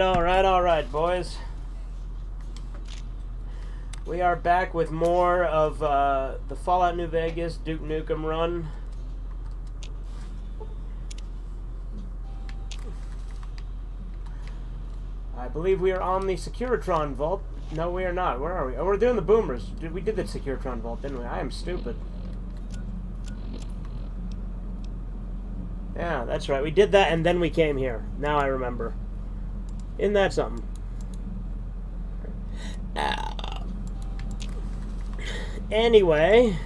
Alright, boys. We are back with more of the Fallout New Vegas Duke Nukem run. I believe we are on the Securitron Vault. No, we are not. Where are we? Oh, we're doing the Boomers. We did the Securitron Vault, didn't we? I am stupid. Yeah, that's right. We did that and then we came here. Now I remember. Isn't that something? Anyway,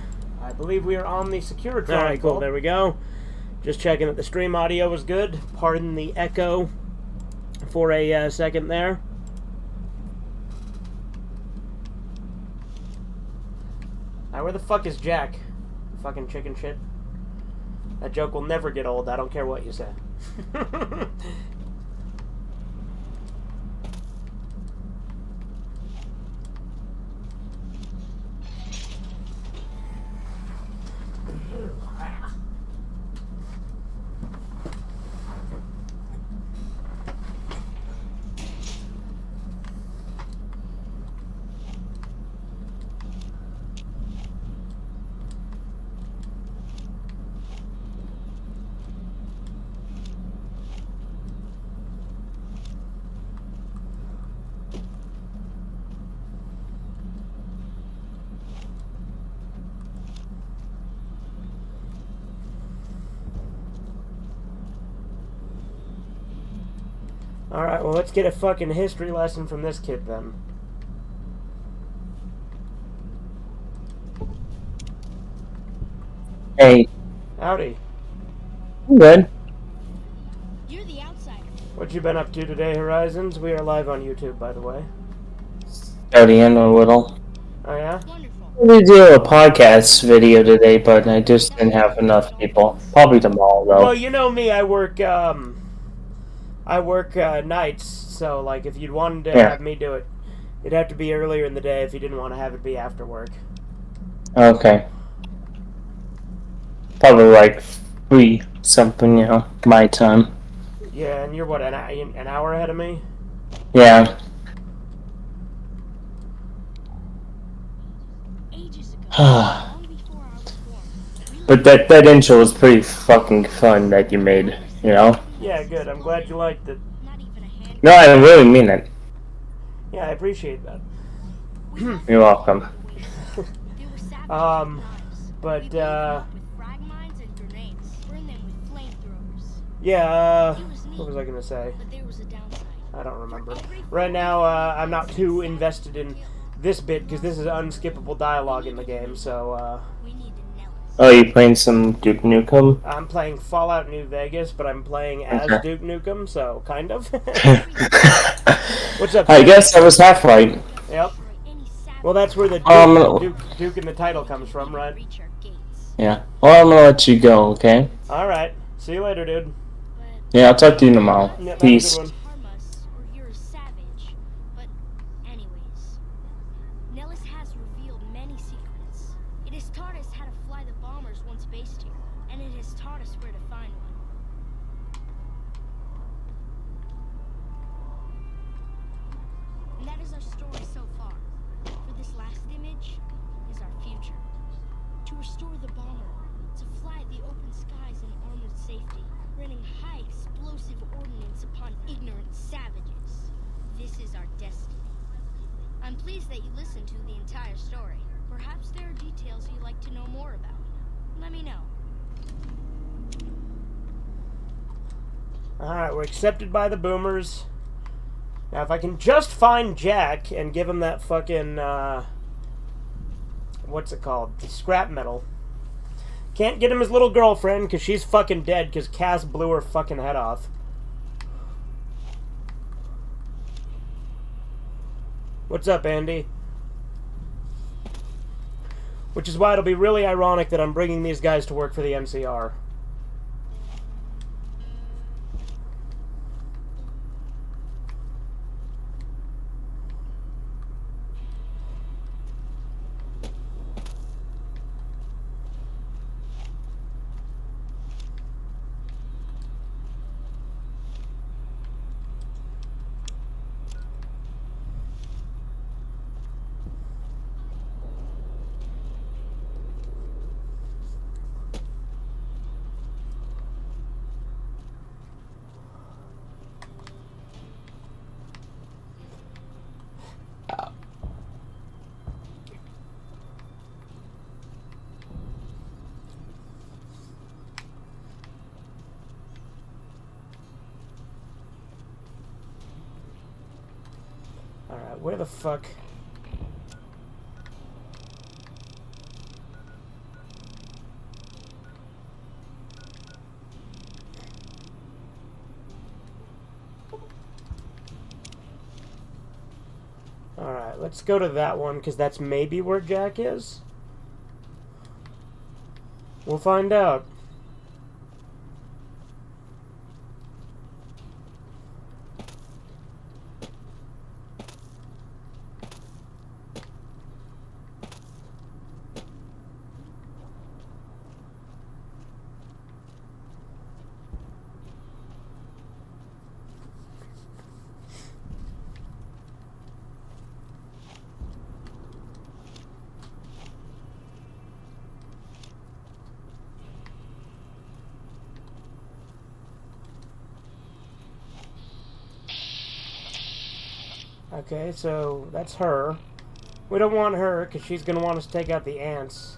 I believe we are on the Securitron. Alright, cool. There we go. Just checking that the stream audio was good. Pardon the echo for a second there. Now, where the fuck is Jack? Fucking chicken shit. That joke will never get old. I don't care what you say. Alright, well, let's get a fucking history lesson from this kid, then. Hey. Howdy. I'm good. You're the outsider. What you been up to today, Horizons? We are live on YouTube, by the way. Studying a little. Oh, yeah? Wonderful. We do a podcast video today, but I just didn't have enough people. Probably tomorrow, though. Well, you know me, I work nights, so, like, if you'd wanted to have me do it, it'd have to be earlier in the day if you didn't want to have it be after work. Okay. Probably like 3 something, you know, my time. Yeah, and you're, what, an hour ahead of me? Yeah. Ages ago, long before I was born. But that intro was pretty fucking fun that you made, you know? Yeah, good. I'm glad you liked it. Not even a hand. No, I really mean it. Yeah, I appreciate that. You're welcome. They were savage But, with frag mines and grenades. Burn them with flamethrowers. yeah, It was neat, what was I gonna say? but there was a downside. I don't remember. Right now, I'm not too invested in this bit, because this is unskippable dialogue in the game, so, We needed Nellis. Oh, you playing some Duke Nukem? I'm playing Fallout New Vegas, but I'm playing as Okay. Duke Nukem, so, kind of. What's up, I Duke? guess I was half right. Yep. Any savage Well, that's where the Duke in the title comes from, right? reach our gates. Yeah. Well, I'm gonna let you go, okay? Alright. See you later, dude. But Yeah, I'll talk to you tomorrow. Yeah, have a Peace. good one. harm us, or you're a savage. But anyways, Nellis has revealed many secrets. It has taught us how to fly the bombers once based here, and it has taught us where to find one. And that is our story so far. For this last image is our future. To restore the bomber, to fly the open skies in armored safety, raining high explosive ordnance upon ignorant savages. This is our destiny. I'm pleased that you listened to the entire story. Perhaps there are details you'd like to know more about. Let me know. Alright, we're accepted by the Boomers. Now, if I can just find Jack and give him that fucking, what's it called? Scrap metal. Can't get him his little girlfriend, because she's fucking dead, because Cass blew her fucking head off. What's up, Andy? Which is why it'll be really ironic that I'm bringing these guys to work for the MCR. Alright, where the fuck? Alright, let's go to that one, because that's maybe where Jack is. We'll find out. Okay, so that's her. We don't want her, because she's going to want us to take out the ants.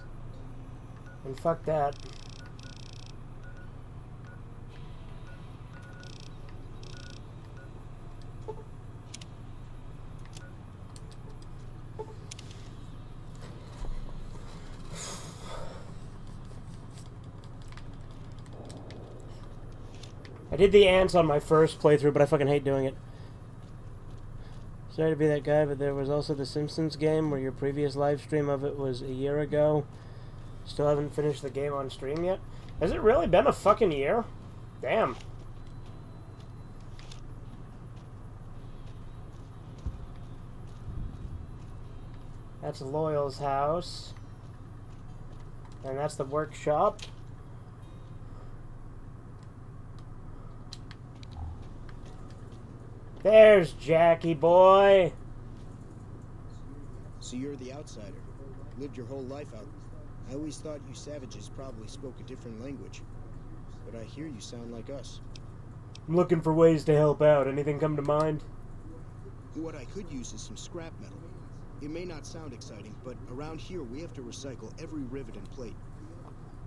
And fuck that. I did the ants on my first playthrough, but I fucking hate doing it. Sorry to be that guy, but there was also the Simpsons game where your previous live stream of it was a year ago. Still haven't finished the game on stream yet. Has it really been a fucking year? Damn. That's Loyal's house. And that's the workshop. There's Jackie boy. So you're the outsider. Lived your whole life out. I always thought you savages probably spoke a different language. But I hear you sound like us. I'm looking for ways to help out. Anything come to mind? What I could use is some scrap metal. It may not sound exciting, but around here we have to recycle every rivet and plate.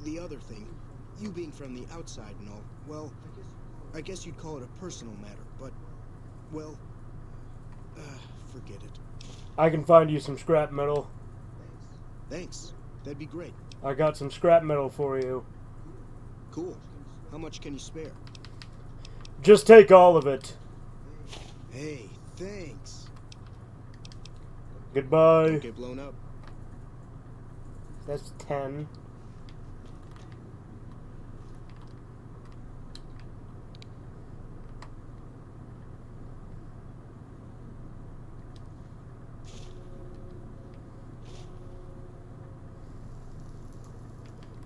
The other thing, you being from the outside and all, well, I guess you'd call it a personal matter, but well, forget it. I can find you some scrap metal. Thanks. That'd be great. I got some scrap metal for you. Cool. How much can you spare? Just take all of it. Hey, thanks. Goodbye. Don't get blown up. That's 10.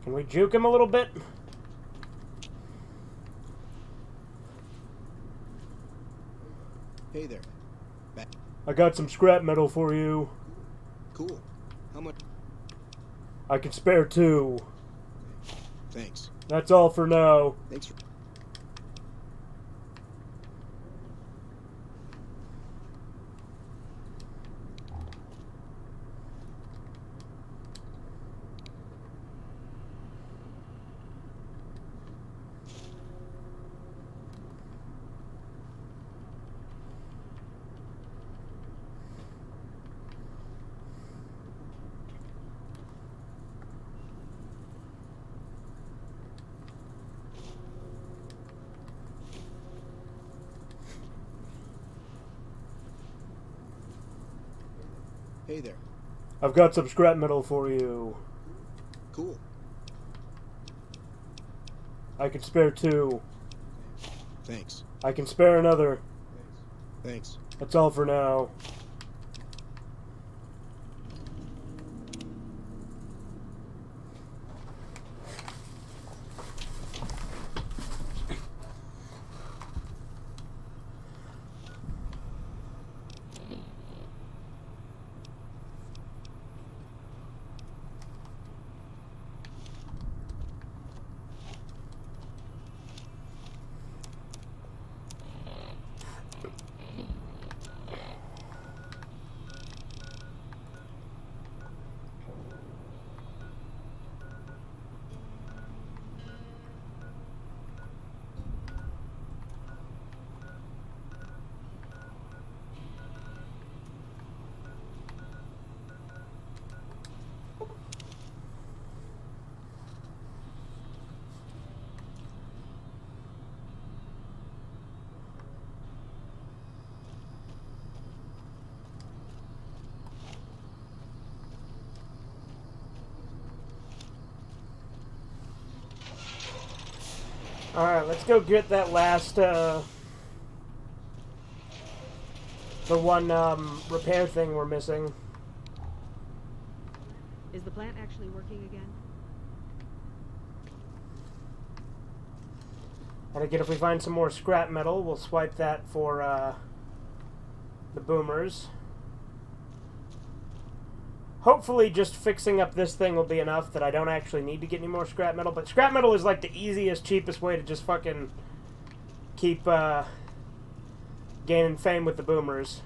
Can we juke him a little bit? Hey there. Back. I got some scrap metal for you. Cool. How much? I can spare 2. Thanks. That's all for now. Thanks for... Hey there. I've got some scrap metal for you. Cool. I can spare 2. Thanks. I can spare another. Thanks. That's all for now. Alright, let's go get that last, the one, repair thing we're missing. Is the plant actually working again? And again, if we find some more scrap metal, we'll swipe that for, the boomers. Hopefully just fixing up this thing will be enough that I don't actually need to get any more scrap metal. But scrap metal is like the easiest, cheapest way to just fucking keep gaining fame with the boomers.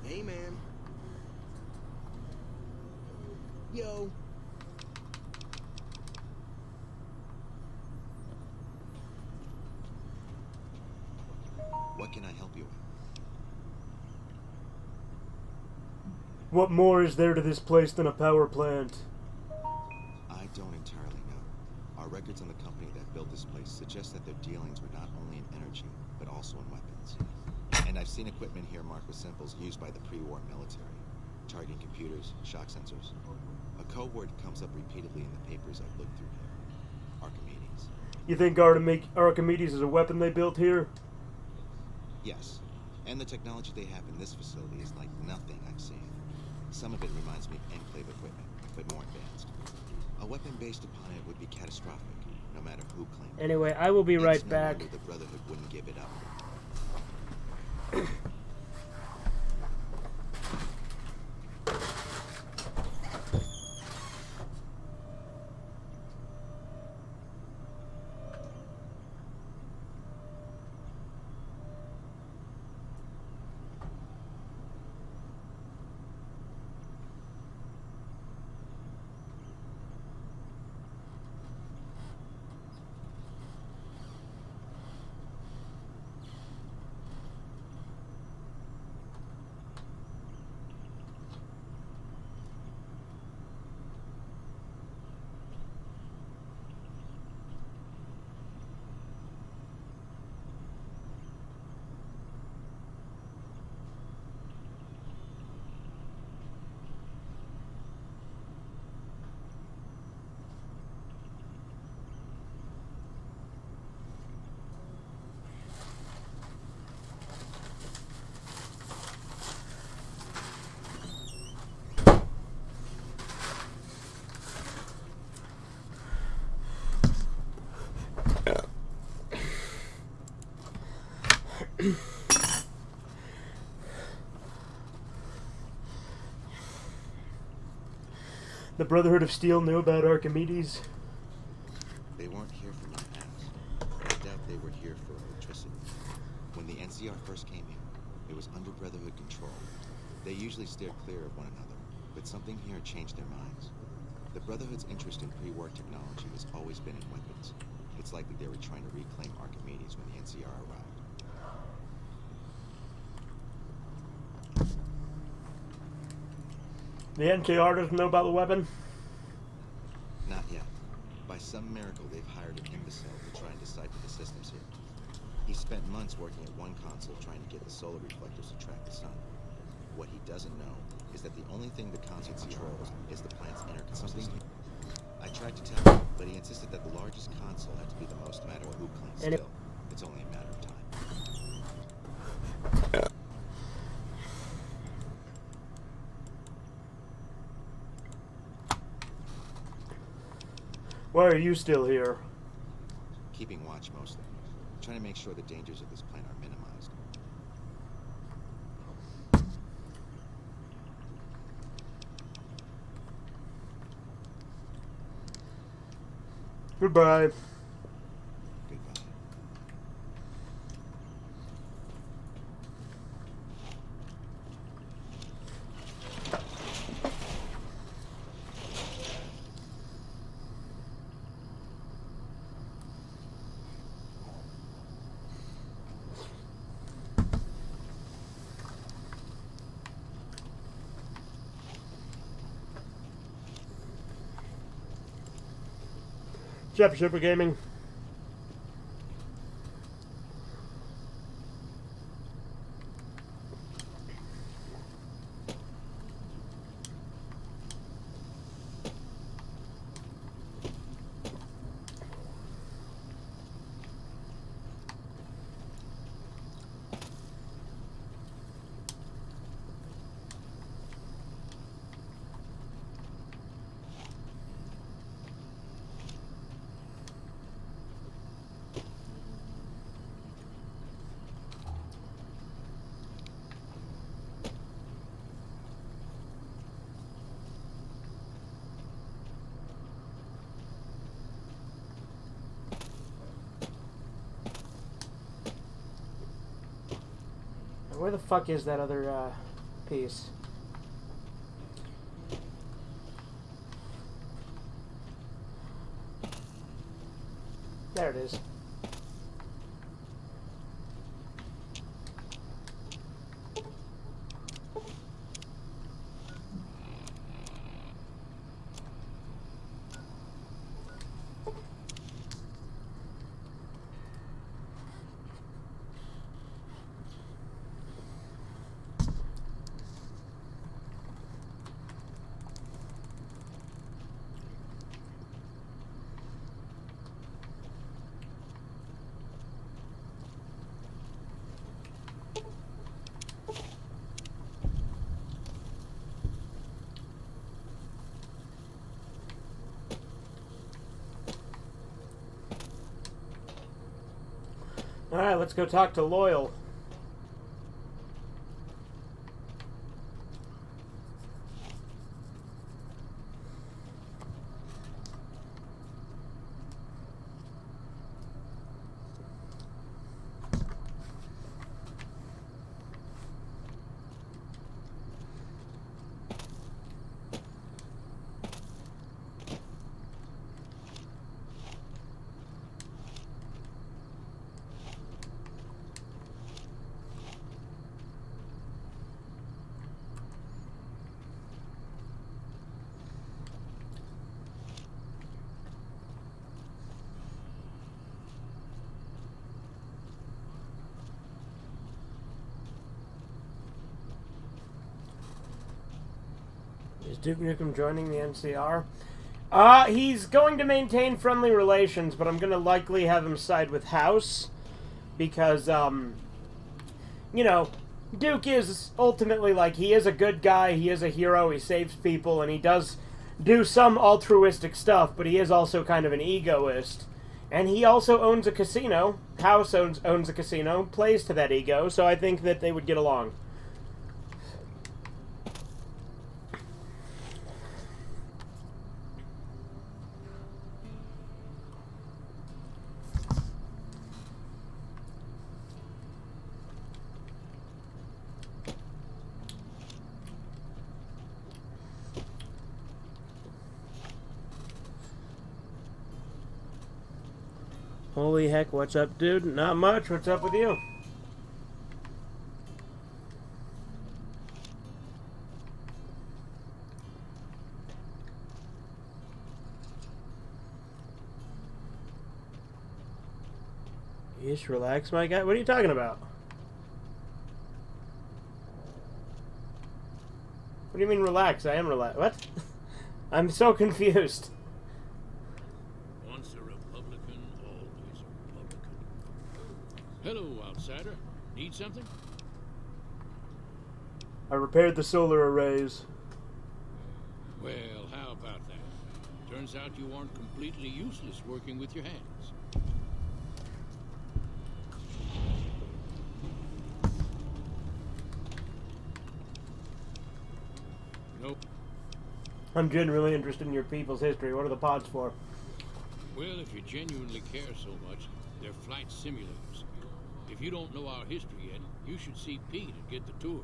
Hey, man. Yo. What can I help you with? What more is there to this place than a power plant? I don't entirely know. Our records on the company that built this place suggest that their dealings were not only in energy, but also in weapons. And I've seen equipment here marked with symbols used by the pre-war military. Targeting computers, shock sensors. A code word comes up repeatedly in the papers I've looked through here. Archimedes. You think Archimedes is a weapon they built here? Yes. And the technology they have in this facility is like nothing I've seen. Some of it reminds me of Enclave equipment, but more advanced. A weapon based upon it would be catastrophic, no matter who claimed it. Anyway, I will be right It's no back. wonder the Brotherhood wouldn't give it up. The Brotherhood of Steel knew about Archimedes. They weren't here for mathematics. I doubt they were here for electricity. When the NCR first came here, it was under Brotherhood control. They usually steer clear of one another, but something here changed their minds. The Brotherhood's interest in pre-war technology has always been in weapons. It's likely they were trying to reclaim Archimedes when the NCR arrived. The NKR doesn't know about the weapon? Not yet. By some miracle, they've hired an imbecile to try and decipher the systems here. He spent months working at one console trying to get the solar reflectors to track the sun. What he doesn't know is that the only thing the console controls is the plant's intercom system. I tried to tell him, but he insisted that the largest console had to be the most no matter who claims still. It's only a matter of time. Why are you still here? Keeping watch mostly. Trying to make sure the dangers of this plant are minimized. Goodbye. Goodbye. Step Super Gaming. Where the fuck is that other piece? There it is. Alright, let's go talk to Loyal. Is Dukin joining the NCR? He's going to maintain friendly relations, but I'm going to likely have him side with House. Because, you know, Duke is ultimately, like, he is a good guy, he is a hero, he saves people, and he does do some altruistic stuff, but he is also kind of an egoist. And he also owns a casino. House owns a casino, plays to that ego, so I think that they would get along. Holy heck, what's up, dude? Not much. What's up with you? You just relax, my guy? What are you talking about? What do you mean relax? I am relaxed. What? I'm so confused. Once a Republican, always a Republican. Hello, outsider. Need something? I repaired the solar arrays. Well, how about that? Turns out you aren't completely useless working with your hands. Nope. I'm genuinely interested in your people's history. What are the pods for? Well, if you genuinely care so much, they're flight simulators. If you don't know our history yet, you should see Pete and get the tour.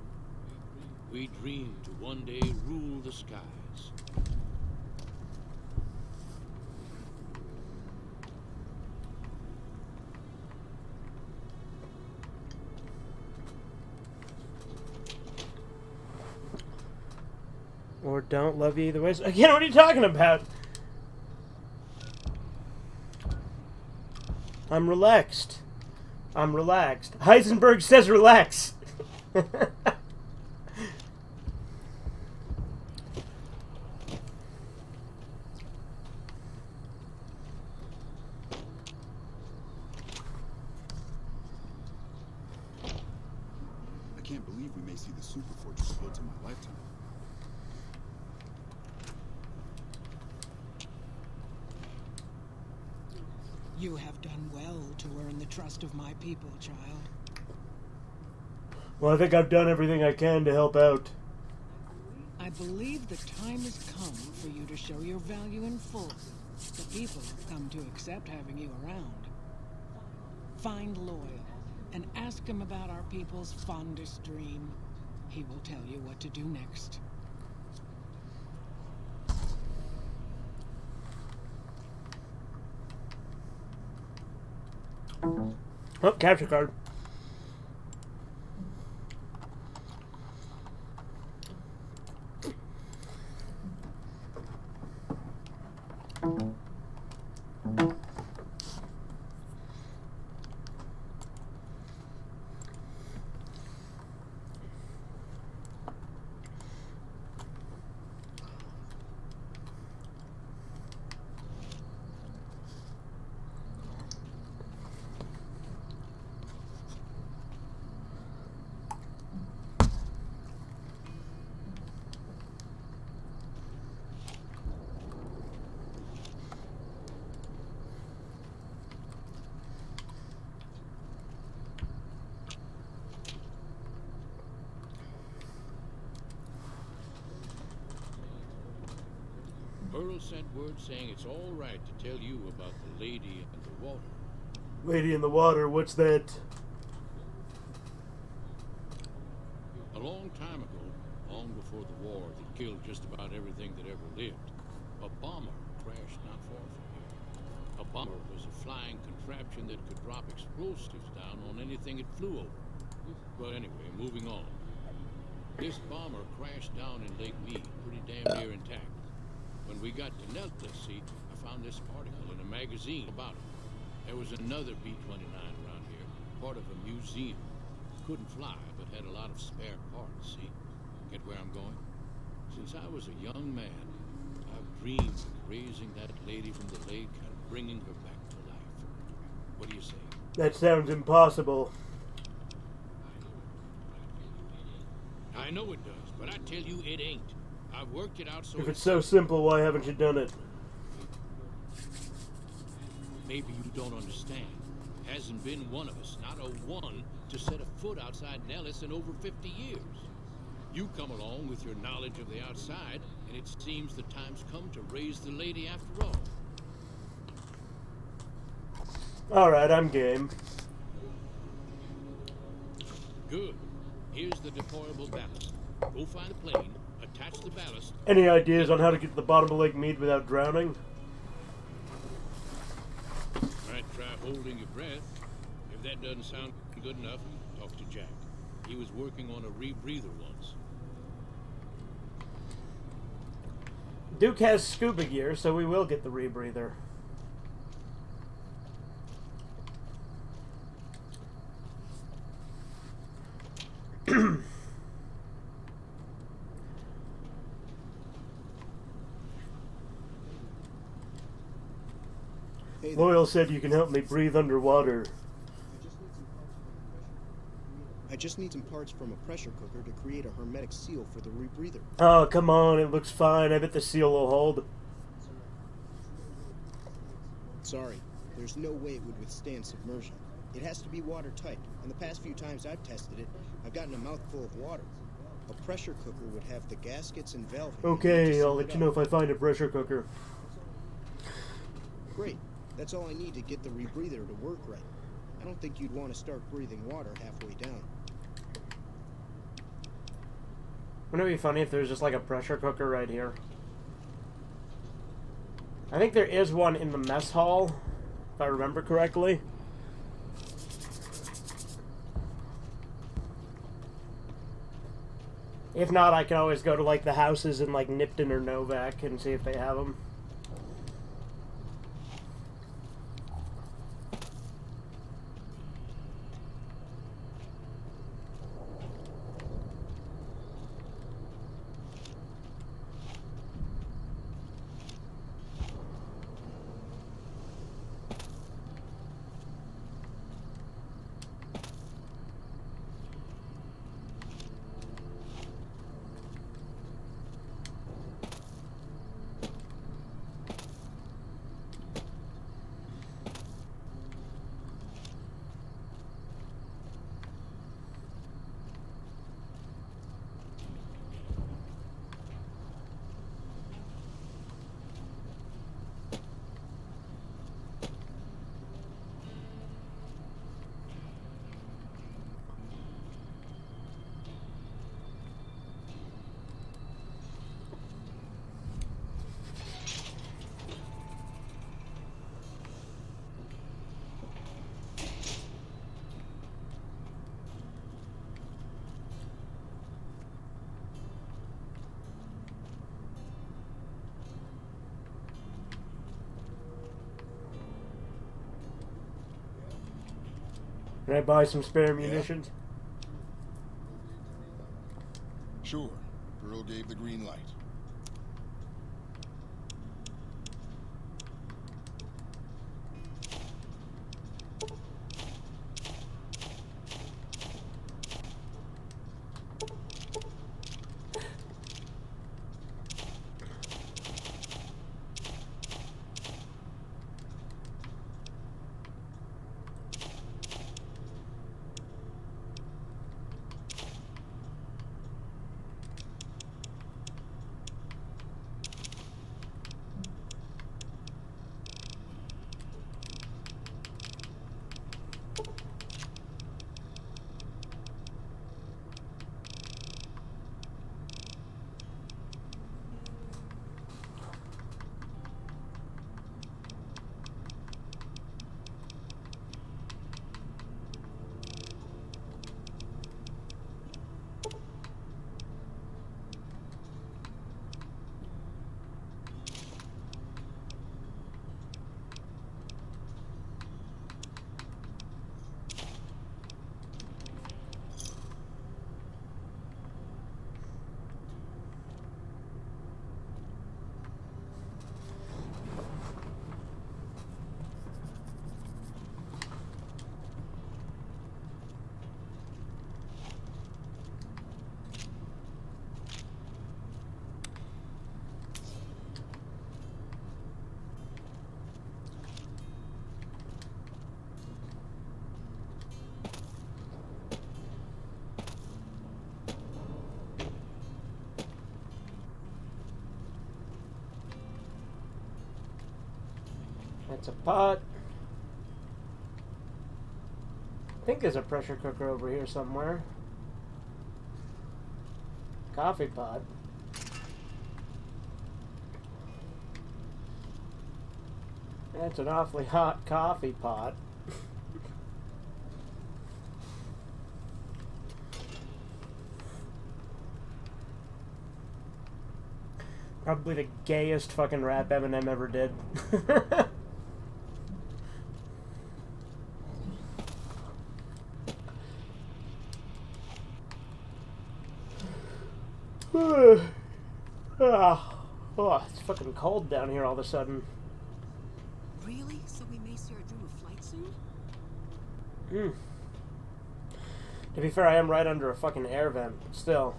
We dream to one day rule the skies. Or don't love you either way. Again, what are you talking about? I'm relaxed. I'm relaxed. Heisenberg says relax. I can't believe we may see the super fortress built in my lifetime. You have done well to earn the trust of my people, child. Well, I think I've done everything I can to help out. I believe the time has come for you to show your value in full. The people have come to accept having you around. Find Loyal and ask him about our people's fondest dream. He will tell you what to do next. Oh, capture card. Earl sent word saying it's all right to tell you about the lady and the water. Lady in the water, what's that? A long time ago, long before the war that killed just about everything that ever lived, a bomber crashed not far from here. A bomber was a flying contraption that could drop explosives down on anything it flew over. Well, anyway, moving on. This bomber crashed down in Lake Mead, pretty damn near intact. When we got to Nellis, I found this article in a magazine about it. There was another B-29 around here, part of a museum. Couldn't fly, but had a lot of spare parts, see? Get where I'm going? Since I was a young man, I've dreamed of raising that lady from the lake and bringing her back to life. What do you say? That sounds impossible. I know it does, but I tell you it ain't. I've worked it out so... If it's so simple, why haven't you done it? Maybe you don't understand. Hasn't been one of us, not a one, to set a foot outside Nellis in over 50 years. You come along with your knowledge of the outside, and it seems the time's come to raise the lady after all. Alright, I'm game. Good. Here's the deployable ballast. Go find a plane, attach the ballast... Any ideas on how to get to the bottom of Lake Mead without drowning? Might try holding your breath. If that doesn't sound good enough, talk to Jack. He was working on a rebreather once. Duke has scuba gear, so we will get the rebreather. Hey there. Loyal said you can help me breathe underwater. I just need some parts from a pressure cooker to create a hermetic seal for the rebreather. Oh, come on, it looks fine. I bet the seal will hold. Sorry, there's no way it would withstand submersion. It has to be watertight, and the past few times I've tested it, I've gotten a mouthful of water. A pressure cooker would have the gaskets and valve. Okay, I'll let you know if I find a pressure cooker. Great. That's all I need to get the rebreather to work right. I don't think you'd want to start breathing water halfway down. Wouldn't it be funny if there was just like a pressure cooker right here? I think there is one in the mess hall, if I remember correctly. If not, I can always go to like the houses in like Nipton or Novak and see if they have them. Can I buy some spare munitions? Sure. Earl gave the green light. That's a pot. I think there's a pressure cooker over here somewhere. Coffee pot. That's an awfully hot coffee pot. Probably the gayest fucking rap Eminem ever did. Oh, it's fucking cold down here all of a sudden. Really? So we may see our dream of flight soon? To be fair, I am right under a fucking air vent, but still.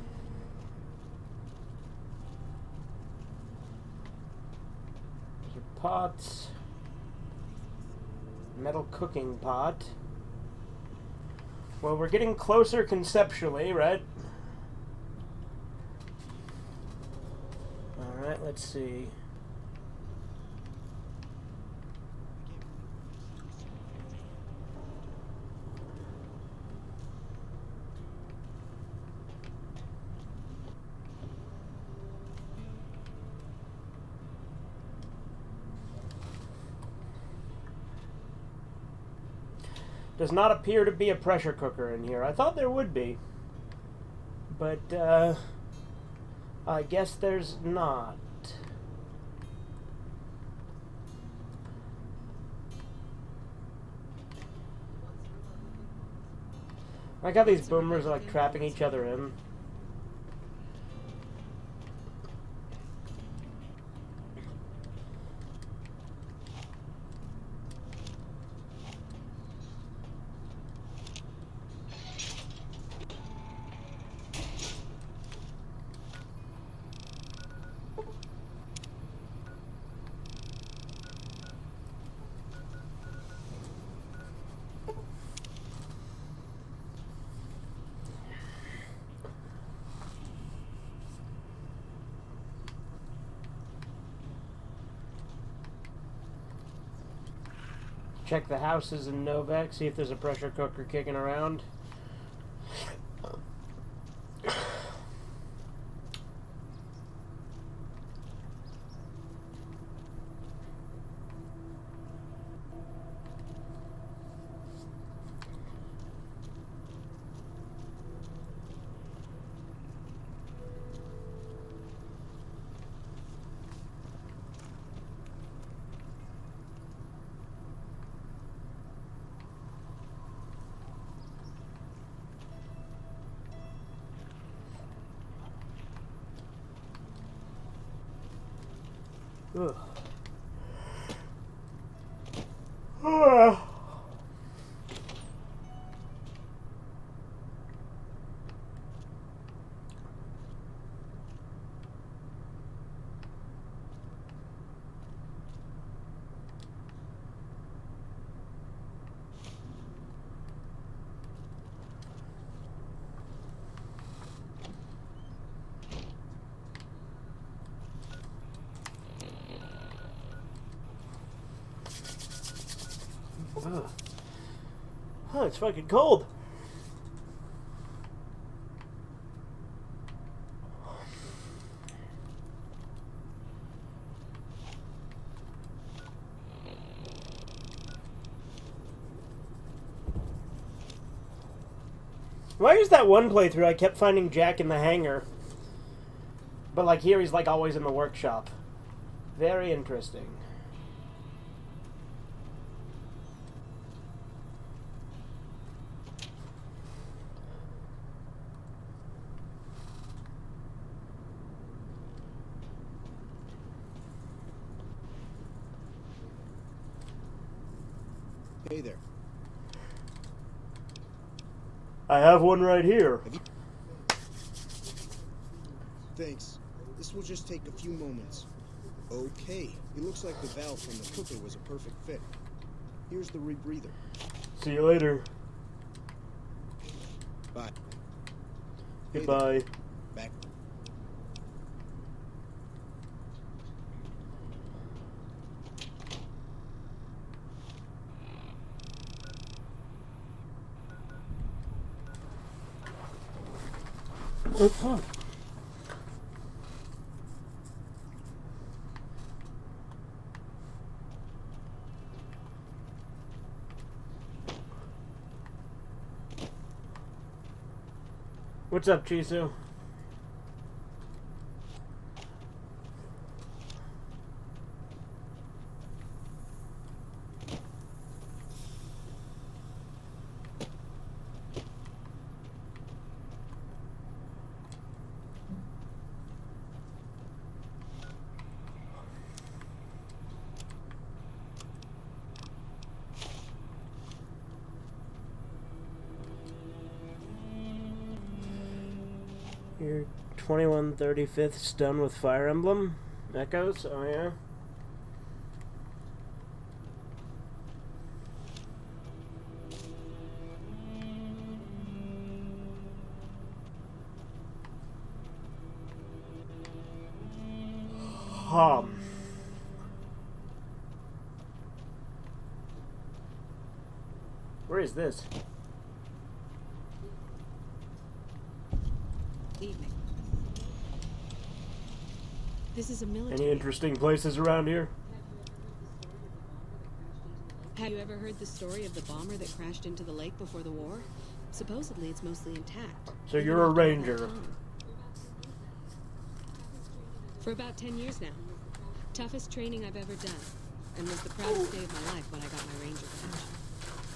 There's your pots. Metal cooking pot. Well, we're getting closer conceptually, right? Alright, let's see. Does not appear to be a pressure cooker in here. I thought there would be. But, I guess there's not. I like how these boomers are like trapping each other in. Check the houses in Novak, see if there's a pressure cooker kicking around. Ugh. Oh, it's fucking cold. Why is that one playthrough I kept finding Jack in the hangar? But like here he's like always in the workshop. Very interesting. Hey there. I have one right here. Thanks. This will just take a few moments. Okay. It looks like the valve from the cooker was a perfect fit. Here's the rebreather. See you later. Bye. Goodbye. Hey back. Oh. What's up, Chisu? You're 2135th done with Fire Emblem Echoes? Oh yeah. Where is this? Evening. This is a military. Any interesting places around here? Have you ever heard the story of the bomber that crashed into the lake before the war? Supposedly it's mostly intact. So you're a ranger. For about 10 years now. Toughest training I've ever done. And was the proudest day of my life when I got my ranger badge.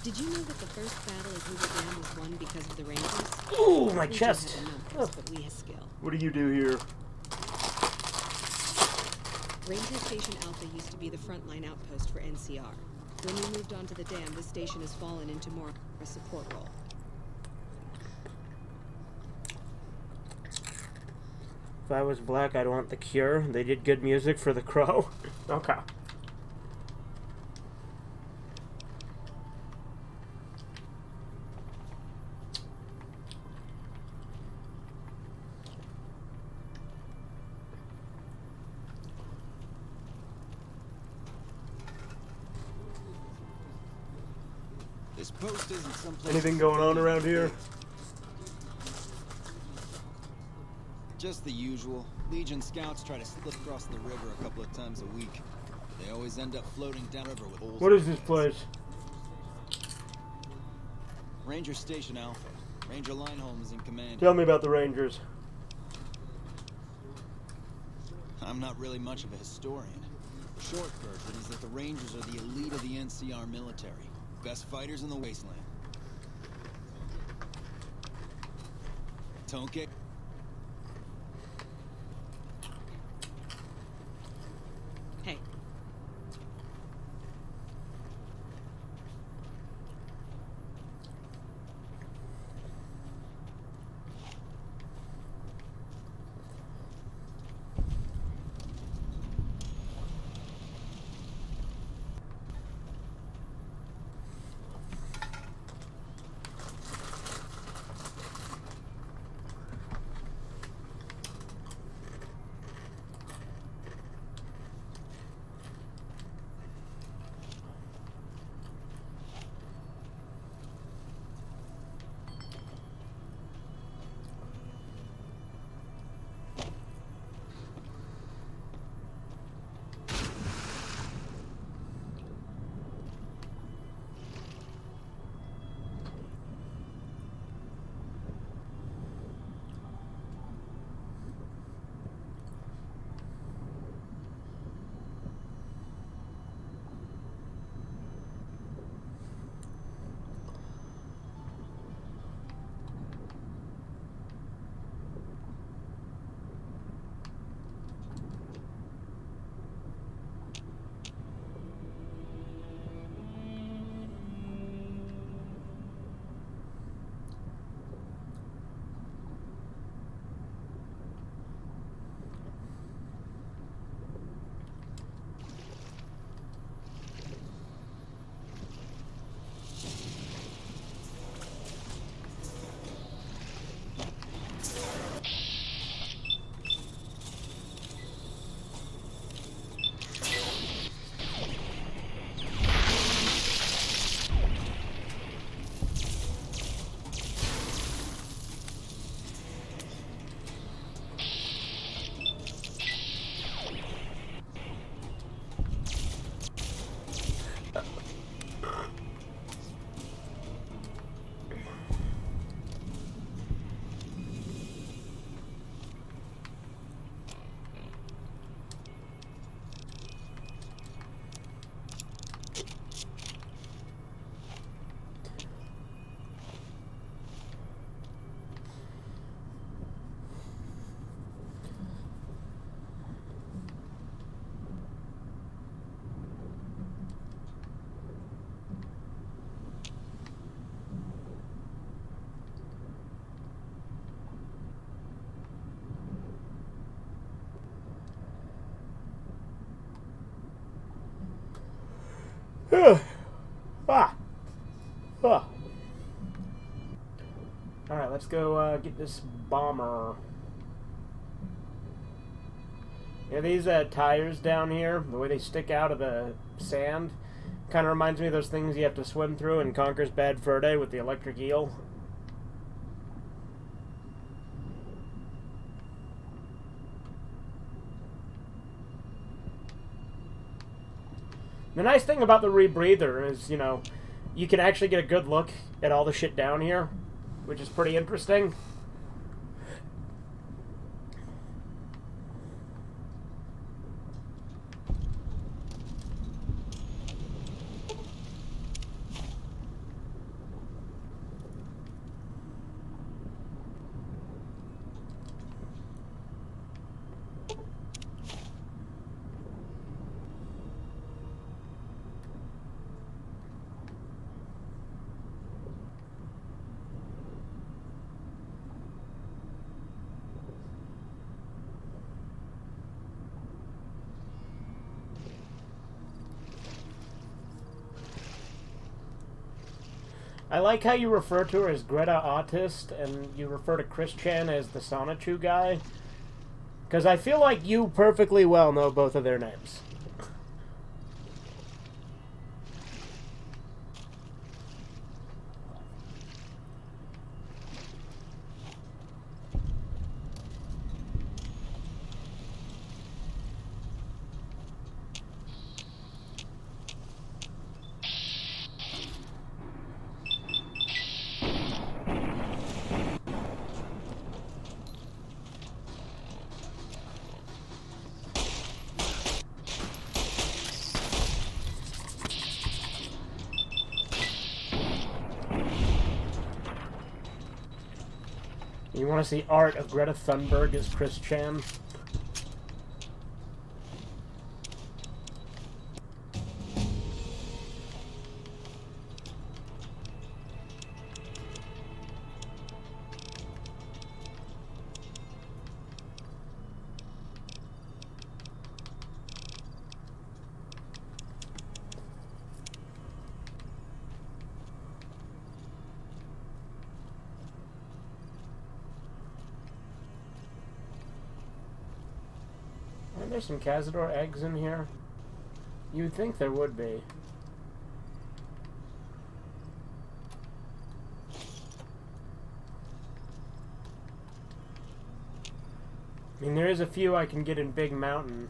Did you know that the first battle at Hoover Dam was won because of the rangers? Ooh, my We chest. just had numbers, but we had skill. What do you do here? Ranger Station Alpha used to be the frontline outpost for NCR. When we moved onto the dam, this station has fallen into more of a support role. If I was black, I'd want The Cure. They did good music for The Crow. Okay. This post isn't someplace. Anything going on around here? Just the usual. Legion scouts try to slip across the river a couple of times a week. But they always end up floating downriver with holes. What is this place? Ranger Station Alpha. Ranger Lineholm is in command. Tell me about the Rangers. I'm not really much of a historian. The short version is that the Rangers are the elite of the NCR military. Best fighters in the wasteland. Tonke. Hey, Ah. Ah. Alright, let's go get this bomber. Yeah, these tires down here, the way they stick out of the sand, kind of reminds me of those things you have to swim through in Conker's Bad Fur Day with the electric eel. The nice thing about the rebreather is, you know, you can actually get a good look at all the shit down here, which is pretty interesting. I like how you refer to her as Greta Autist, and you refer to Chris Chan as the Sonichu guy. Because I feel like you perfectly well know both of their names. You want to see art of Greta Thunberg as Chris Chan? Aren't there some Cazador eggs in here? You'd think there would be. I mean, there is a few I can get in Big Mountain.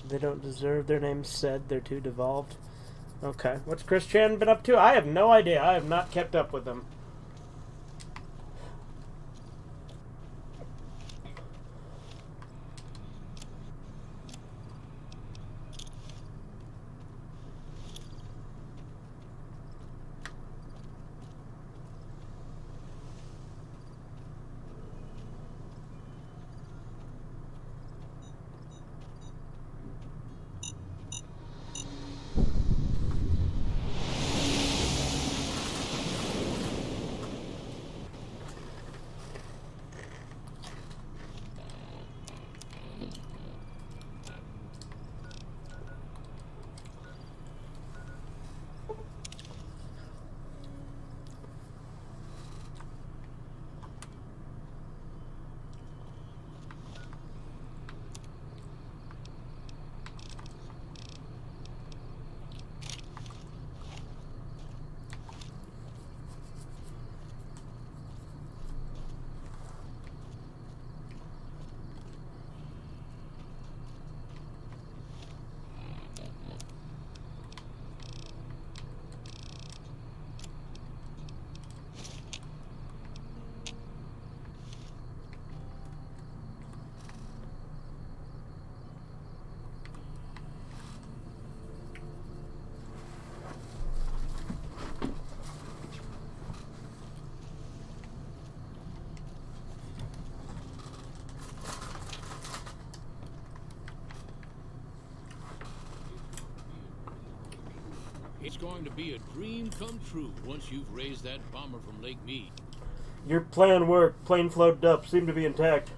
They don't deserve their names said. They're too devolved. Okay. What's Chris Chan been up to? I have no idea. I have not kept up with him. going to be a dream come true once you've raised that bomber from Lake Mead. Your plan worked. Plane floated up. Seemed to be intact.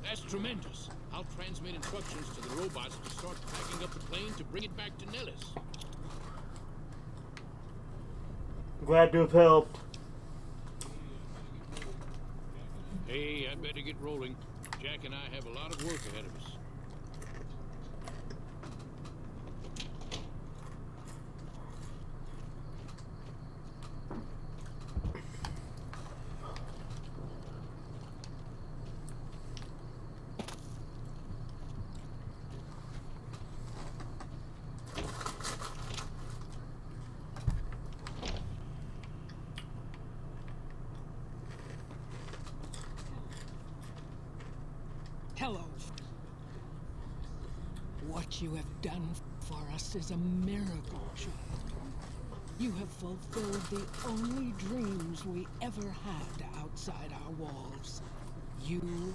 That's tremendous. I'll transmit instructions to the robots to start packing up the plane to bring it back to Nellis. Glad to have helped. Hey, I better get rolling. Jack and I have a lot of work ahead of us. Hello. What you have done for us is a miracle, child. You have fulfilled the only dreams we ever had outside our walls. You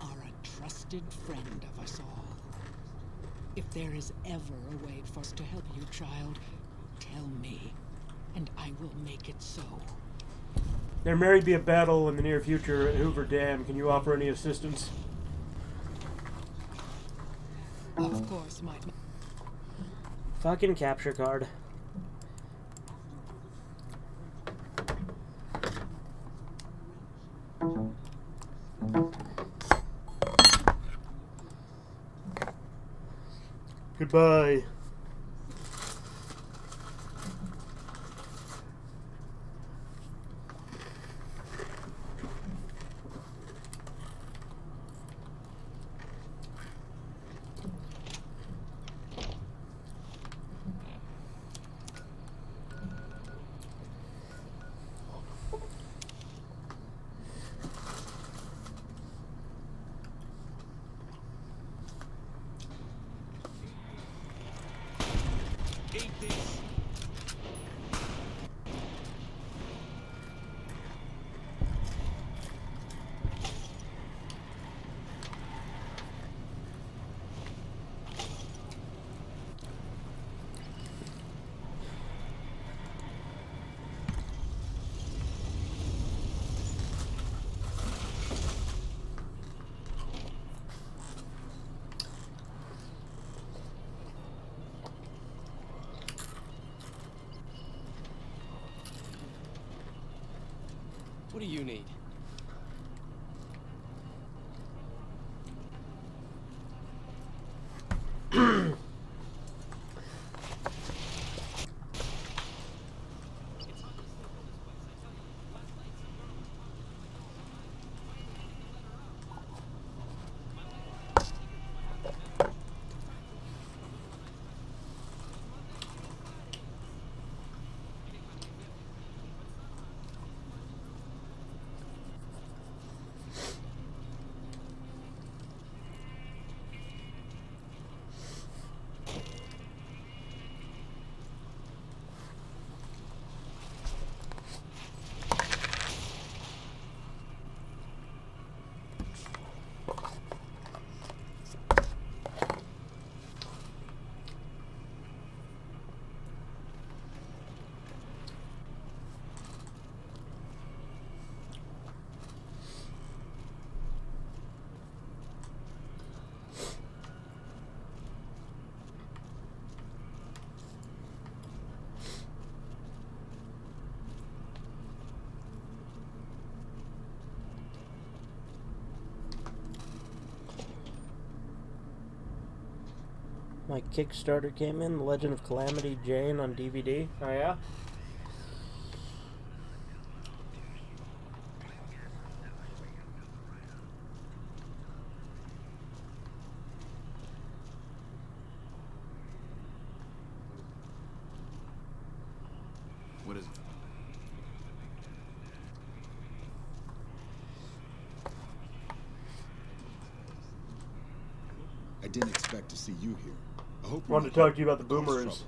are a trusted friend of us all. If there is ever a way for us to help you, child, tell me, and I will make it so. There may be a battle in the near future at Hoover Dam. Can you offer any assistance? Of course, my... Fucking capture card. Goodbye. What do you need? My Kickstarter came in, The Legend of Calamity Jane on DVD. Oh yeah? What is it? I didn't expect to see you here. I hope Wanted to talk to you about the boomers.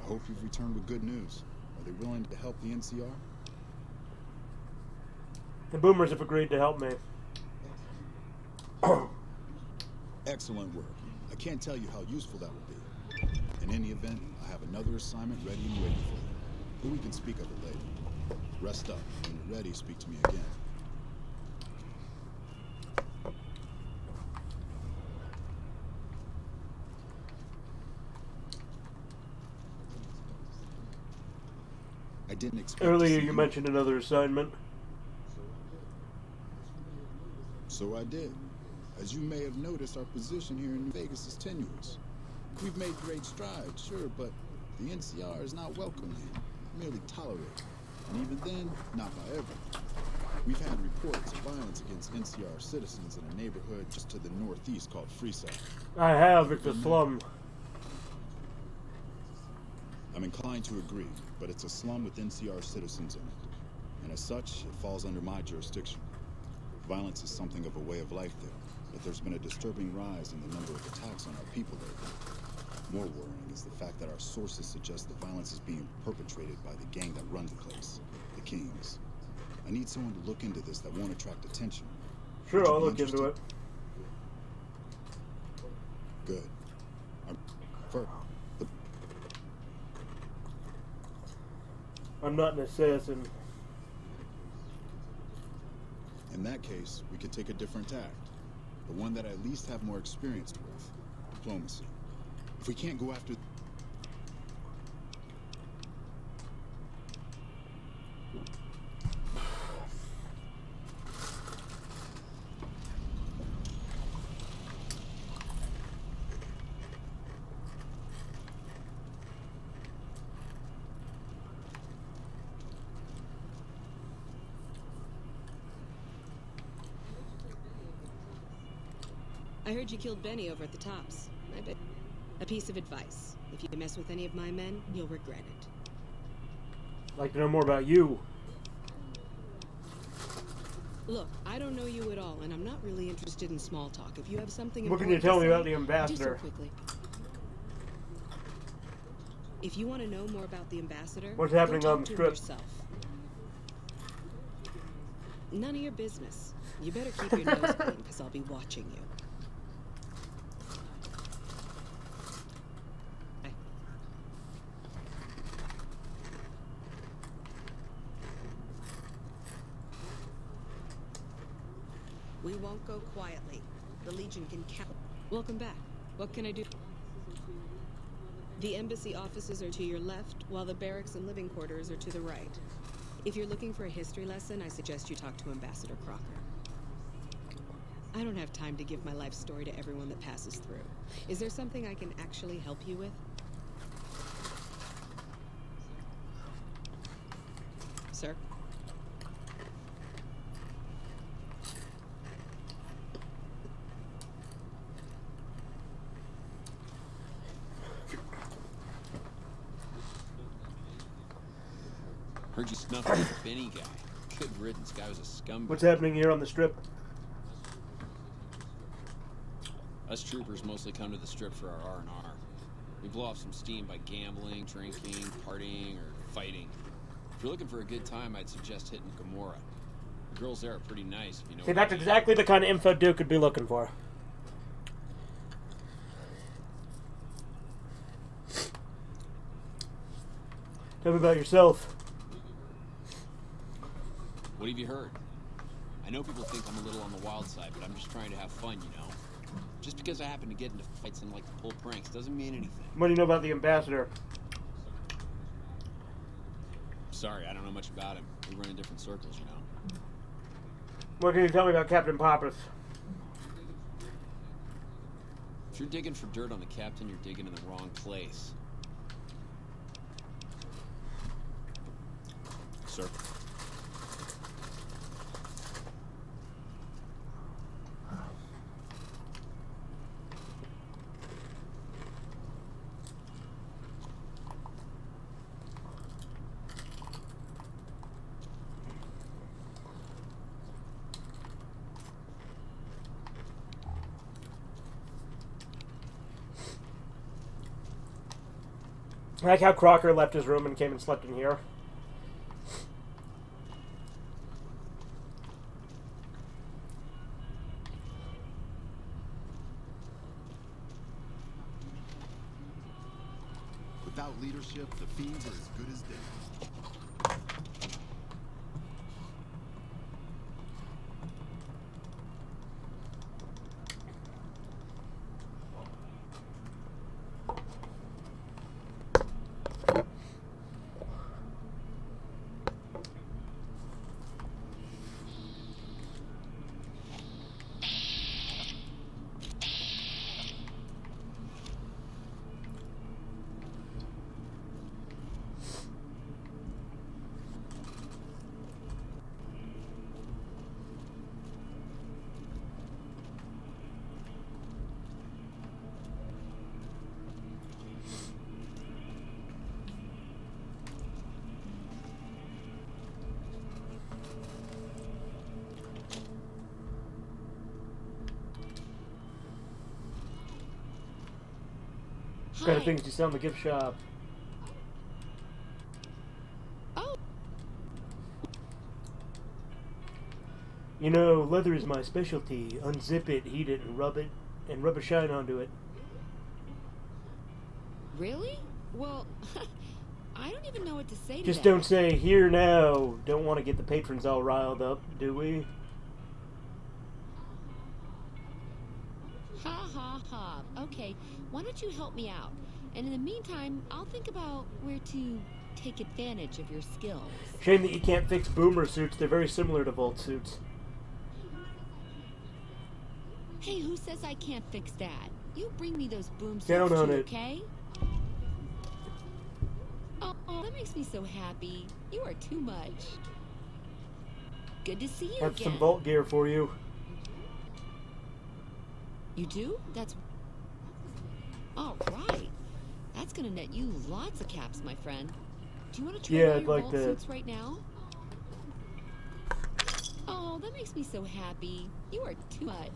I hope you've returned with good news. Are they willing to help the NCR? The boomers have agreed to help me. Excellent work. I can't tell you how useful that will be. In any event, I have another assignment ready and waiting for you. But we can speak of it later. Rest up. When you're ready, speak to me again. I didn't expect Earlier to see you mentioned another assignment. So I did. As you may have noticed, our position here in New Vegas is tenuous. We've made great strides, sure, but the NCR is not welcome here, merely tolerated. And even then, not by everyone. We've had reports of violence against NCR citizens in a neighborhood just to the northeast called Freeside. I have. It's a slum. I'm inclined to agree, but it's a slum with NCR citizens in it. And as such, it falls under my jurisdiction. Violence is something of a way of life there, but there's been a disturbing rise in the number of attacks on our people lately. More worrying is the fact that our sources suggest the violence is being perpetrated by the gang that run the place, the Kings. I need someone to look into this that won't attract attention. Sure, I'll look into it. Good. I'm not an assassin. In that case, we could take a different tact. The one that I at least have more experience with. Diplomacy. If we can't go after... I heard you killed Benny over at the Tops. I bet. A piece of advice. If you mess with any of my men, you'll regret it. I'd like to know more about you. Look, I don't know you at all, and I'm not really interested in small talk. If you have something What can you tell me about the ambassador? Do so quickly. If you want to know more about the ambassador, what's happening go talk on the to him strip? yourself. None of your business. You better keep your nose clean, because I'll be watching you. We won't go quietly. The Legion can count. Welcome back. What can I do? The embassy offices are to your left, while the barracks and living quarters are to the right. If you're looking for a history lesson, I suggest you talk to Ambassador Crocker. I don't have time to give my life story to everyone that passes through. Is there something I can actually help you with? Sir? Heard you snuffed out the Benny guy. Good riddance, guy was a scumbag. What's happening here on the strip? Us troopers mostly come to the strip for our R&R. We blow off some steam by gambling, drinking, partying, or fighting. If you're looking for a good time, I'd suggest hitting Gamora. The girls there are pretty nice, if you know. See, that's exactly the kind of info Duke would be looking for. Tell me about yourself. What have you heard? I know people think I'm a little on the wild side, but I'm just trying to have fun, you know? Just because I happen to get into fights and like to pull pranks doesn't mean anything. What do you know about the ambassador? Sorry, I don't know much about him. We run in different circles, you know? What can you tell me about Captain Pappas? If you're digging for dirt on the captain, you're digging in the wrong place. Sir? I like how Crocker left his room and came and slept in here. Without leadership, the fiends are as good as dead. What kind of things do you sell in the gift shop? Oh. You know, leather is my specialty. Unzip it, heat it, and rub a shine onto it. Really? Well, I don't even know what to say to Just that. don't say, here now. Don't want to get the patrons all riled up, do we? Ha ha ha. Okay, why don't you help me out? And in the meantime, I'll think about where to take advantage of your skills. Shame that you can't fix boomer suits. They're very similar to Vault suits. Hey, who says I can't fix that? You bring me those boom suits Down on too, it. okay? Oh, that makes me so happy. You are too much. Good to see you Have again. some Vault gear for you. You do? That's... All right. That's gonna net you lots of caps, my friend. Do you want to try Yeah, out I'd your like Vault that. suits right now? Oh, that makes me so happy. You are too much.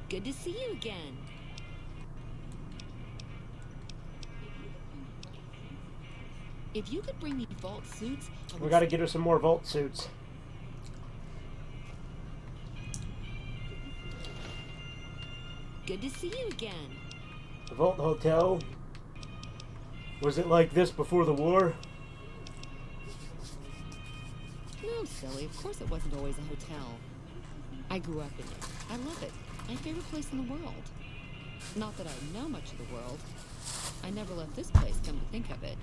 Good to see you again. If you could bring me Vault suits, I We would... gotta get her some more Vault suits. Good to see you again. The Vault Hotel. Was it like this before the war? No, silly. Of course it wasn't always a hotel. I grew up in it. I love it. My favorite place in the world. Not that I know much of the world. I never left this place, come to think of it.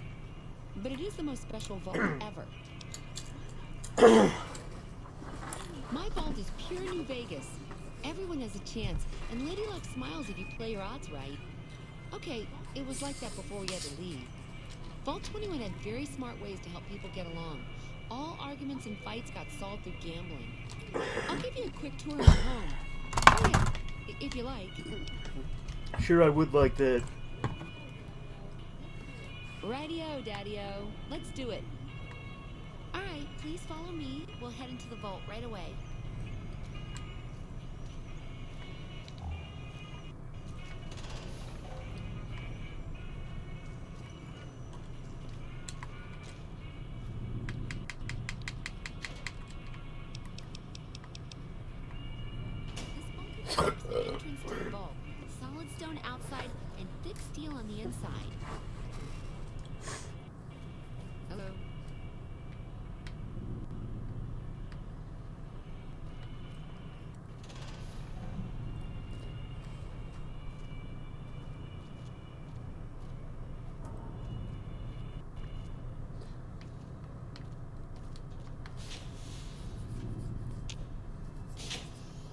But it is the most special vault ever. My vault is pure New Vegas. Everyone has a chance, and Lady Luck smiles if you play your odds right. Okay, it was like that before we had to leave. Vault 21 had very smart ways to help people get along. All arguments and fights got solved through gambling. I'll give you a quick tour of the home. Oh yeah, if you like. Sure, I would like that. Rightio, Daddy-o. Let's do it. All right, please follow me. We'll head into the vault right away. This bunker marks the entrance to the vault. Solid stone outside and thick steel on the inside. Hello.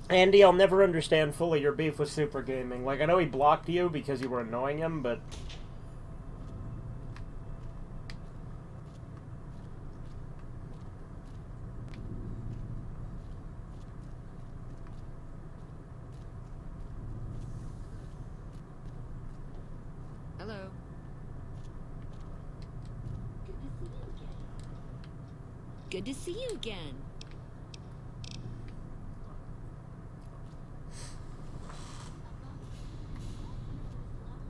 Andy, I'll never understand fully your beef with Super Gaming. Like, I know he blocked you because you were annoying him, but... Hello. Good to see you again.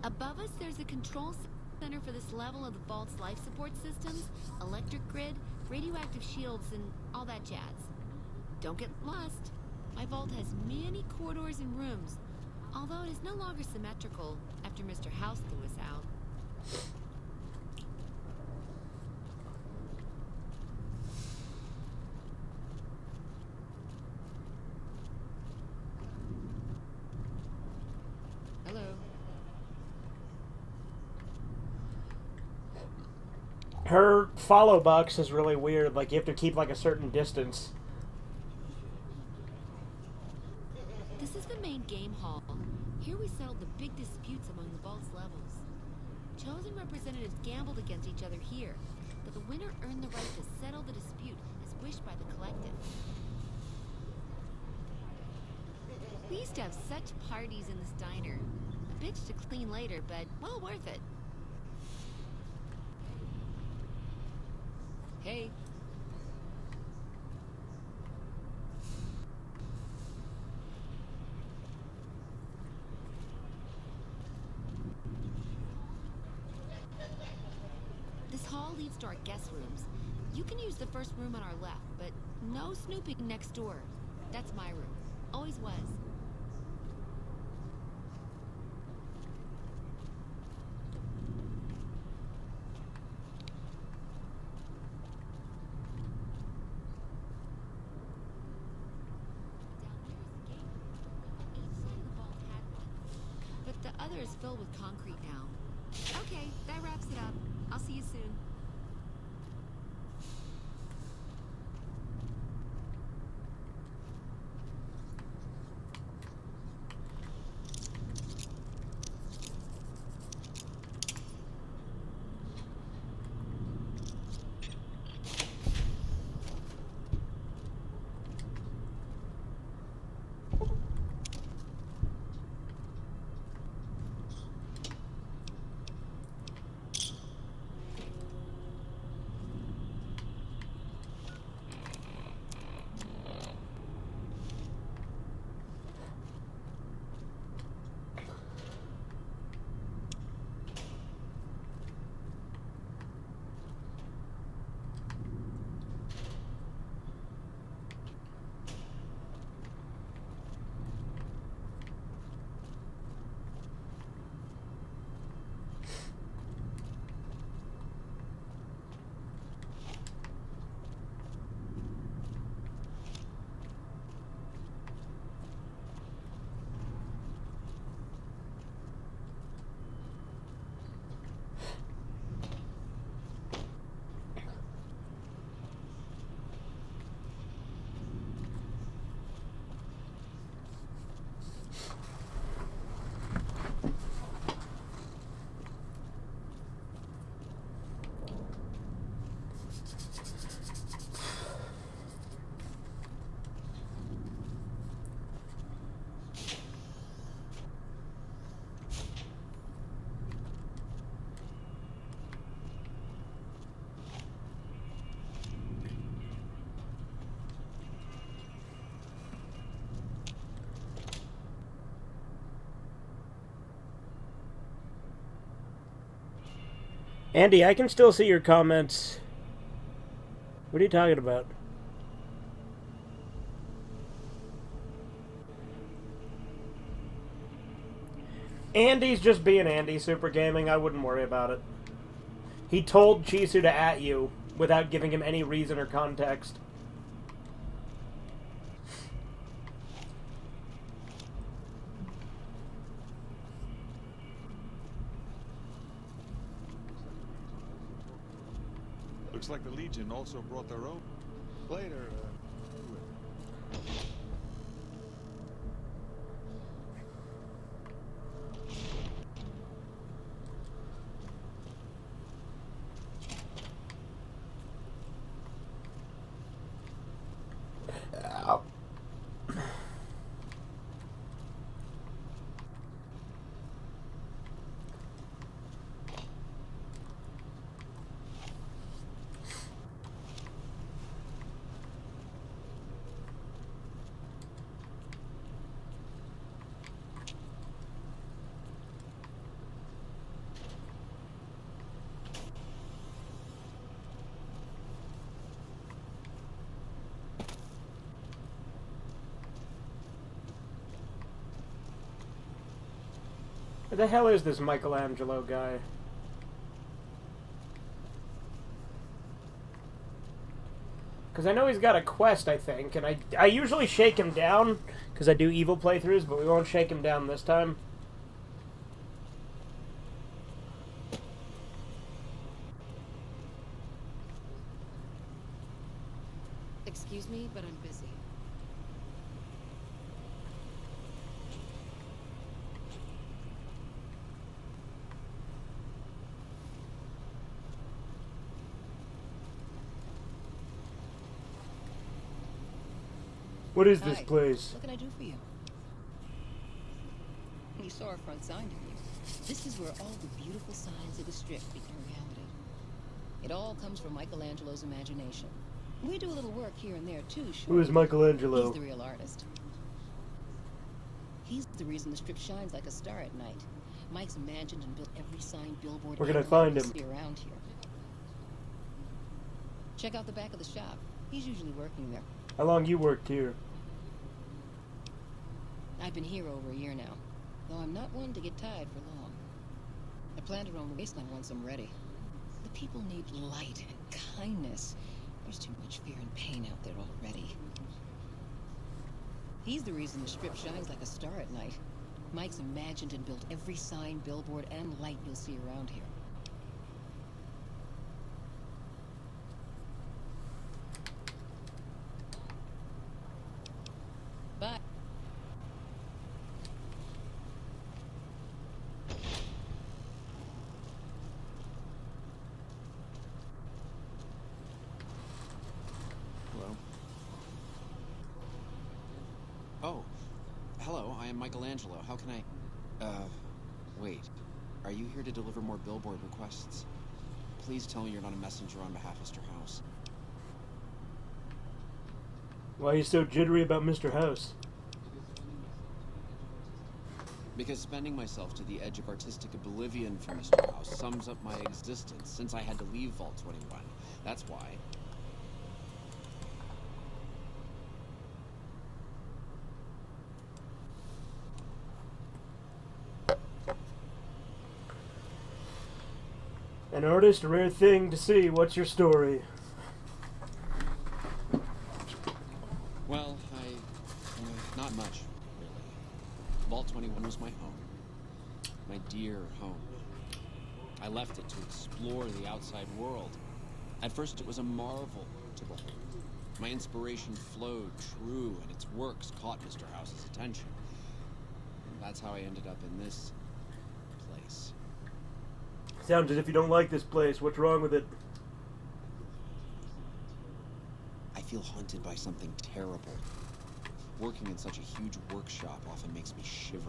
Above us, there's a control center for this level of the vault's life support systems, electric grid, radioactive shields, and all that jazz. Don't get lost. My vault has many corridors and rooms, although it is no longer symmetrical after Mr. House threw us out. Hello. Her follow box is really weird. Like, you have to keep, like, a certain distance. This is the main game hall. Here we settled the big disputes among the vault's levels. Chosen representatives gambled against each other here, but the winner earned the right to settle the dispute as wished by the collective. We used to have such parties in this diner. A bitch to clean later, but well worth it. Hey. This hall leads to our guest rooms. You can use the first room on our left, but no snooping next door. That's my room. Always was. But the other is filled with concrete now. Okay, that wraps it up. I'll see you soon. Andy, I can still see your comments. What are you talking about? Andy's just being Andy, Super Gaming. I wouldn't worry about it. He told Chisu to at you without giving him any reason or context. Looks like the Legion also brought their own. Later, Who the hell is this Michelangelo guy? Because I know he's got a quest, I think, and I usually shake him down, because I do evil playthroughs, but we won't shake him down this time. Excuse me, but I'm busy. What is this Hi. place? What can I do for you? You saw our front sign, didn't you? This is where all the beautiful signs of the strip become reality. It all comes from Michelangelo's imagination. We do a little work here and there too, sure. Who is Michelangelo? He's the real artist. He's the reason the strip shines like a star at night. Mike's imagined and built every sign, billboard, Where can I and find light him? you see around here. Check out the back of the shop. He's usually working there. How long you worked here? I've been here over a year now, though I'm not one to get tired for long. I plan to roam the wasteland once I'm ready. The people need light and kindness. There's too much fear and pain out there already. He's the reason the strip shines like a star at night. Mike's imagined and built every sign, billboard, and light you'll see around here. Bye. Hello. Oh, hello, I am Michelangelo. How can I... wait. Are you here to deliver more billboard requests? Please tell me you're not a messenger on behalf of Mr. House. Why are you so jittery about Mr. House? Because spending myself to the edge of artistic oblivion for Mr. House sums up my existence since I had to leave Vault 21. That's why. An artist, a rare thing to see. What's your story? Well, not much, really. Vault 21 was my home. My dear home. I left it to explore the outside world. At first it was a marvel to behold. My inspiration flowed true, and its works caught Mr. House's attention. And that's how I ended up in this place. Sounds as if you don't like this place. What's wrong with it? I feel haunted by something terrible. Working in such a huge workshop often makes me shiver.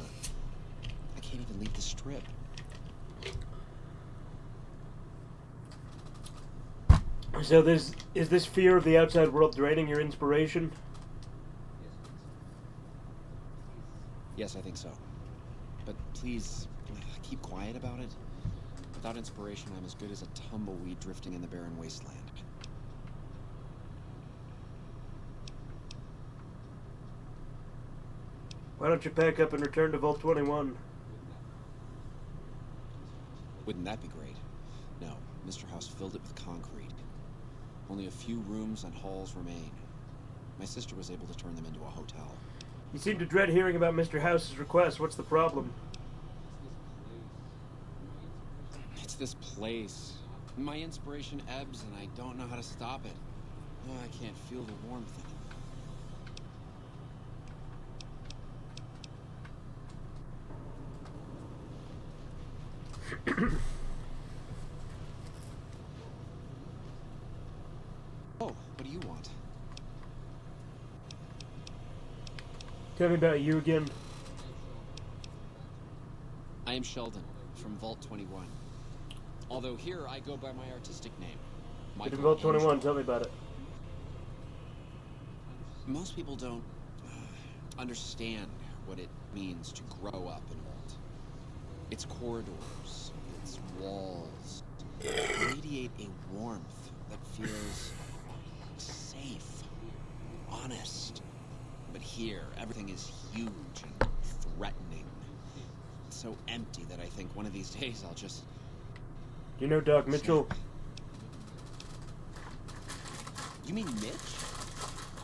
I can't even leave the strip. So is this fear of the outside world draining your inspiration? Yes, I think so. But please, keep quiet about it. Without inspiration, I'm as good as a tumbleweed drifting in the barren wasteland. Why don't you pack up and return to Vault 21? Wouldn't that be great? No, Mr. House filled it with concrete. Only a few rooms and halls remain. My sister was able to turn them into a hotel. You seem to dread hearing about Mr. House's request. What's the problem? It's this place. My inspiration ebbs and I don't know how to stop it. Oh, I can't feel the warmth in it. Oh, what do you want? Tell me about you again. I am Sheldon, from Vault 21. Although here I go by my artistic name. You're in Vault 21, tell me about it. Most people don't understand what it means to grow up in Vault. Its corridors, its walls, radiate a warmth that feels safe, honest. But here, everything is huge and threatening. so empty that I think one of these days I'll just... Do you know Doc Mitchell? You mean Mitch?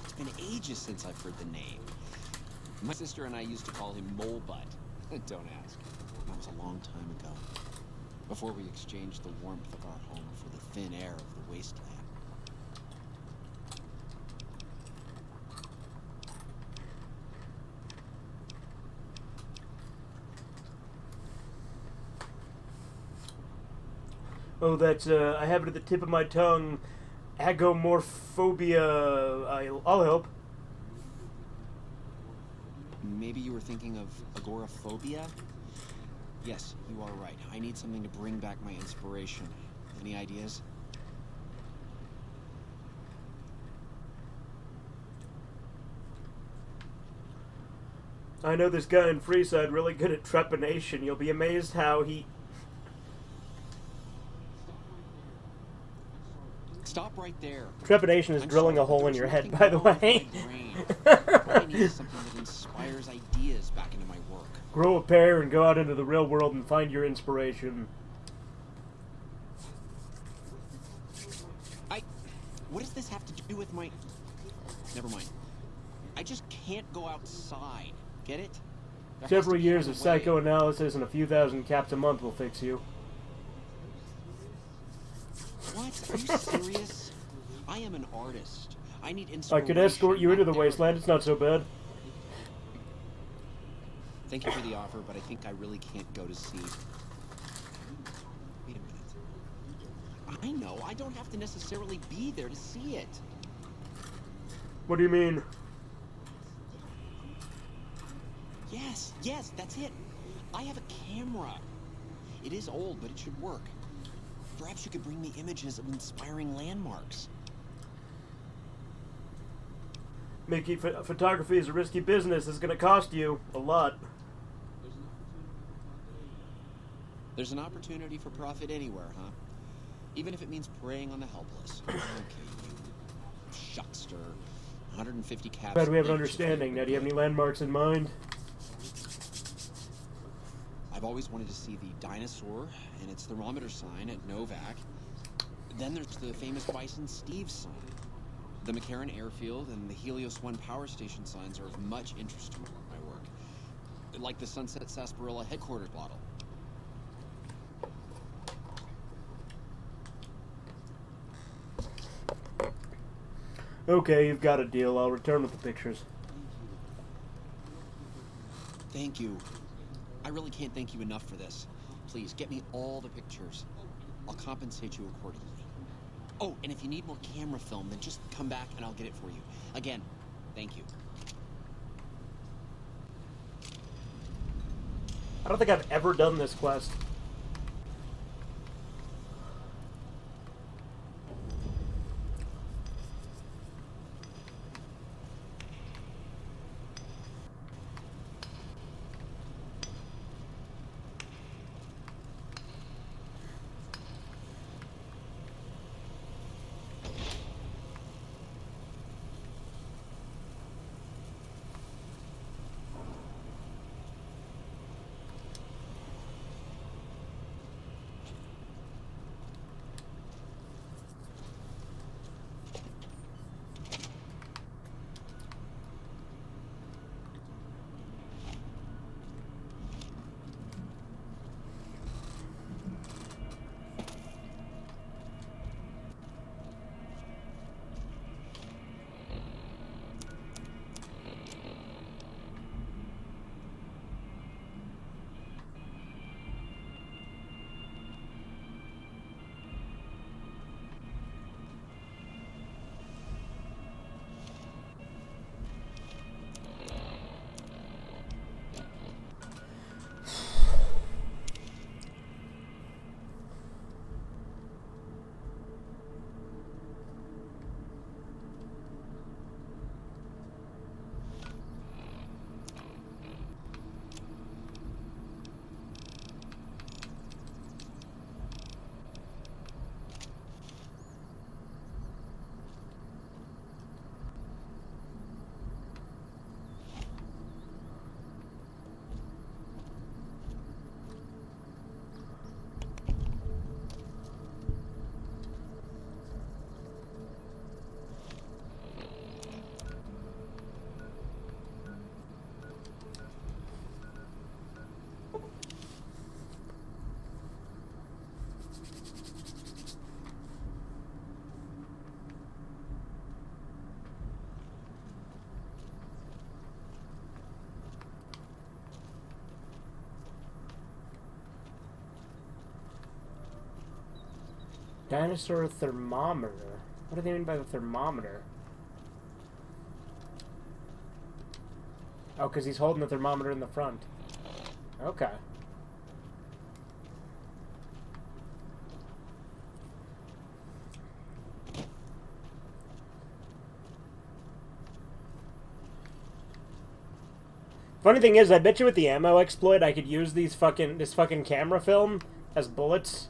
It's been ages since I've heard the name. My sister and I used to call him Mole Butt. Don't ask. That was a long time ago. Before we exchanged the warmth of our home for the thin air of the wasteland. Oh, that's, I have it at the tip of my tongue. Agomorphobia. I'll help. Maybe you were thinking of agoraphobia? Yes, you are right. I need something to bring back my inspiration. Any ideas? I know this guy in Freeside really good at trepanation. You'll be amazed how he... Stop right there. Trepanation is drilling a hole in your head, by the way. I need something that inspires ideas back into my work. Grow a pair and go out into the real world and find your inspiration. What does this have to do with my... Never mind. I just can't go outside. Get it? Several years of psychoanalysis and a few thousand caps a month will fix you. What? Are you serious? I am an artist. I need inspiration. I could escort you into the wasteland. It's not so bad. Thank you for the offer, but I think I really can't go to see. Wait a minute. I know. I don't have to necessarily be there to see it. What do you mean? Yes, that's it. I have a camera. It is old, but it should work. Perhaps you could bring me images of inspiring landmarks. Mickey, photography is a risky business. It's going to cost you a lot. There's an opportunity for profit anywhere, huh? Even if it means preying on the helpless. Okay, you shuckster. 150 caps. Glad we have an understanding. Now, do you have any landmarks in mind? I've always wanted to see the dinosaur and its thermometer sign at Novak. Then there's the famous Bison Steve sign. The McCarran Airfield and the Helios 1 power station signs are of much interest to my work. Like the Sunset Sarsaparilla headquarters model. Okay, you've got a deal. I'll return with the pictures. Thank you. I really can't thank you enough for this. Please, get me all the pictures. I'll compensate you accordingly. Oh, and if you need more camera film, then just come back and I'll get it for you. Again, thank you. I don't think I've ever done this quest. Dinosaur thermometer. What do they mean by the thermometer? Oh, because he's holding the thermometer in the front. Okay. Funny thing is, I bet you with the ammo exploit, I could use this fucking camera film as bullets.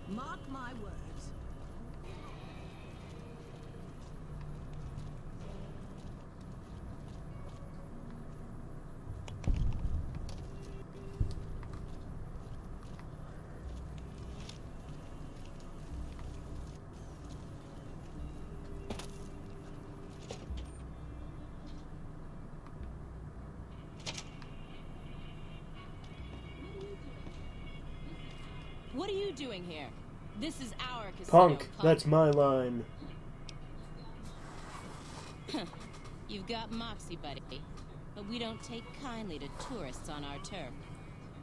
Mark my words. What are you doing here? This is our casino, Punk, that's my line. You've got moxie, buddy. But we don't take kindly to tourists on our turf.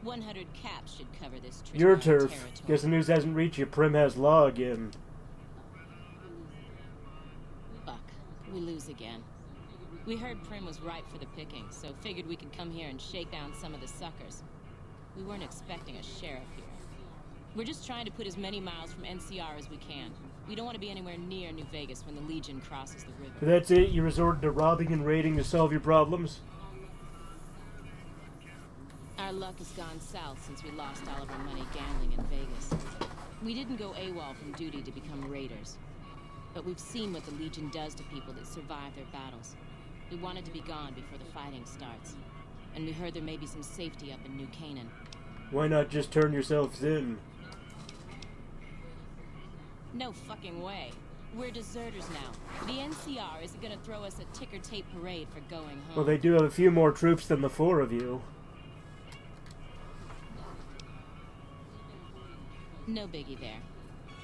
100 caps should cover this trip. Your turf. Guess the news hasn't reached you. Prim has law again. Fuck. We lose again. We heard Prim was ripe for the picking, so figured we could come here and shake down some of the suckers. We weren't expecting a sheriff here. We're just trying to put as many miles from NCR as we can. We don't want to be anywhere near New Vegas when the Legion crosses the river. That's it? You resorted to robbing and raiding to solve your problems? Our luck has gone south since we lost all of our money gambling in Vegas. We didn't go AWOL from duty to become raiders. But we've seen what the Legion does to people that survive their battles. We wanted to be gone before the fighting starts. And we heard there may be some safety up in New Canaan. Why not just turn yourselves in? No fucking way. We're deserters now. The NCR isn't gonna throw us a ticker tape parade for going home. Well, they do have a few more troops than the four of you. No biggie there.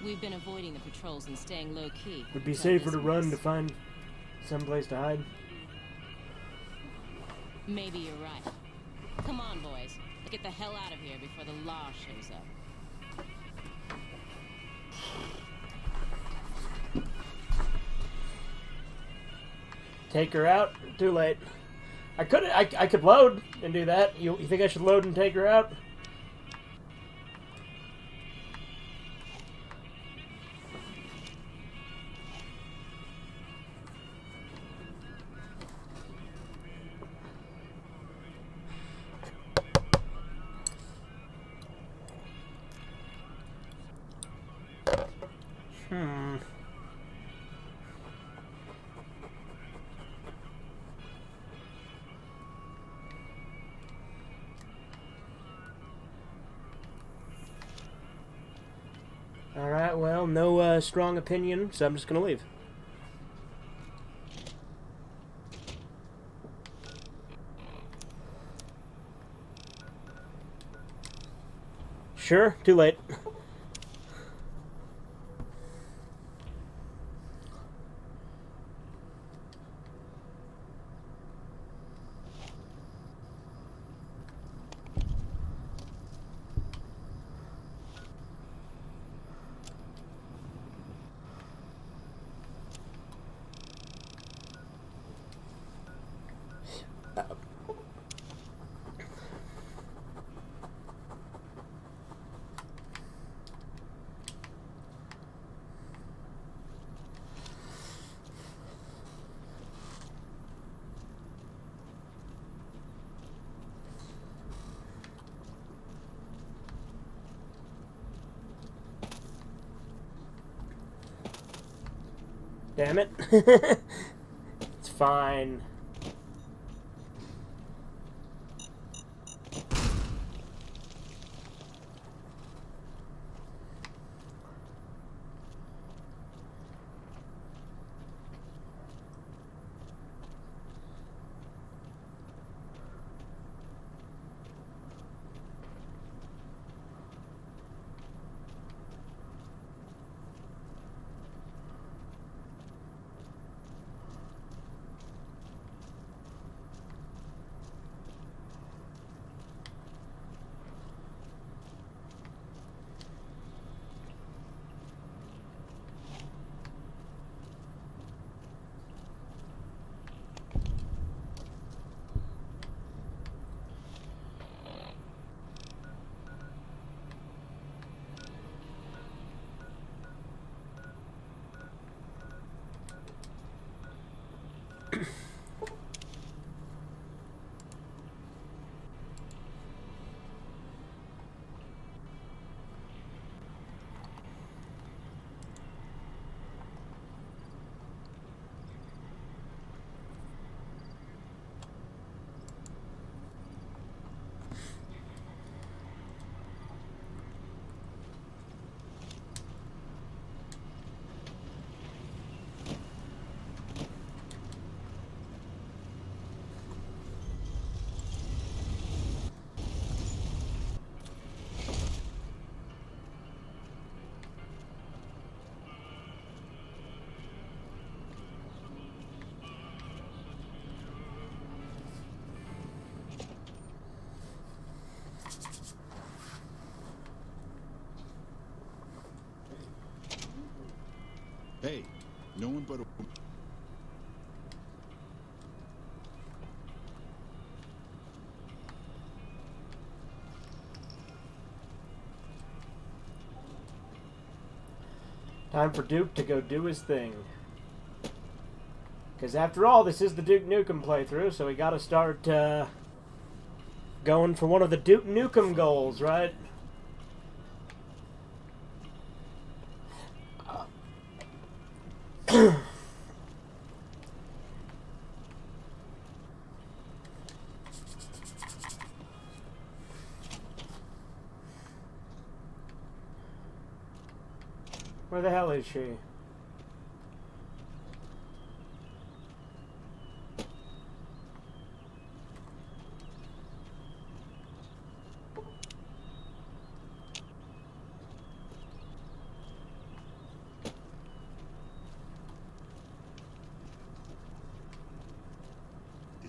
We've been avoiding the patrols and staying low-key. Would be safer to run to find someplace to hide. Maybe you're right. Come on, boys. Let's get the hell out of here before the law shows up. Take her out? Too late. I could load and do that. You think I should load and take her out? Alright, well, no strong opinion, so I'm just gonna leave. Sure, too late. Damn it. It's fine. Hey, no one but a... Time for Duke to go do his thing. Because after all, this is the Duke Nukem playthrough, so we gotta start going for one of the Duke Nukem goals, right? Where the hell is she? Did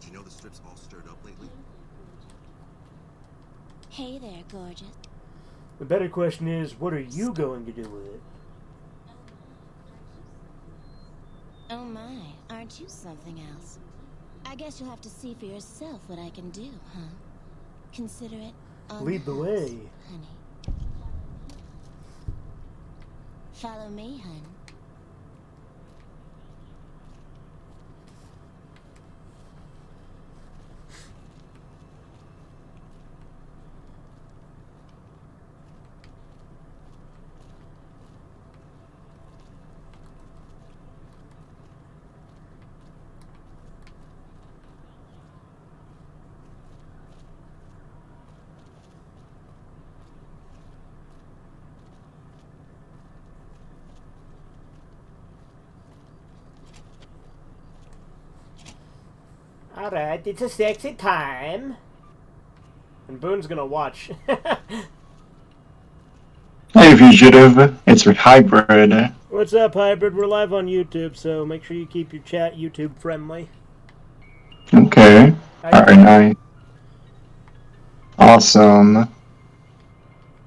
you know the strip's all stirred up lately? Hey there, gorgeous. The better question is, what are you going to do with it? Oh my, aren't you something else? I guess you'll have to see for yourself what I can do, huh? Consider it on Lead the way. honey. Follow me, hun. Alright, it's a sexy time. And Boone's gonna watch. Hey, Fugitive. It's Hybrid. What's up, Hybrid? We're live on YouTube, so make sure you keep your chat YouTube friendly. Okay. Alright, nice. Awesome.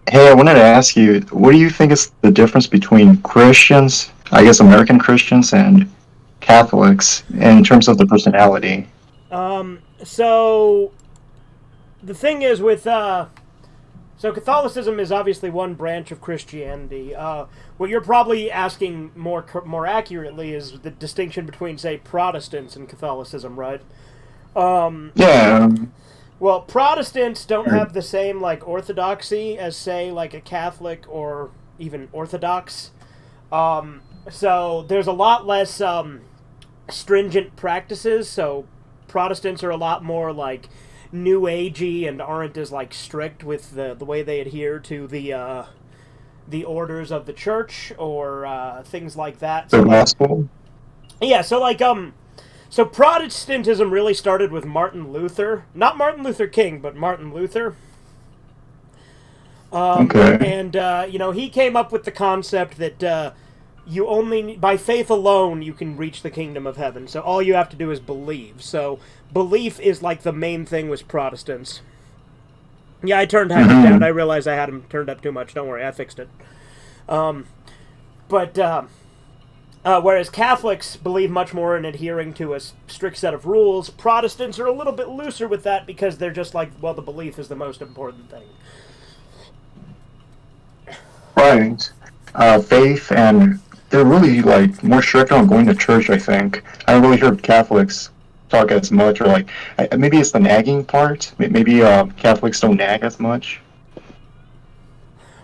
Hey, I wanted to ask you, what do you think is the difference between Christians, I guess American Christians, and Catholics in terms of the personality? So the thing is with, so Catholicism is obviously one branch of Christianity. What you're probably asking more accurately is the distinction between, say, Protestants and Catholicism, right? Yeah. Well, Protestants don't have the same, like, orthodoxy as, say, like, a Catholic or even Orthodox. So there's a lot less, stringent practices. So Protestants are a lot more like New Agey and aren't as like strict with the way they adhere to the orders of the church or things like that. So The gospel. yeah, so Protestantism really started with Martin Luther, not Martin Luther King, but Martin Luther. Okay. And he came up with the concept that you only by faith alone you can reach the kingdom of heaven. So all you have to do is believe. So belief is like the main thing with Protestants. Yeah, I turned Havoc down. I realized I had him turned up too much. Don't worry, I fixed it. Whereas Catholics believe much more in adhering to a strict set of rules, Protestants are a little bit looser with that because they're just like, well, the belief is the most important thing. Right. Faith, and they're really like more strict on going to church, I think. I don't really hear Catholics talk as much, or like maybe it's the nagging part. Maybe Catholics don't nag as much.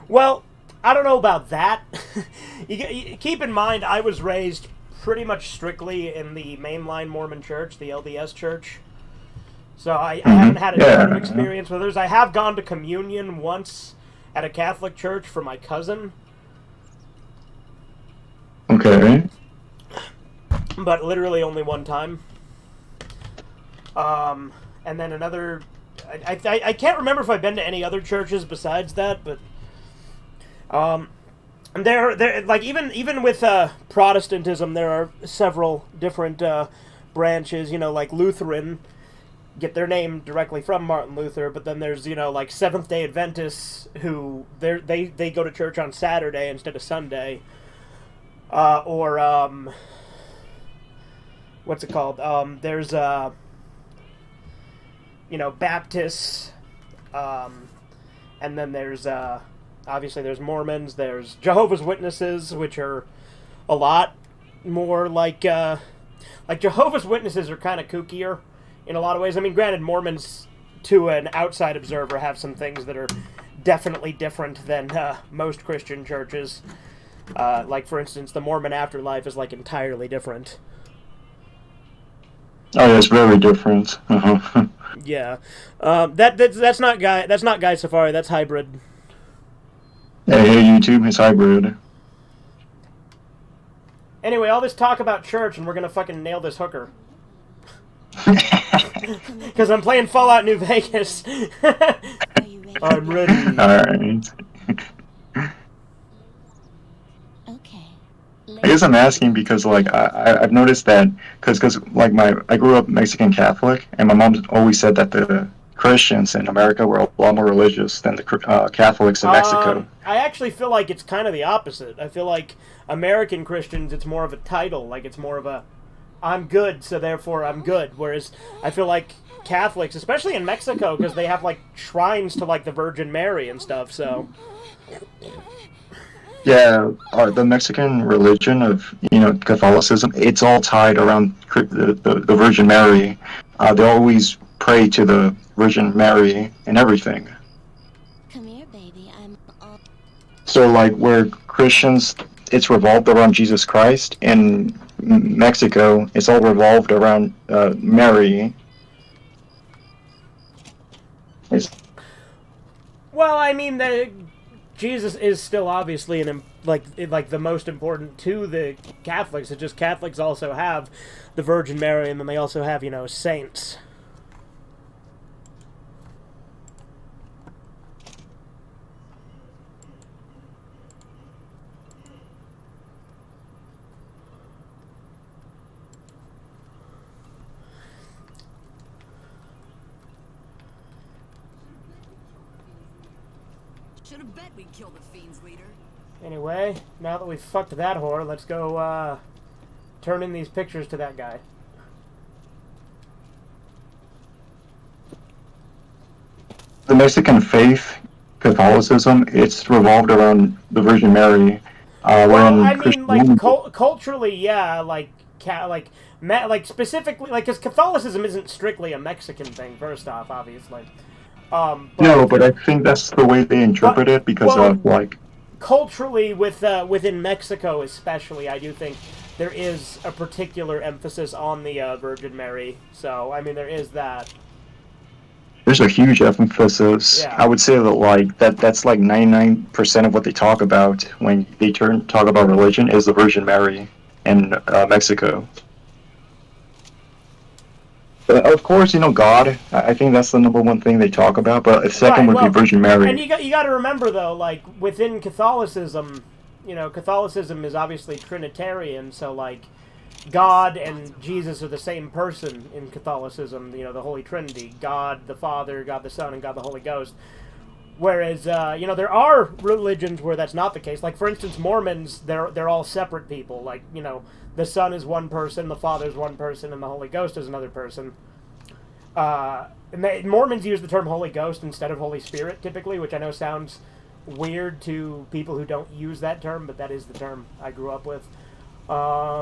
Well, I don't know about that. you keep in mind, I was raised pretty much strictly in the mainline Mormon church, the LDS church. So I haven't had a ton of experience with others. I have gone to communion once at a Catholic church for my cousin. Okay. But literally only one time. And then another... I can't remember if I've been to any other churches besides that, but... There, like even with Protestantism, there are several different branches. Like Lutheran get their name directly from Martin Luther, but then there's like Seventh-day Adventists who they go to church on Saturday instead of Sunday, or what's it called? There's Baptists, and then there's obviously there's Mormons, there's Jehovah's Witnesses, which are a lot more like Jehovah's Witnesses are kind of kookier in a lot of ways. I mean, granted, Mormons, to an outside observer, have some things that are definitely different than most Christian churches. Like, for instance, the Mormon afterlife is, like, entirely different. Oh, yeah, it's very different. Uh-huh. Yeah. That's not Guy Safari, that's Hybrid. Hey, YouTube, it's Hybrid. Anyway, all this talk about church, and we're gonna fucking nail this hooker. Because I'm playing Fallout New Vegas. I'm ready. Alright. I guess I'm asking because, like, I've noticed that, because like, I grew up Mexican Catholic, and my mom always said that the Christians in America were a lot more religious than the Catholics in Mexico. I actually feel like it's kind of the opposite. I feel like American Christians, it's more of a title. Like, it's more of a, I'm good, so therefore I'm good. Whereas I feel like Catholics, especially in Mexico, because they have, like, shrines to, like, the Virgin Mary and stuff, so... Yeah, the Mexican religion of, Catholicism, it's all tied around the Virgin Mary. They always pray to the Virgin Mary and everything. Come here, baby. So, like, where Christians, it's revolved around Jesus Christ. In Mexico, it's all revolved around Mary. Well, I mean, Jesus is still obviously like the most important to the Catholics. It's just Catholics also have the Virgin Mary, and then they also have, saints. Should have bet we'd kill the Fiend's leader. Anyway, now that we've fucked that whore, let's go turn in these pictures to that guy. The Mexican faith, Catholicism, it's revolved around the Virgin Mary. Well, I mean, like, culturally, yeah, like specifically, like, because Catholicism isn't strictly a Mexican thing, first off, obviously. But I think that's the way they interpret it, because of, like... Culturally, within Mexico especially, I do think there is a particular emphasis on the Virgin Mary. So, I mean, there is that. There's a huge emphasis. Yeah. I would say that like that's like 99% of what they talk about when they talk about religion is the Virgin Mary in Mexico. But of course, God. I think that's the number one thing they talk about. But the second would be Virgin Mary. And you got to remember though, like within Catholicism, Catholicism is obviously Trinitarian. So like, God and Jesus are the same person in Catholicism, the Holy Trinity. God the Father, God the Son, and God the Holy Ghost. Whereas, there are religions where that's not the case. Like, for instance, Mormons, they're all separate people. Like, the Son is one person, the Father is one person, and the Holy Ghost is another person. Mormons use the term Holy Ghost instead of Holy Spirit, typically, which I know sounds weird to people who don't use that term, but that is the term I grew up with. But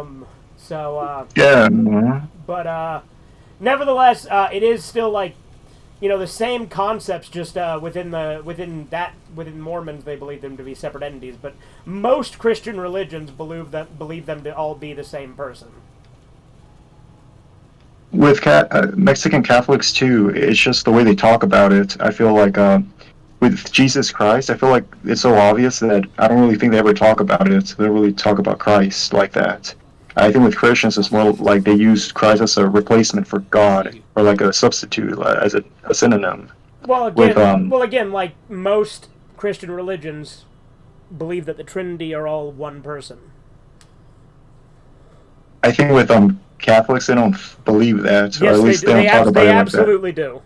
nevertheless, it is still like, the same concepts, just within Mormons, they believe them to be separate entities. But most Christian religions believe them to all be the same person. With Mexican Catholics too, it's just the way they talk about it. I feel like with Jesus Christ, I feel like it's so obvious that I don't really think they ever talk about it. They don't really talk about Christ like that. I think with Christians, it's more like they use Christ as a replacement for God, or like a substitute, as a synonym. Well, again, like most Christian religions believe that the Trinity are all one person. I think with Catholics, they don't believe that, or at least they don't talk about it like that. They absolutely do.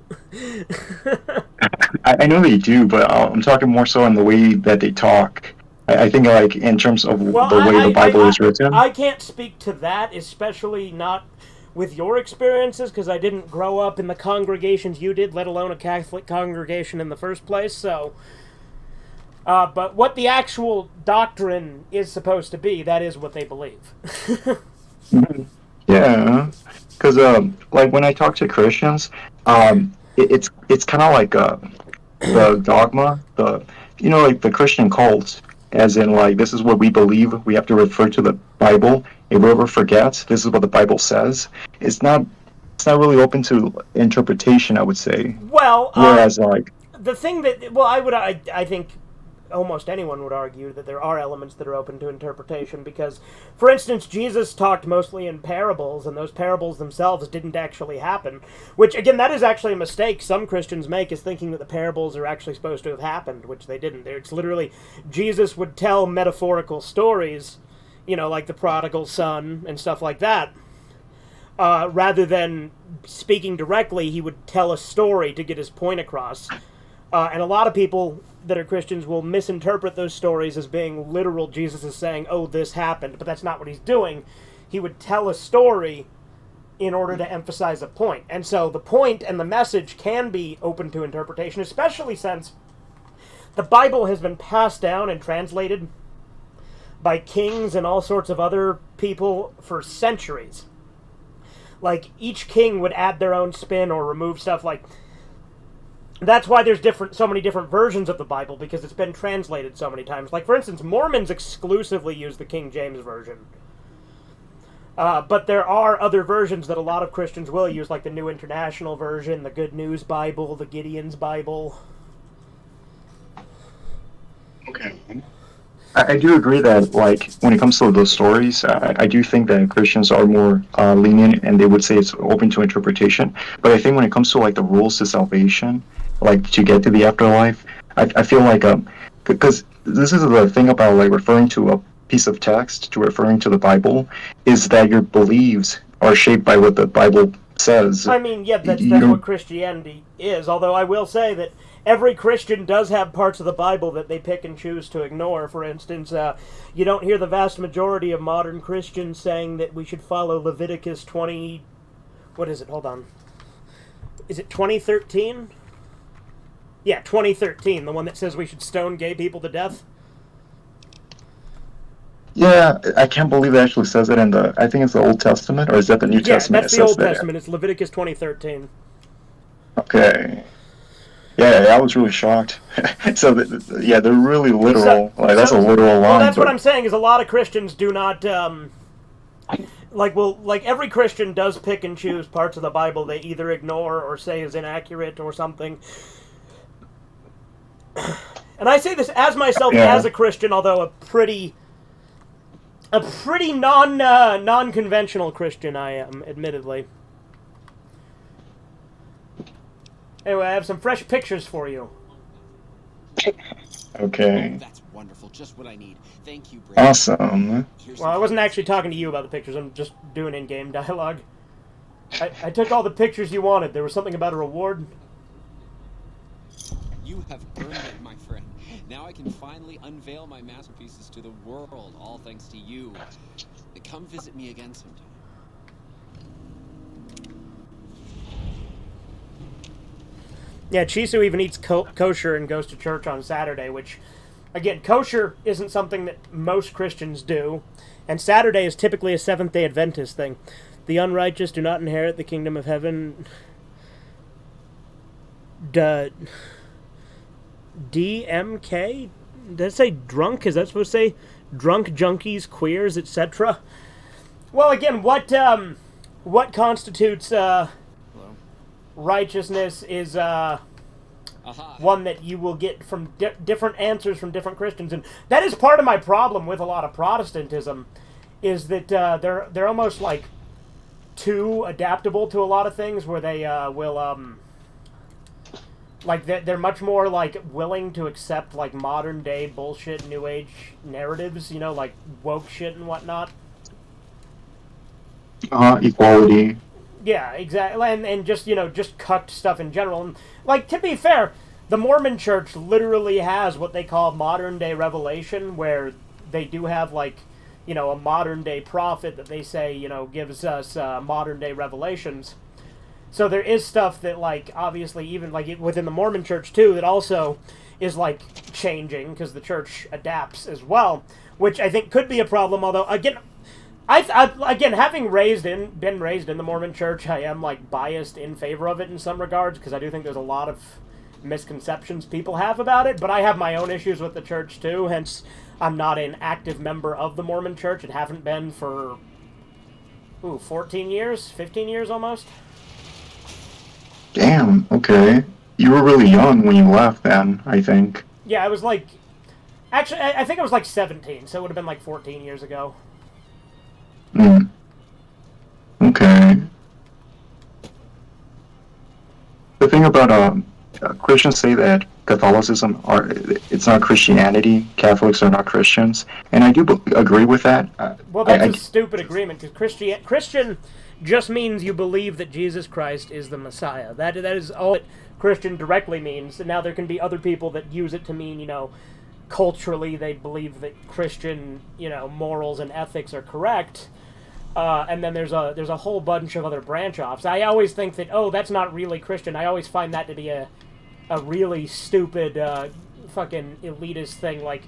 I know they do, but I'm talking more so in the way that they talk. I think, like, in terms of the way the Bible is written. I can't speak to that, especially not with your experiences, because I didn't grow up in the congregations you did, let alone a Catholic congregation in the first place, so... but what the actual doctrine is supposed to be, that is what they believe. Yeah, because, like, when I talk to Christians, it's kind of like the dogma, like the Christian cult. As in, like, this is what we believe. We have to refer to the Bible. If whoever forgets, this is what the Bible says. It's not really open to interpretation, I would say. Well, whereas, like, the thing that, I think almost anyone would argue that there are elements that are open to interpretation because, for instance, Jesus talked mostly in parables, and those parables themselves didn't actually happen, which, again, that is actually a mistake some Christians make, is thinking that the parables are actually supposed to have happened, which they didn't. It's literally, Jesus would tell metaphorical stories, like the prodigal son and stuff like that. Rather than speaking directly, he would tell a story to get his point across. And a lot of people that are Christians will misinterpret those stories as being literal. Jesus is saying, oh, this happened, but that's not what he's doing. He would tell a story in order to emphasize a point. And so the point and the message can be open to interpretation, especially since the Bible has been passed down and translated by kings and all sorts of other people for centuries. Like, each king would add their own spin or remove stuff. Like, that's why there's so many different versions of the Bible, because it's been translated so many times. Like, for instance, Mormons exclusively use the King James Version. But there are other versions that a lot of Christians will use, like the New International Version, the Good News Bible, the Gideon's Bible. Okay. I do agree that, like, when it comes to those stories, I do think that Christians are more lenient, and they would say it's open to interpretation. But I think when it comes to, like, the rules to salvation, like, to get to the afterlife, I feel like, because this is the thing about, like, referring to a piece of text, to referring to the Bible, is that your beliefs are shaped by what the Bible says. I mean, yeah, that's what Christianity is, although I will say that every Christian does have parts of the Bible that they pick and choose to ignore. For instance, you don't hear the vast majority of modern Christians saying that we should follow Leviticus 20... What is it? Hold on. Is it 2013? Yeah, 2013, the one that says we should stone gay people to death. Yeah, I can't believe it actually says it in I think it's the Old Testament, or is that the New Testament? Yeah, that's the Old Testament. It's Leviticus 20:13. Okay. Yeah, I was really shocked. So, they're really literal. That's a literal line. Well, that's what I'm saying, is a lot of Christians do not... like every Christian does pick and choose parts of the Bible they either ignore or say is inaccurate or something. And I say this as myself as a Christian, although a pretty non-conventional Christian I am, admittedly. Anyway, I have some fresh pictures for you. Okay. Oh, that's wonderful. Just what I need. Thank you, Brady. Awesome. Well, I wasn't actually talking to you about the pictures. I'm just doing in-game dialogue. I took all the pictures you wanted. There was something about a reward. You have earned it, my friend. Now I can finally unveil my masterpieces to the world, all thanks to you. Come visit me again sometime. Yeah, Chisu even eats kosher and goes to church on Saturday, which, again, kosher isn't something that most Christians do, and Saturday is typically a Seventh-day Adventist thing. The unrighteous do not inherit the kingdom of heaven. DMK? Did it say drunk? Is that supposed to say drunk, junkies, queers, etc.? Well, again, what constitutes righteousness is one that you will get from different answers from different Christians, and that is part of my problem with a lot of Protestantism, is that they're almost like too adaptable to a lot of things, where they will like they're much more like willing to accept like modern day bullshit new age narratives, you know, like woke shit and whatnot. Equality. Yeah, exactly, and just, you know, just cucked stuff in general. And, like, to be fair, the Mormon Church literally has what they call modern-day revelation, where they do have, like, you know, a modern-day prophet that they say, you know, gives us modern-day revelations. So there is stuff that, like, obviously, even, like, within the Mormon Church, too, that also is, like, changing, because the church adapts as well, which I think could be a problem, although, again, again, having been raised in the Mormon Church, I am, like, biased in favor of it in some regards, because I do think there's a lot of misconceptions people have about it, but I have my own issues with the church, too, hence I'm not an active member of the Mormon Church, and haven't been for, 14 years? 15 years, almost? Damn, okay. You were really young when you left then, I think. Yeah, I was, like, actually, I think I was, like, 17, so it would have been, like, 14 years ago. Okay. The thing about Christians say that Catholicism it's not Christianity. Catholics are not Christians, and I do agree with that. Well, that's a stupid agreement, because Christian just means you believe that Jesus Christ is the Messiah. That is all that Christian directly means. And now there can be other people that use it to mean, you know, culturally they believe that Christian, you know, morals and ethics are correct. And then there's a whole bunch of other branch-offs. I always think that, that's not really Christian. I always find that to be a really stupid, fucking elitist thing. Like,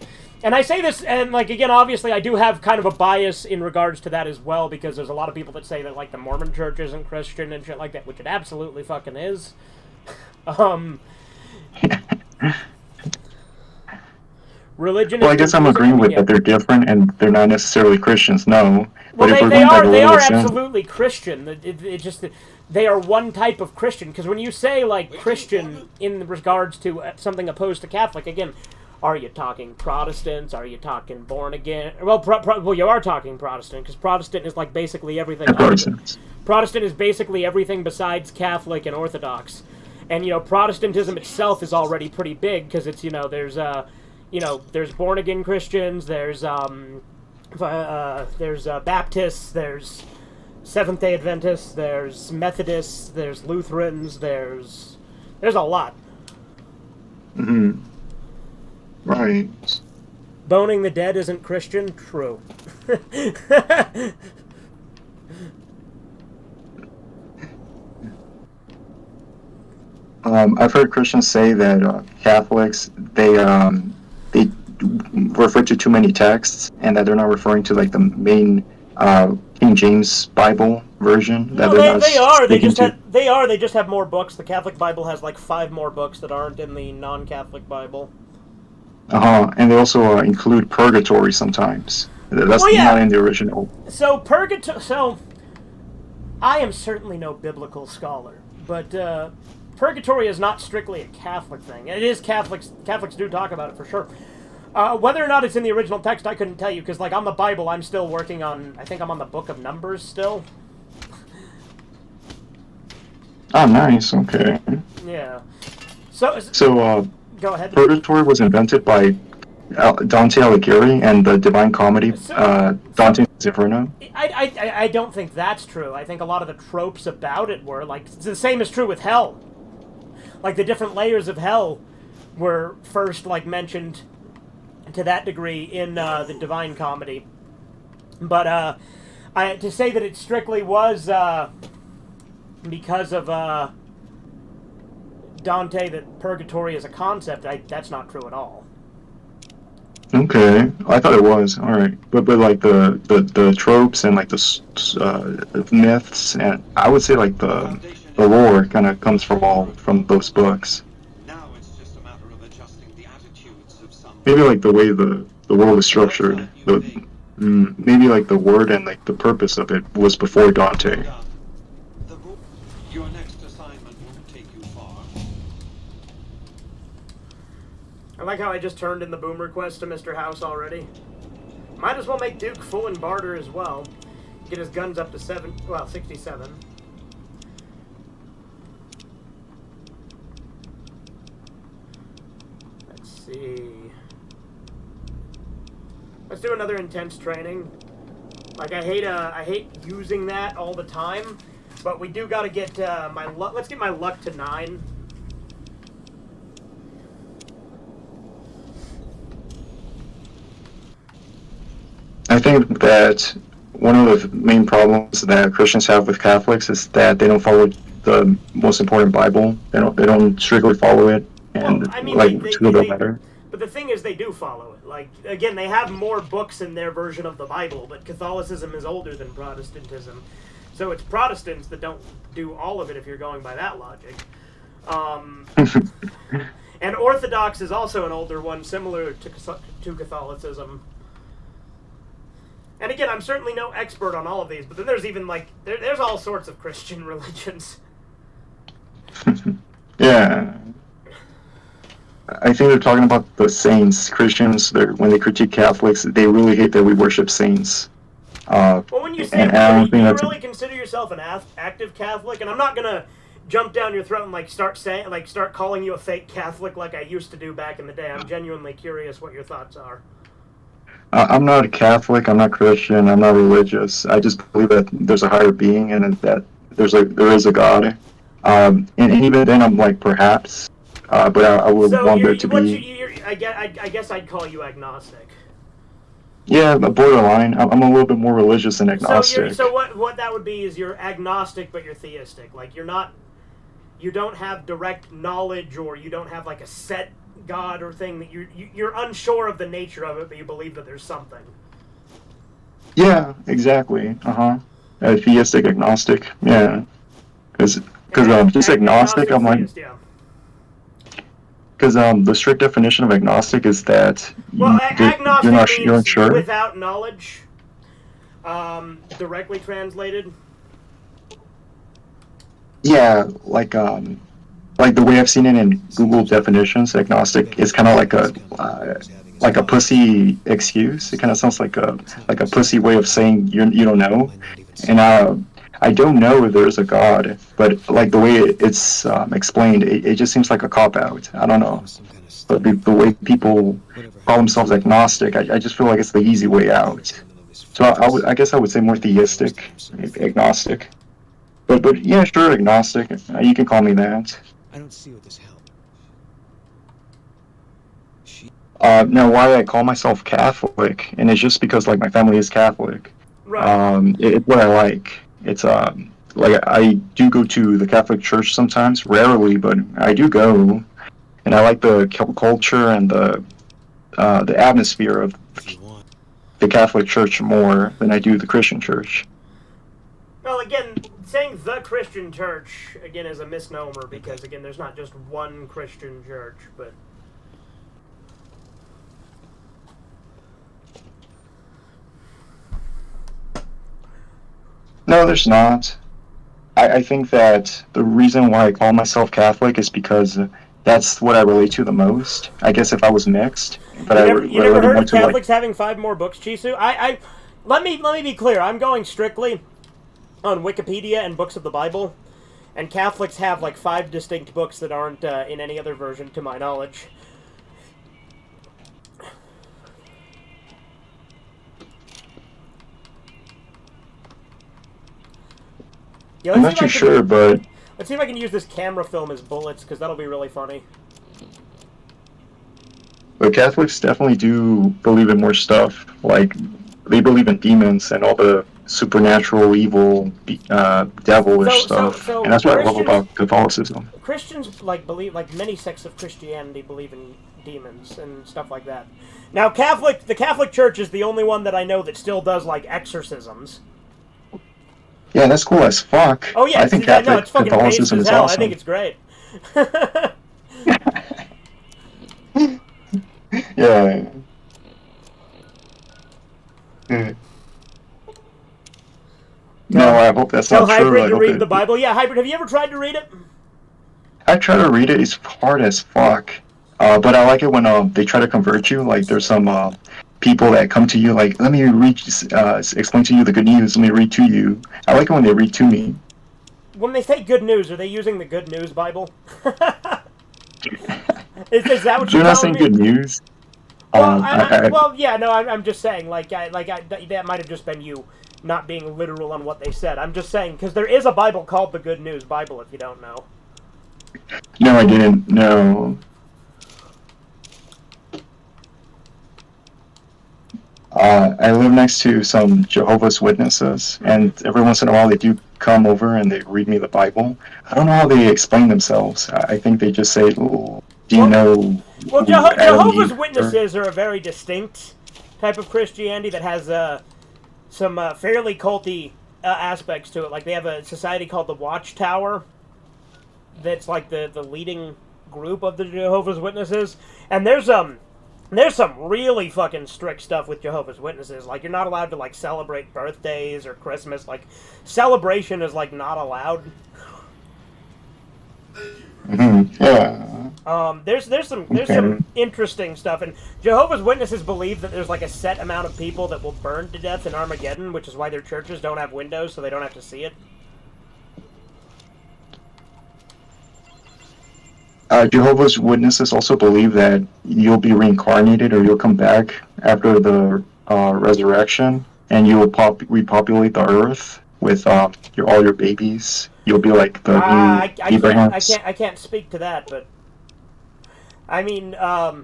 and I say this, and, like, again, obviously I do have kind of a bias in regards to that as well, because there's a lot of people that say that, like, the Mormon Church isn't Christian and shit like that, which it absolutely fucking is. Religion. Well, I guess I'm agreeing with that they're different and they're not necessarily Christians. No, well, they are absolutely Christian. It just they are one type of Christian. Because when you say like Christian in regards to something opposed to Catholic, again, are you talking Protestants? Are you talking born again? Well, well, you are talking Protestant, because Protestant is like basically everything. Protestant is basically everything besides Catholic and Orthodox, and, you know, Protestantism itself is already pretty big, because it's, you know, there's there's born-again Christians, there's Baptists, there's Seventh-day Adventists, there's Methodists, there's Lutherans, there's a lot. Mm-hmm. Right. Boning the dead isn't Christian? True. I've heard Christians say that Catholics, they refer to too many texts, and that they're not referring to, like, the main King James Bible version. No, they are. They just have more books. The Catholic Bible has like 5 more books that aren't in the non-Catholic Bible. And they also include purgatory sometimes. That's not in the original. So I am certainly no biblical scholar, but purgatory is not strictly a Catholic thing. It is Catholics do talk about it for sure. Whether or not it's in the original text, I couldn't tell you, because like on the Bible, I'm still working on. I think I'm on the Book of Numbers still. Oh, nice. Okay. Yeah. So go ahead. Purgatory was invented by Dante Alighieri and the Divine Comedy, Dante's Inferno. I don't think that's true. I think a lot of the tropes about it were like the same is true with hell. Like the different layers of hell were first like mentioned to that degree in the Divine Comedy. But to say that it strictly was because of Dante that purgatory is a concept, that's not true at all. Okay, I thought it was. All right, but like the tropes and like the myths, and I would say like the lore kind of comes from those books. Maybe like the way the world is structured, maybe like the word and like the purpose of it was before Dante. Your next assignment won't take you far. I like how I just turned in the boom request to Mr. House already. Might as well make Duke full in barter as well. Get his guns up to 67. Let's see. Let's do another intense training. Like I hate using that all the time, but we do got to get my luck. Let's get my luck to 9. I think that one of the main problems that Christians have with Catholics is that they don't follow the most important Bible. They don't strictly follow it, and to the letter. But the thing is, they do follow it. Like again, they have more books in their version of the Bible, but Catholicism is older than Protestantism, so it's Protestants that don't do all of it. If you're going by that logic, and Orthodox is also an older one, similar to Catholicism. And again, I'm certainly no expert on all of these, but then there's even like there's all sorts of Christian religions. Yeah, I think they're talking about the saints. Christians, when they critique Catholics, they really hate that we worship saints. Well, when you say really, do you really consider yourself an active Catholic? And I'm not gonna jump down your throat and start calling you a fake Catholic like I used to do back in the day. I'm genuinely curious what your thoughts are. I'm not a Catholic. I'm not Christian. I'm not religious. I just believe that there's a higher being and that there is a God. And even then, I'm like perhaps, but I would want there to be. I guess I'd call you agnostic. Yeah, borderline. I'm a little bit more religious than agnostic. So what that would be is you're agnostic, but you're theistic. Like you don't have direct knowledge, or you don't have like a set God or thing that you're unsure of the nature of it, but you believe that there's something. Yeah, exactly. Theistic, agnostic. Yeah, because just agnostic, I'm like. Because the strict definition of agnostic is that agnostic you're unsure. Without knowledge. Directly translated. Yeah, like the way I've seen it in Google definitions, agnostic is kind of like a pussy excuse. It kind of sounds like a pussy way of saying you don't know. And I don't know if there's a God, but like the way it's explained, it just seems like a cop out. I don't know, but the way people call themselves agnostic, I just feel like it's the easy way out. So I guess I would say more theistic, agnostic. But yeah, sure, agnostic. You can call me that. I don't see what this help. Now, why I call myself Catholic, and it's just because like my family is Catholic. Right. It's what I like. It's like I do go to the Catholic Church sometimes, rarely, but I do go, and I like the culture and the atmosphere of the Catholic Church more than I do the Christian Church. Well, again, saying the Christian Church, again, is a misnomer, because, again, there's not just one Christian church, but... No, there's not. I think that the reason why I call myself Catholic is because that's what I relate to the most. I guess if I was mixed, but You never related heard more of to like. Catholics having 5 more books, Chisu? Let me be clear. I'm going strictly on Wikipedia and books of the Bible, and Catholics have like 5 distinct books that aren't in any other version, to my knowledge. Yeah, I'm not too sure, but let's see if I can use this camera film as bullets, because that'll be really funny. but Catholics definitely do believe in more stuff. Like they believe in demons and all the supernatural, evil, devilish stuff, and that's what I love about Catholicism. Christians believe many sects of Christianity believe in demons and stuff like that. Now, the Catholic Church is the only one that I know that still does like exorcisms. Yeah, that's cool as fuck. Oh yeah, I think it's fucking Catholicism based as is hell. awesome. I think it's great. Yeah. No, I hope that's Tell not true. Hybrid I to hope read the Bible. Yeah, Hybrid, have you ever tried to read it? I try to read it. It's hard as fuck. But I like it when they try to convert you. Like there's some people that come to you like, let me read, explain to you the good news. Let me read to you. I like it when they read to me. When they say good news, are they using the Good News Bible? is that what They're you're not telling saying me? good news. Well, yeah, no, I'm just saying, that might have just been you not being literal on what they said. I'm just saying, because there is a Bible called the Good News Bible, if you don't know. No, I didn't. No. I live next to some Jehovah's Witnesses, and every once in a while they do come over and they read me the Bible. I don't know how they explain themselves. I think they just say, "Oh, do you know?" Well, Jehovah's Witnesses are a very distinct type of Christianity that has some fairly culty aspects to it. Like they have a society called the Watchtower that's like the leading group of the Jehovah's Witnesses, and there's some really fucking strict stuff with Jehovah's Witnesses. Like, you're not allowed to, like, celebrate birthdays or Christmas. Like, celebration is, like, not allowed. Mm-hmm. Yeah. There's some interesting stuff. And Jehovah's Witnesses believe that there's, like, a set amount of people that will burn to death in Armageddon, which is why their churches don't have windows, so they don't have to see it. Jehovah's Witnesses also believe that you'll be reincarnated or you'll come back after the resurrection, and you'll repopulate the earth with all your babies. You'll be like the new Abraham. I can't speak to that, but I mean, yeah,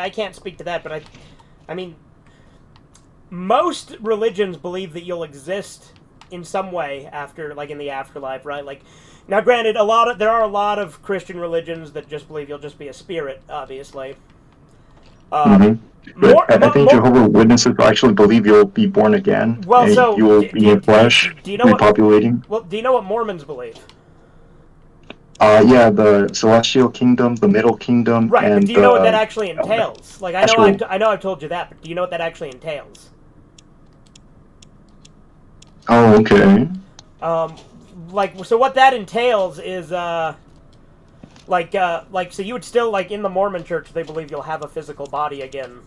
I can't speak to that, but I mean, most religions believe that you'll exist in some way after, like in the afterlife, right? Like. Now, granted, there are a lot of Christian religions that just believe you'll just be a spirit, obviously. I think Jehovah's Witnesses actually believe you'll be born again. Well, so you will be in flesh, repopulating. Do you know what Mormons believe? Yeah, the celestial kingdom, the middle kingdom, right? And but do you know what that actually entails? Like, I know I've told you that, but do you know what that actually entails? Oh, okay. So what that entails is, so you would still, like, in the Mormon church, they believe you'll have a physical body again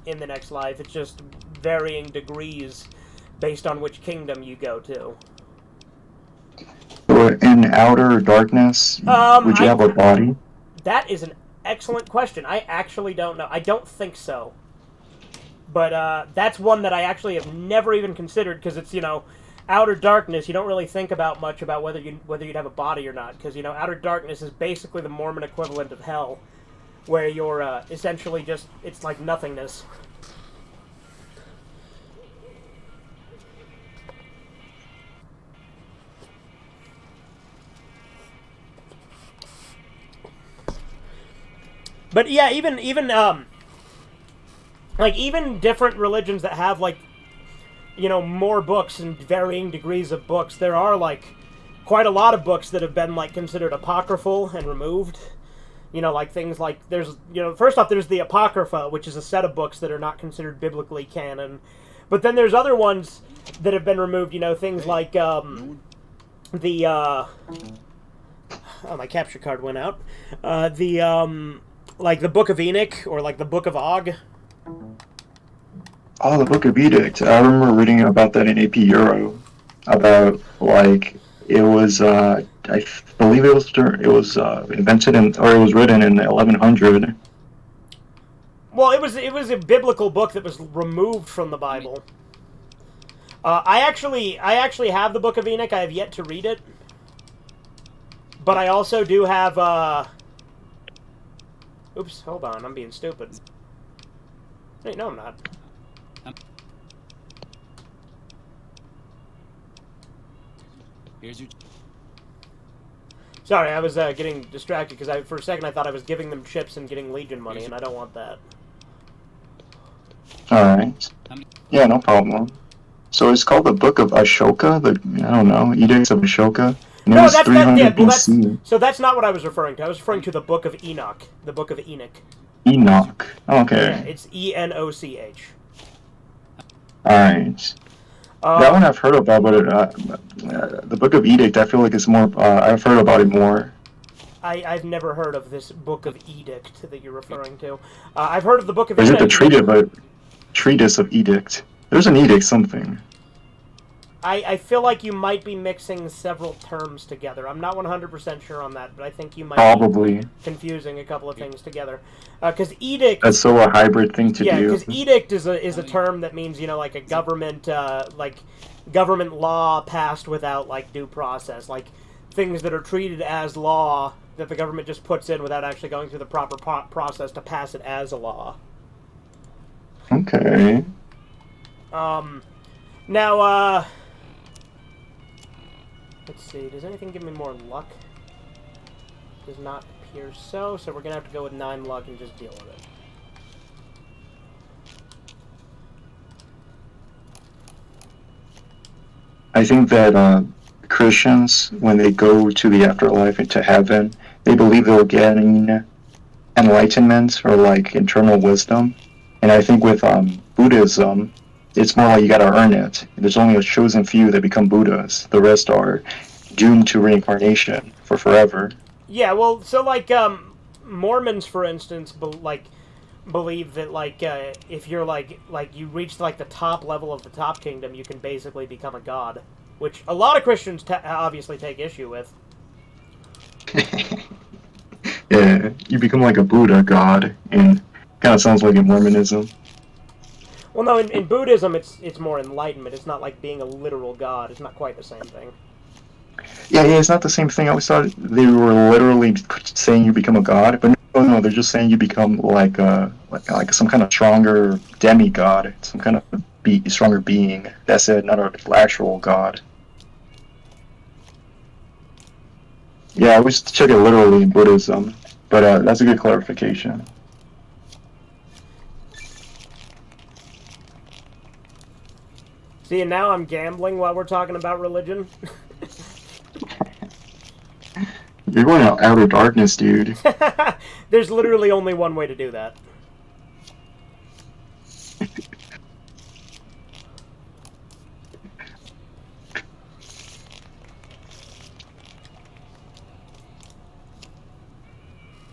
in the next life. It's just varying degrees based on which kingdom you go to. So in outer darkness, would you have a body? That is an excellent question. I actually don't know. I don't think so. But, that's one that I actually have never even considered, because it's, outer darkness, you don't really think about much about whether you'd have a body or not, because outer darkness is basically the Mormon equivalent of hell, where you're essentially just it's like nothingness. But yeah, even different religions that have more books and varying degrees of books. There are, quite a lot of books that have been, considered apocryphal and removed. Things like, there's, first off, there's the Apocrypha, which is a set of books that are not considered biblically canon. But then there's other ones that have been removed, you know, things like, oh, my capture card went out. Like the Book of Enoch, or like the Book of Og. Oh, the Book of Edict. I remember reading about that in AP Euro. About, like, it was, I believe it was invented in, or it was written in 1100. Well, it was a biblical book that was removed from the Bible. I actually have the Book of Enoch. I have yet to read it. But I also do have, oops, hold on, I'm being stupid. Wait, no, I'm not. Here's your... Sorry, I was getting distracted, because for a second I thought I was giving them chips and getting Legion money, and I don't want that. Alright. Yeah, no problem. So it's called the Book of Ashoka? I don't know, Edicts of Ashoka? And No, it was that's 300 that. Well, BC. so that's not what I was referring to. I was referring to the Book of Enoch. The Book of Enoch. Enoch. Okay. Yeah, it's Enoch. Alright. That one I've heard about, but the Book of Edict, I feel like it's more, I've heard about it more. I've never heard of this Book of Edict that you're referring to. I've heard of the Book of Or is Enoch. it the Treatise of Edict? There's an edict something. I feel like you might be mixing several terms together. I'm not 100% sure on that, but I think you might Probably. be confusing a couple of things together. Because edict... That's so a hybrid thing to do. Yeah, because edict is a term that means, you know, like a government, government law passed without, like, due process. Like, things that are treated as law that the government just puts in without actually going through the proper process to pass it as a law. Okay. Now, let's see, does anything give me more luck? Does not appear so, so we're gonna have to go with 9 luck and just deal with it. I think that Christians, when they go to the afterlife and to heaven, they believe they're getting enlightenment or like internal wisdom. And I think with Buddhism, it's more like you gotta earn it. There's only a chosen few that become Buddhas. The rest are doomed to reincarnation for forever. Yeah, well, so like Mormons, for instance, believe that like if you're like you reach like the top level of the top kingdom, you can basically become a god, which a lot of Christians obviously take issue with. Yeah, you become like a Buddha god, and kind of sounds like in Mormonism. Well, no, in Buddhism, it's more enlightenment. It's not like being a literal god. It's not quite the same thing. Yeah, it's not the same thing. I always thought they were literally saying you become a god, but no, they're just saying you become like some kind of stronger demigod, some kind of stronger being. That's it, not an actual god. Yeah, I always check it literally in Buddhism, but that's a good clarification. See, and now I'm gambling while we're talking about religion. You're going out outer darkness, dude. There's literally only one way to do that.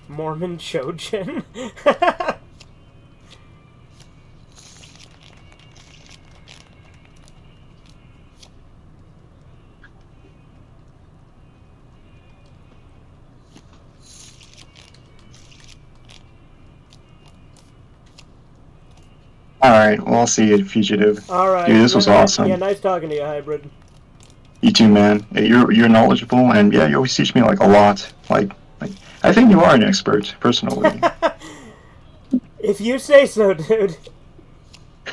Mormon Chojin. Alright, well, I'll see you, Fugitive. Alright. Dude, this was awesome. Yeah, nice talking to you, Hybrid. You too, man. You're knowledgeable, and yeah, you always teach me, like, a lot. Like I think you are an expert, personally. If you say so, dude.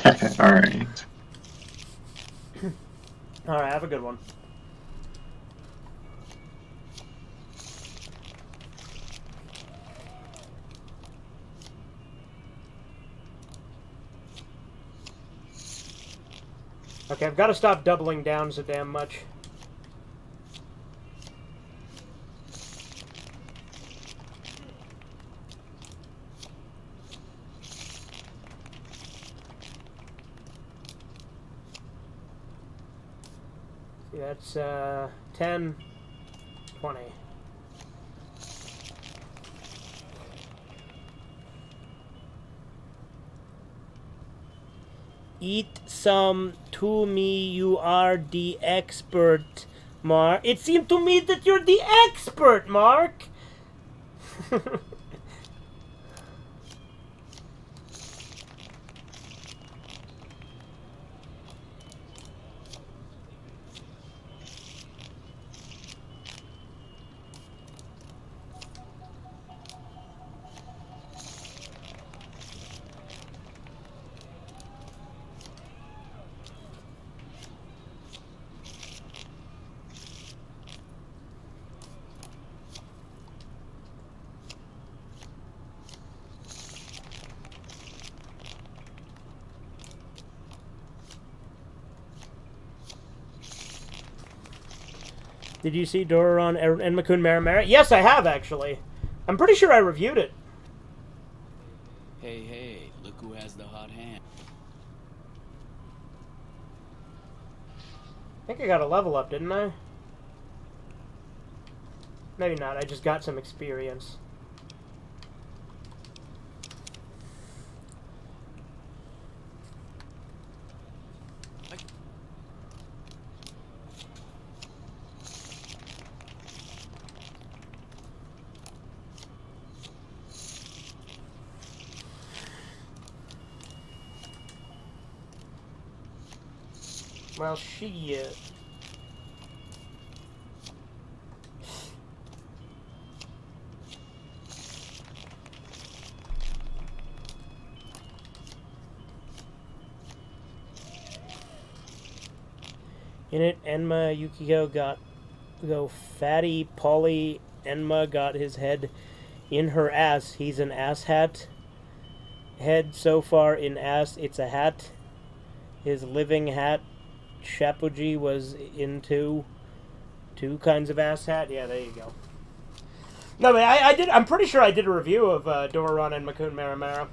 Alright. Alright, have a good one. Okay, I've got to stop doubling down so damn much. See, that's 10, 20. Eat some to me, you are the expert, Mark. It seemed to me that you're the expert, Mark. Did you see Doron and Makun Maramara? Yes, I have, actually. I'm pretty sure I reviewed it. Hey, hey, look who has the hot hand. I think I got a level up, didn't I? Maybe not, I just got some experience. Well, shit. In it, Enma Yukiko got fatty. Polly Enma got his head in her ass. He's an ass hat. Head so far in ass, it's a hat. His living hat. Shapuji was into two kinds of ass hat. Yeah, there you go. No, but I did. I'm pretty sure I did a review of Doron and Makun Maramara.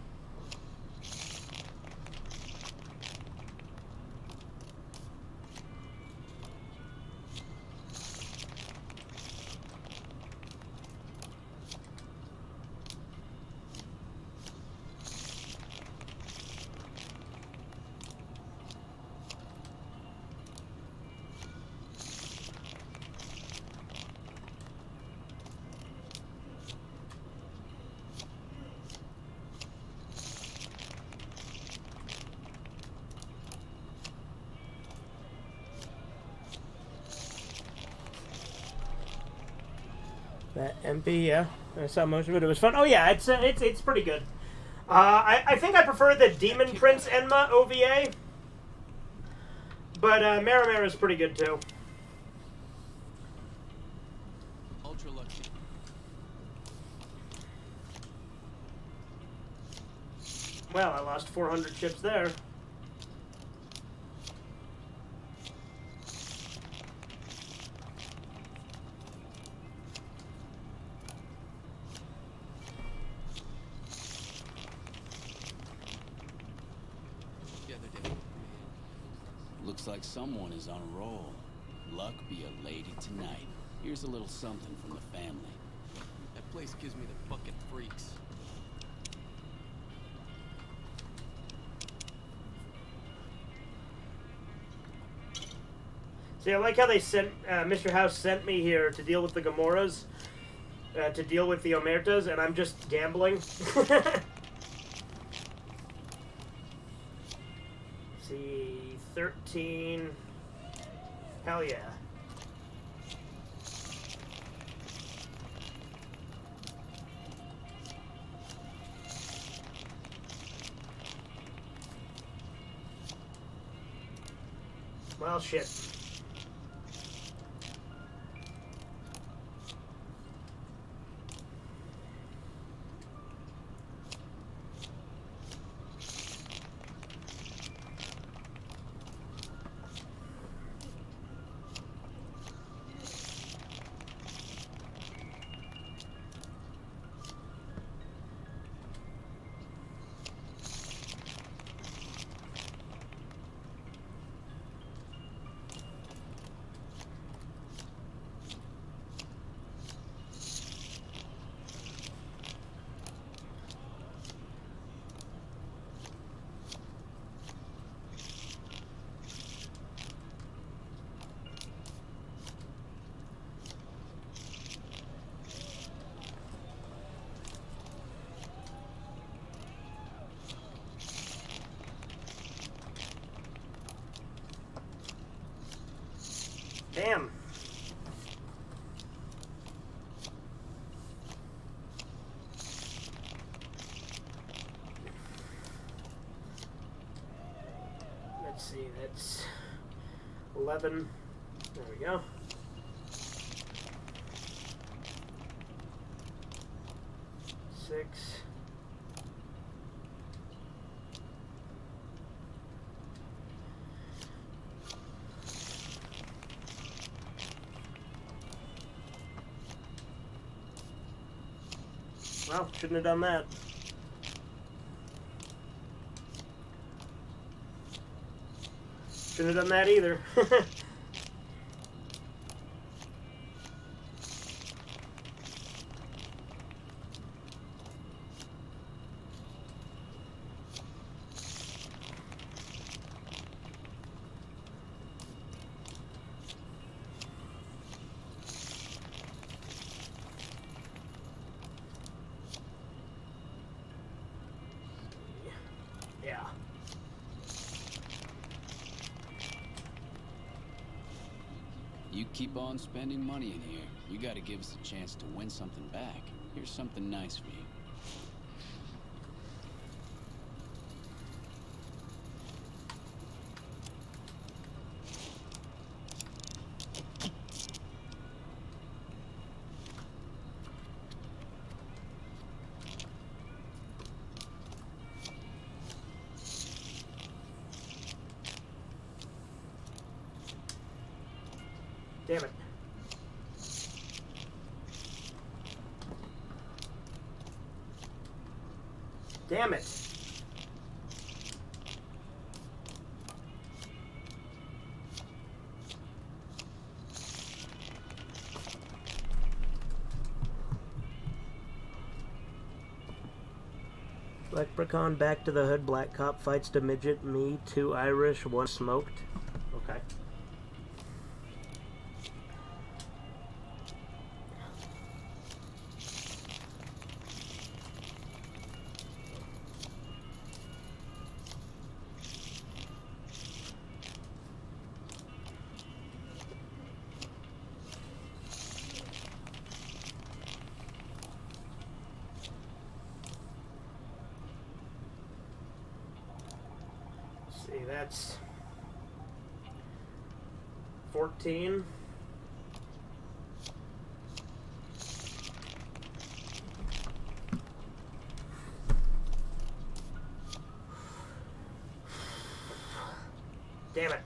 That MP, yeah, I saw most of it. It was fun. Oh yeah, it's pretty good. I think I prefer the Demon Prince Enma OVA, but Maramara is pretty good too. Ultra lucky. Well, I lost 400 chips there. Looks like someone is on a roll. Luck be a lady tonight. Here's a little something from the family. That place gives me the fucking freaks. See, I like how they sent Mr. House sent me here to deal with the Gamoras, to deal with the Omertas, and I'm just gambling. See, 13. Hell yeah. Well, shit. Damn. Let's see, that's 11. There we go. 6. Well, shouldn't have done that. Shouldn't have done that either. Yeah. You keep on spending money in here, you gotta give us a chance to win something back. Here's something nice for you. Damn it. Damn it. Leprechaun back to the hood. Black cop fights the midget. Me, 2 Irish, 1 smoked. Okay. See, that's 14. Damn it.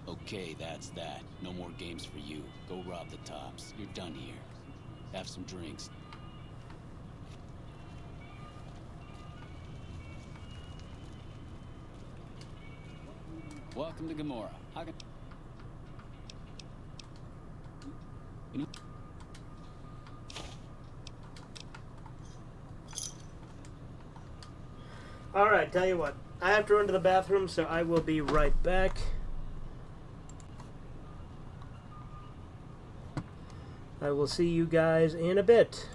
Okay, that's that. No more games for you. Go rob the tops. You're done here. Have some drinks. Welcome to Gomorrah. How can... Alright, tell you what. I have to run to the bathroom, so I will be right back. I will see you guys in a bit.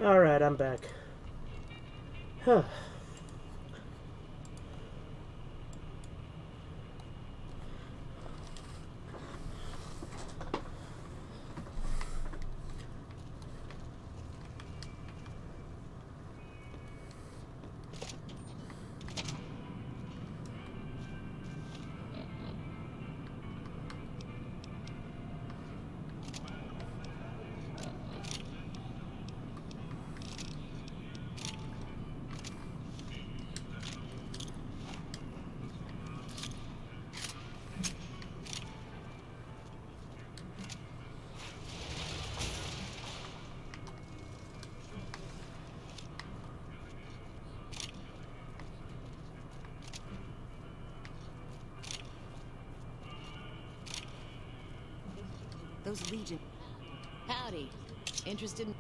Alright, I'm back. Huh. Those Legion. Howdy. Interested in...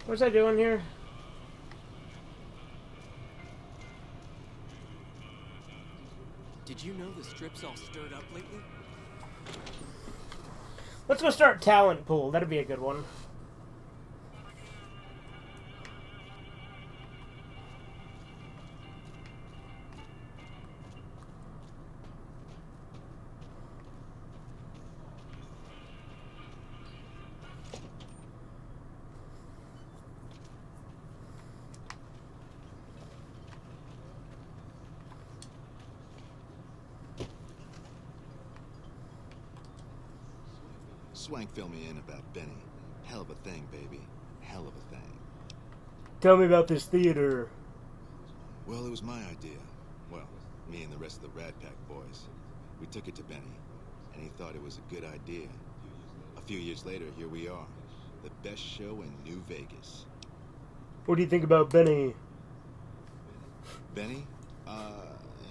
What's I doing here? Did you know the strip's all stirred up lately? Let's go start talent pool. That'd be a good one. Swank fill me in about Benny. Hell of a thing, baby. Hell of a thing. Tell me about this theater. Well, it was my idea. Well, me and the rest of the Rat Pack boys. We took it to Benny, and he thought it was a good idea. A few years later, here we are. The best show in New Vegas. What do you think about Benny? Benny?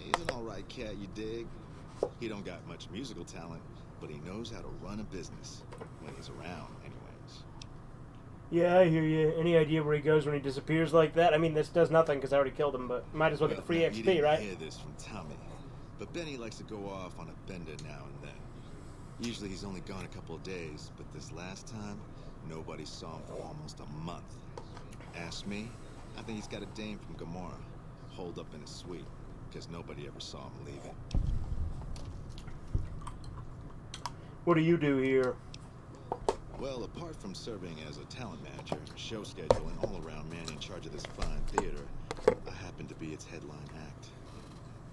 He's an alright cat, you dig? He don't got much musical talent, but he knows how to run a business. When he's around, anyways. Yeah, I hear you. Any idea where he goes when he disappears like that? I mean, this does nothing because I already killed him, but might as well get the free You XP, didn't right? hear this from Tommy, but Benny likes to go off on a bender now and then. Usually he's only gone a couple of days, but this last time, nobody saw him for almost a month. Ask me, I think he's got a dame from Gomorrah, holed up in his suite, because nobody ever saw him leave it. What do you do here? Well, apart from serving as a talent manager, show schedule, and all-around man in charge of this fine theater, I happen to be its headline act.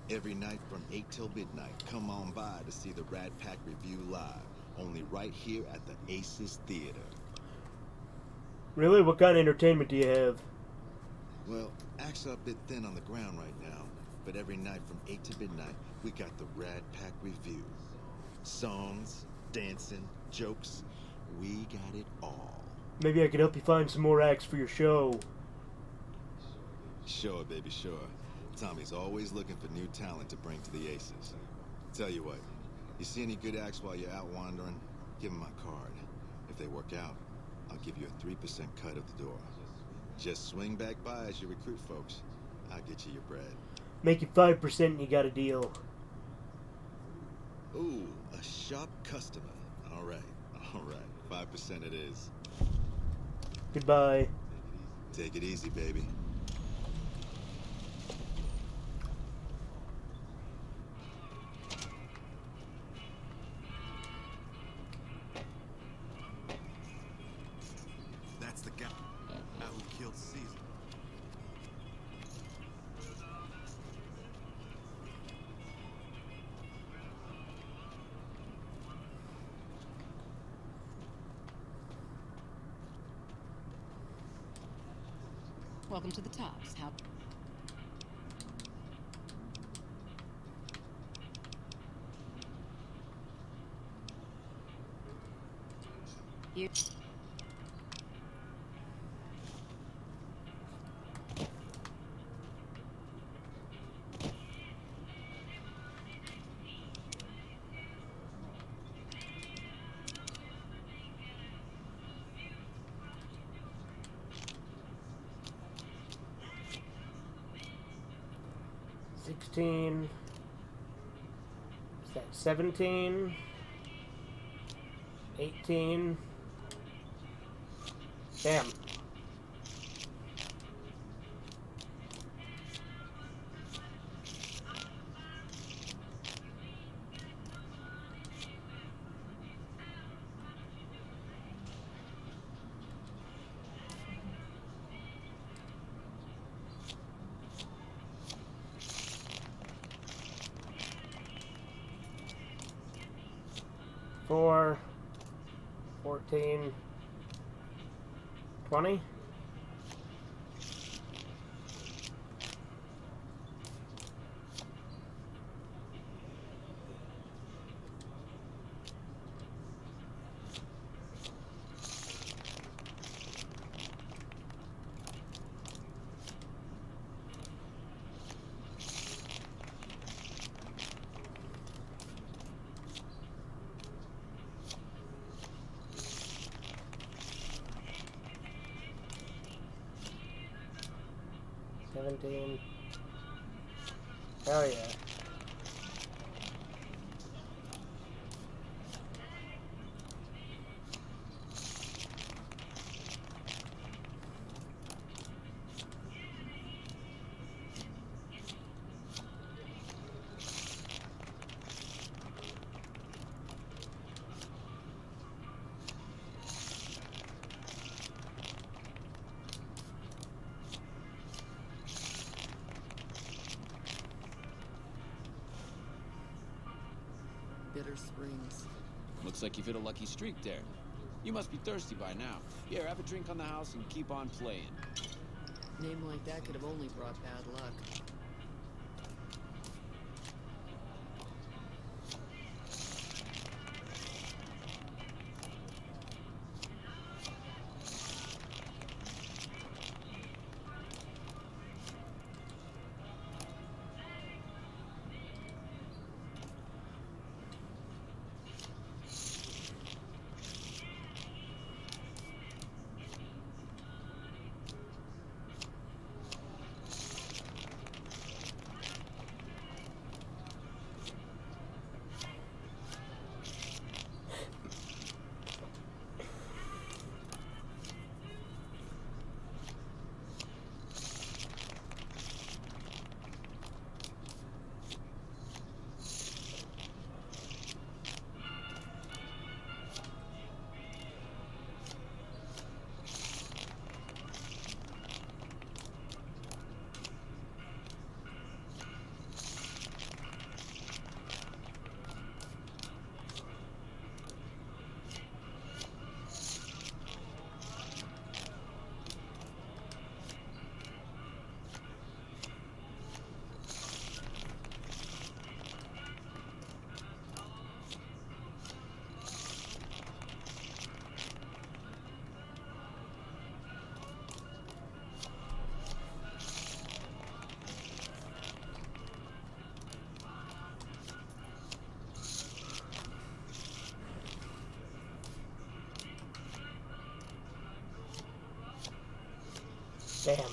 Every night from 8 till midnight, come on by to see the Rat Pack Review live, only right here at the Aces Theater. Really? What kind of entertainment do you have? Well, acts are a bit thin on the ground right now, but every night from 8 to midnight, we got the Rat Pack Review. Songs, dancing, jokes, we got it all. Maybe I could help you find some more acts for your show. Sure, baby, sure. Tommy's always looking for new talent to bring to the Aces. Tell you what, you see any good acts while you're out wandering, give them my card. If they work out, I'll give you a 3% cut of the door. Just swing back by as you recruit folks. I'll get you your bread. Make it 5% and you got a deal. Ooh, a sharp customer. All right. 5% it is. Goodbye. Take it easy, baby. That's the guy who killed Caesar. Welcome to the tops. How? You. $16. Is that 17? 18. Damn. Four, 14, 20. Hell yeah. Bitter Springs. Looks like you've hit a lucky streak there. You must be thirsty by now. Here, have a drink on the house and keep on playing. Name like that could have only brought bad luck. Damn.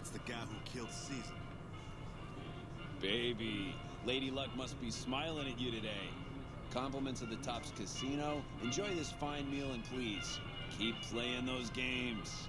That's the guy who killed Caesar. Baby, Lady Luck must be smiling at you today. Compliments of the Tops Casino. Enjoy this fine meal and please, keep playing those games.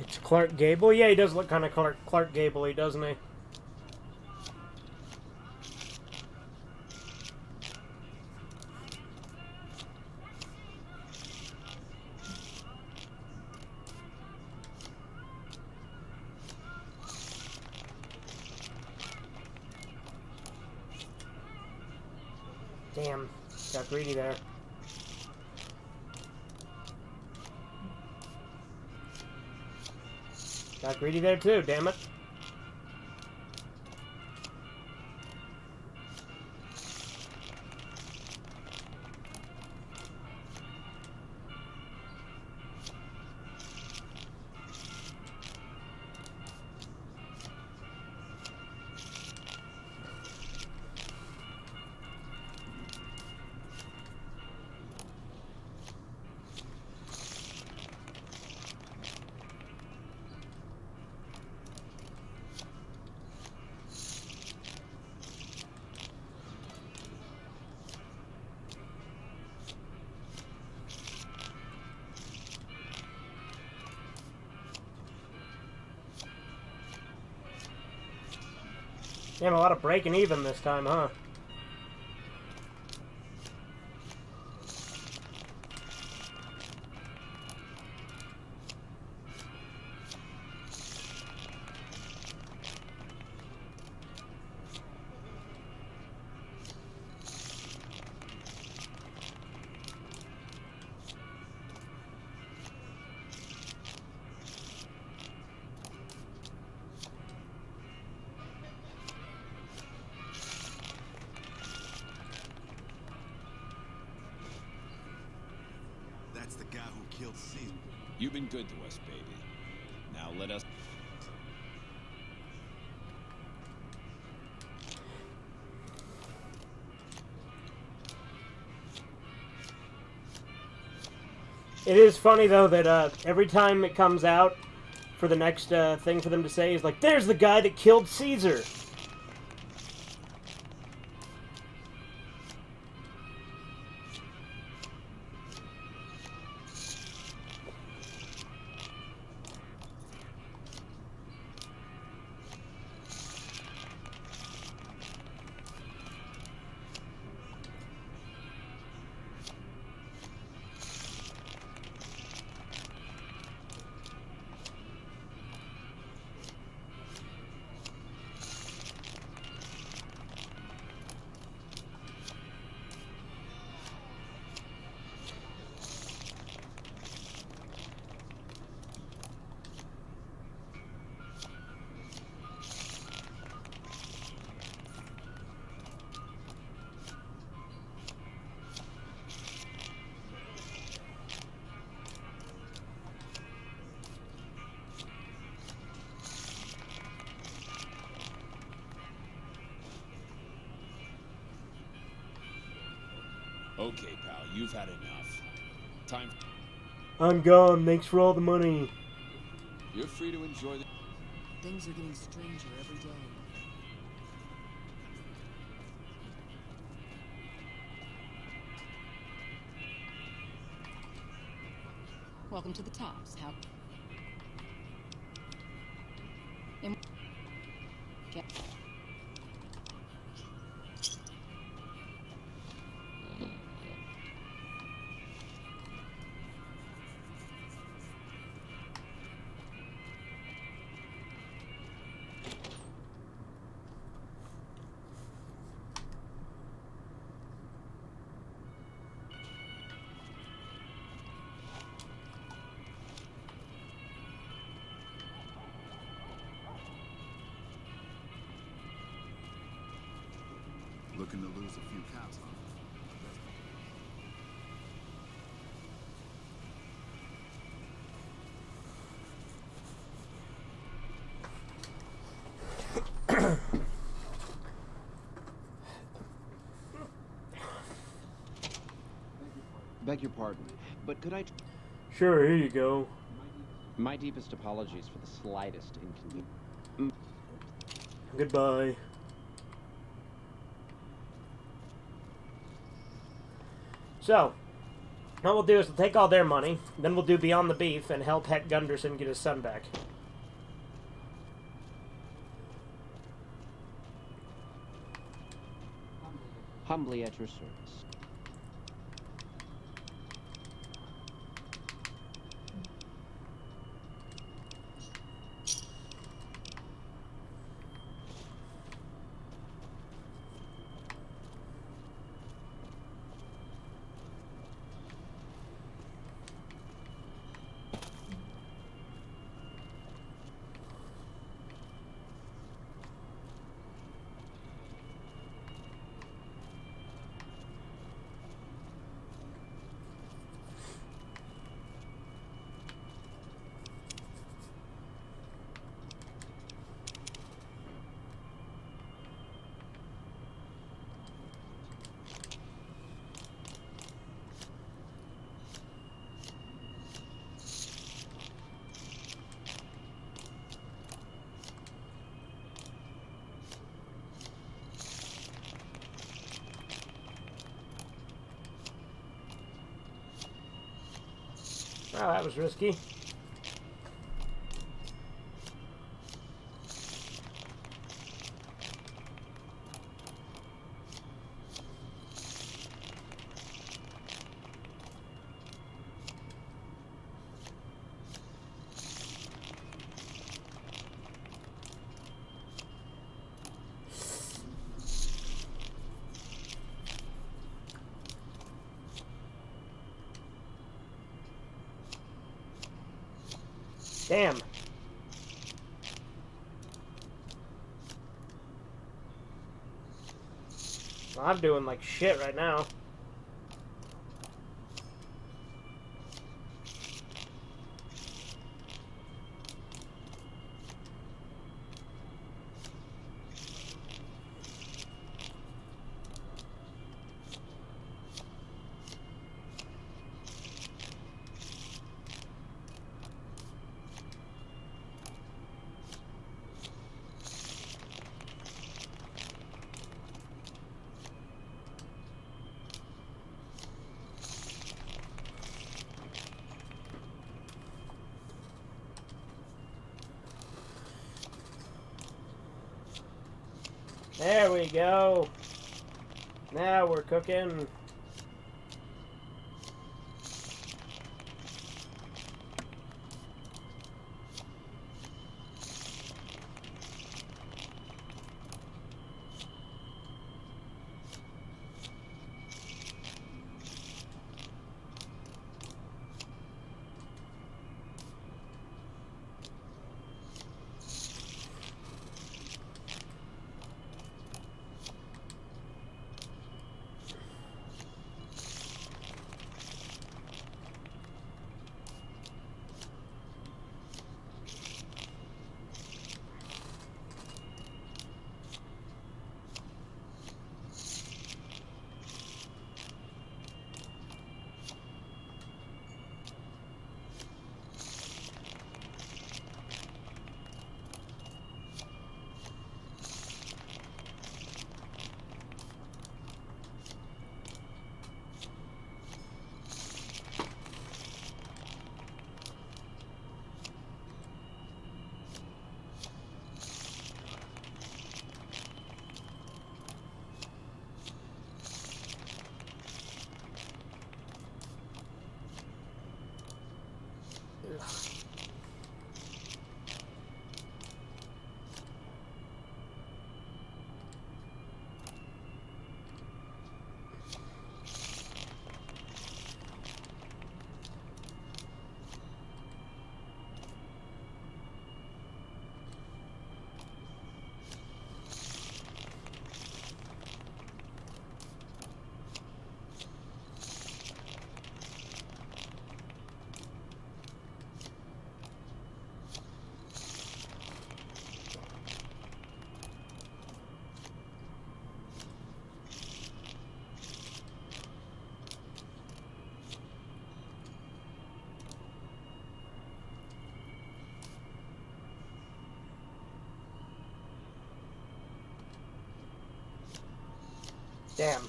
It's Clark Gable? Yeah, he does look kind of Clark Gable-y, doesn't he? Damn, got greedy there. Got greedy there too, damn it. Damn, a lot of breaking even this time, huh? That's the guy who killed Caesar. You've been good to us, baby. Now let us... It is funny, though, that every time it comes out for the next thing for them to say is like, there's the guy that killed Caesar. Okay, pal, you've had enough. Time... I'm gone. Thanks for all the money. You're free to enjoy the... Things are getting stranger every day. Welcome to the Tops. How? Okay. Looking to lose a few cows, huh? Beg your pardon, but could I... Sure, here you go. My deepest apologies for the slightest inconvenience. Goodbye. So, what we'll do is we'll take all their money, then we'll do Beyond the Beef and help Heck Gunderson get his son back. Humbly at your service. Oh, that was risky. Damn. Well, I'm doing like shit right now. There we go. Now we're cooking. Damn.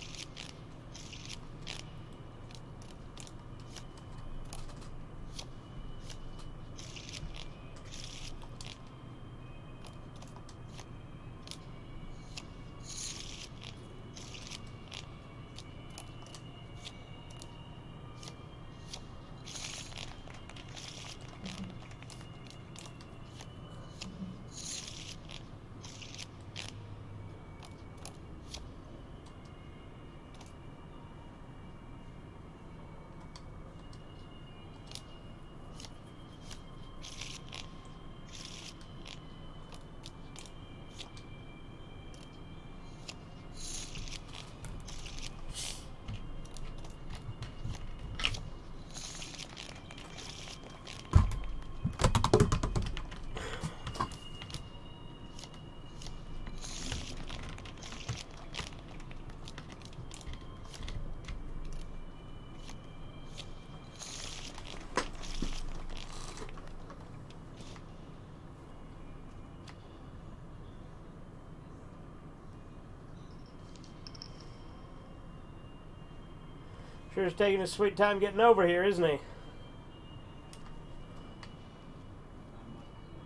Sure is taking his sweet time getting over here, isn't he?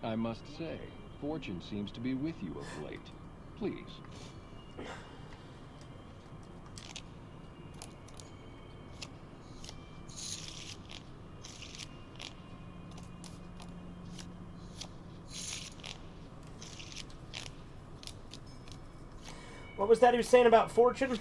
I must say, fortune seems to be with you of late. Please. What was that he was saying about fortune?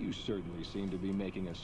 You certainly seem to be making a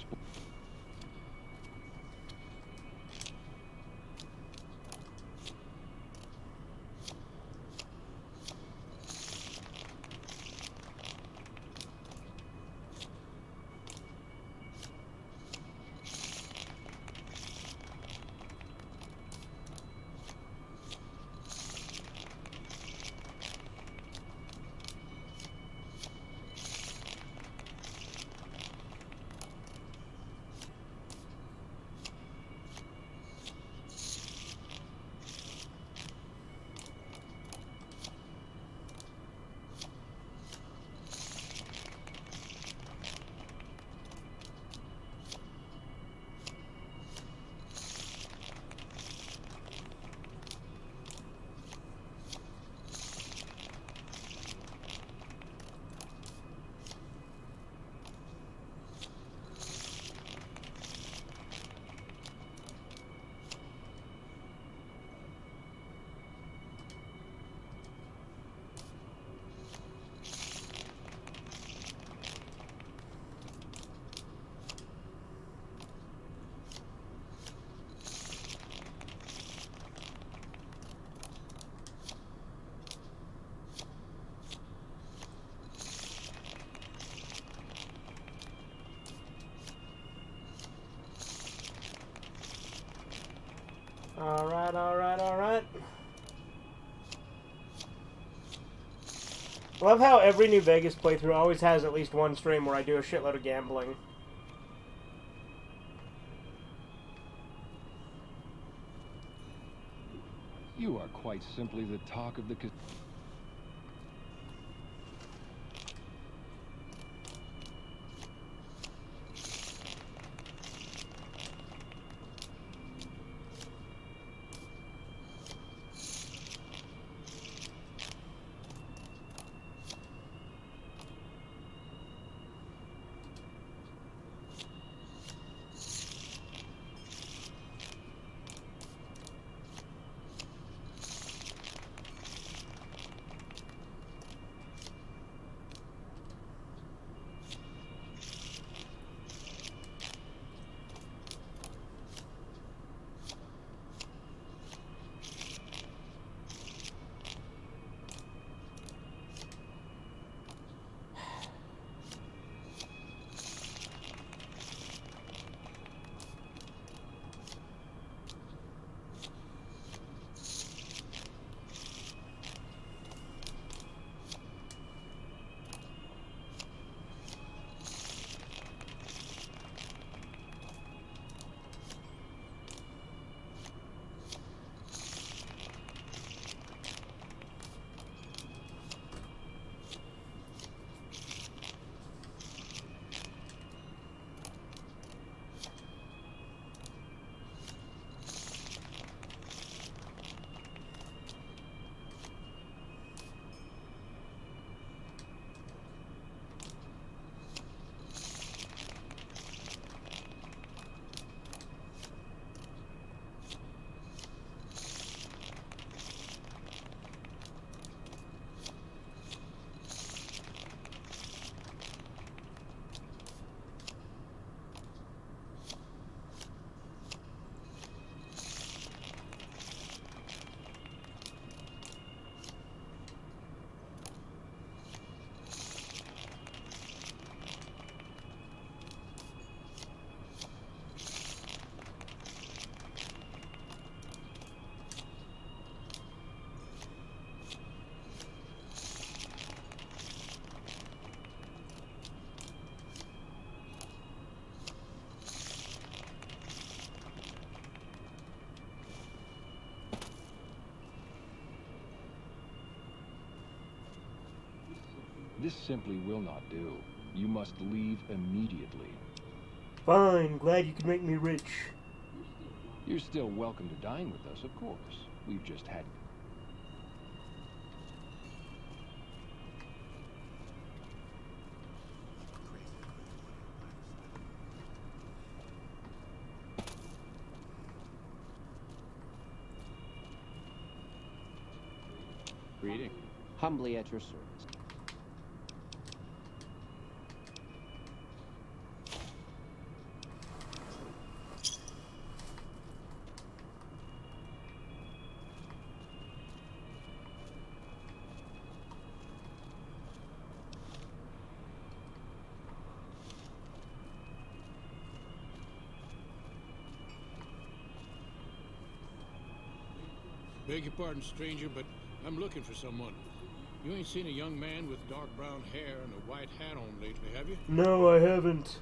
Alright, alright, alright. Love how every New Vegas playthrough always has at least one stream where I do a shitload of gambling. You are quite simply the talk of the This simply will not do. You must leave immediately. Fine, glad you can make me rich. You're still welcome to dine with us, of course. We've just had... Greeting. Humbly at your service. Beg your pardon, stranger, but I'm looking for someone. You ain't seen a young man with dark brown hair and a white hat on lately, have you? No, I haven't.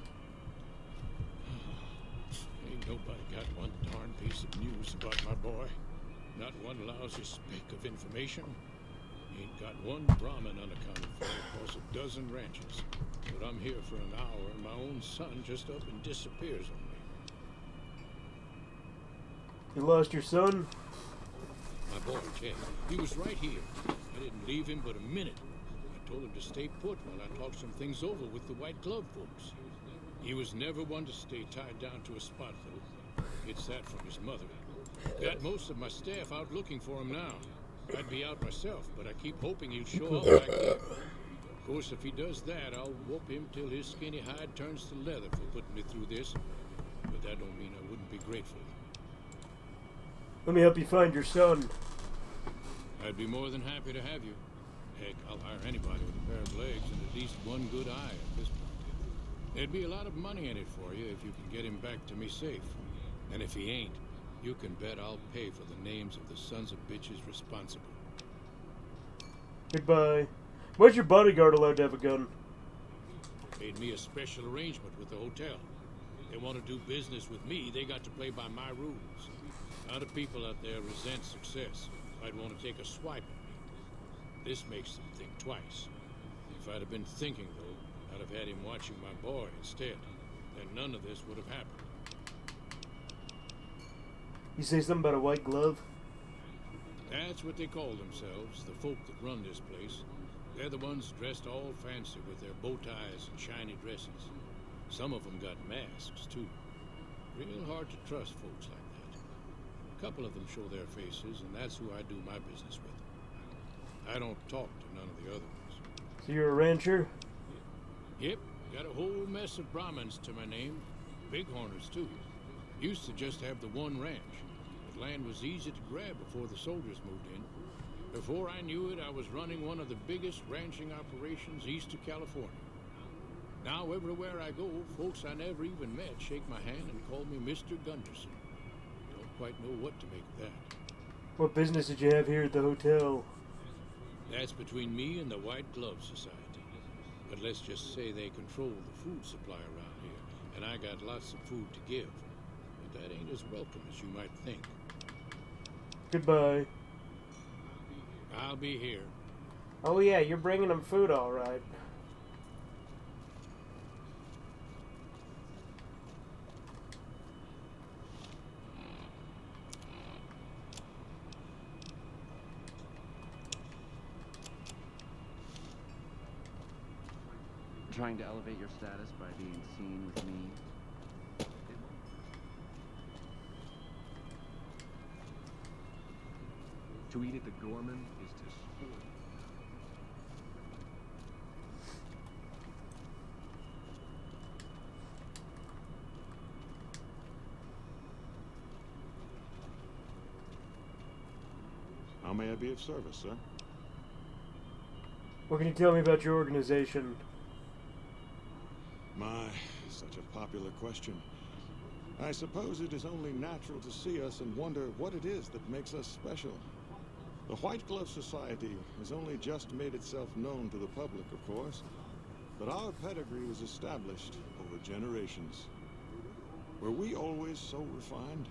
Ain't nobody got one darn piece of news about my boy. Not one lousy speck of information. Ain't got one Brahmin unaccounted for across a dozen ranches. But I'm here for an hour and my own son just up and disappears on me. You lost your son? My boy, Ken, he was right here. I didn't leave him but a minute. I told him to stay put while I talked some things over with the White Glove folks. He was never one to stay tied down to a spot, though. Gets that from his mother. Got most of my staff out looking for him now. I'd be out myself, but I keep hoping he'll show up back there. Of course, if he does that, I'll whoop him till his skinny hide turns to leather for putting me through this. But that don't mean I wouldn't be grateful. Let me help you find your son. I'd be more than happy to have you. Heck, I'll hire anybody with a pair of legs and at least one good eye at this point. There'd be a lot of money in it for you if you could get him back to me safe. And if he ain't, You can bet I'll pay for the names of the sons of bitches responsible. Goodbye. Why's your bodyguard allowed to have a gun? Made me a special arrangement with the hotel. They want to do business with me, they got to play by my rules. A lot of people out there resent success. Might want to take a swipe at me. This makes them think twice. If I'd have been thinking, though, I'd have had him watching my boy instead. Then none of this would have happened. You say something about a white glove? That's what they call themselves, the folk that run this place. They're the ones dressed all fancy with their bow ties and shiny dresses. Some of them got masks, too. Real hard to trust folks like that. A couple of them show their faces, and that's who I do my business with. I don't talk to none of the other ones. So you're a rancher? Yep, got a whole mess of Brahmins to my name. Bighorners, too. Used to just have the one ranch. But land was easy to grab before the soldiers moved in. Before I knew it, I was running one of the biggest ranching operations east of California. Now, everywhere I go, folks I never even met shake my hand and call me Mr. Gunderson. Don't quite know what to make of that. What business did you have here at the hotel? That's between me and the White Glove Society. But let's just say they control the food supply around here, and I got lots of food to give. But that ain't as welcome as you might think. Goodbye. I'll be here. Oh yeah, you're bringing them food, all right. Trying to elevate your status by being seen with me. To eat at the Gorman is to spoil. How may I be of service, sir? What can you tell me about your organization? My, such a popular question. I suppose it is only natural to see us and wonder what it is that makes us special. The White Glove Society has only just made itself known to the public, of course, but our pedigree was established over generations. Were we always so refined?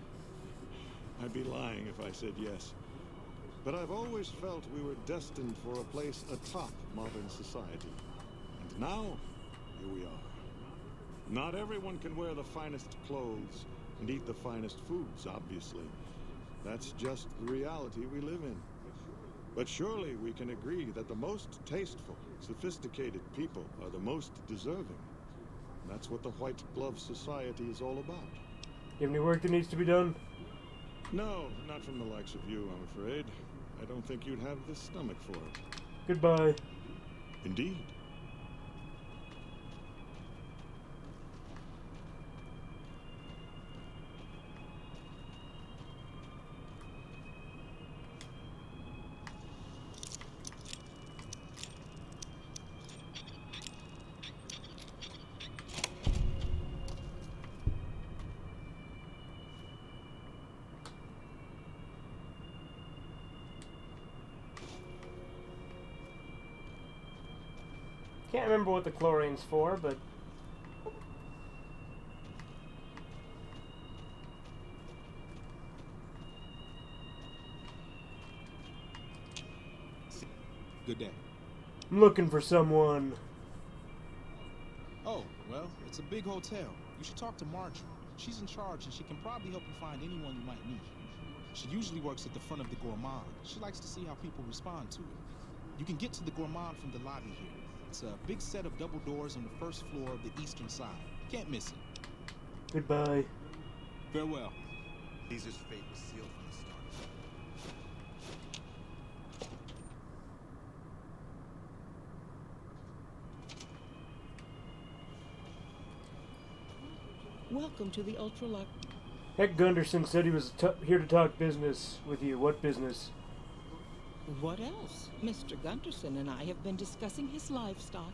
I'd be lying if I said yes. But I've always felt we were destined for a place atop modern society. And now, here we are. Not everyone can wear the finest clothes and eat the finest foods, obviously. That's just the reality we live in. But surely we can agree that the most tasteful, sophisticated people are the most deserving. That's what the White Glove Society is all about. You have any work that needs to be done? No, not from the likes of you, I'm afraid. I don't think you'd have the stomach for it. Goodbye. Indeed. Can't remember what the chlorine's for, but... Good day. I'm looking for someone. Oh, well, it's a big hotel. You should talk to Marjorie. She's in charge, and she can probably help you find anyone you might need. She usually works at the front of the Gourmand. She likes to see how people respond to it. You can get to the Gourmand from the lobby here. It's a big set of double doors on the first floor of the eastern side. Can't miss it. Goodbye. Farewell. Caesar's fate was sealed from the start. Welcome to the Ultralux. Heck, Gunderson said he was here to talk business with you. What business? What else? Mr. Gunderson and I have been discussing his livestock.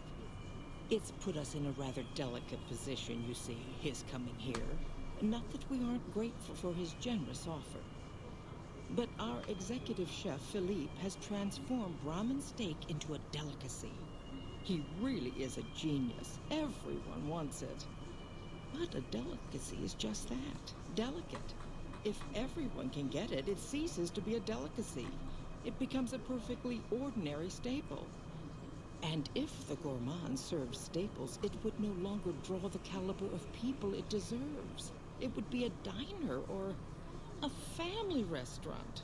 It's put us in a rather delicate position, you see, his coming here. Not that we aren't grateful for his generous offer. But our executive chef, Philippe, has transformed ramen steak into a delicacy. He really is a genius. Everyone wants it. But a delicacy is just that, delicate. If everyone can get it, it ceases to be a delicacy. It becomes a perfectly ordinary staple. And if the gourmand served staples, it would no longer draw the caliber of people it deserves. It would be a diner or a family restaurant.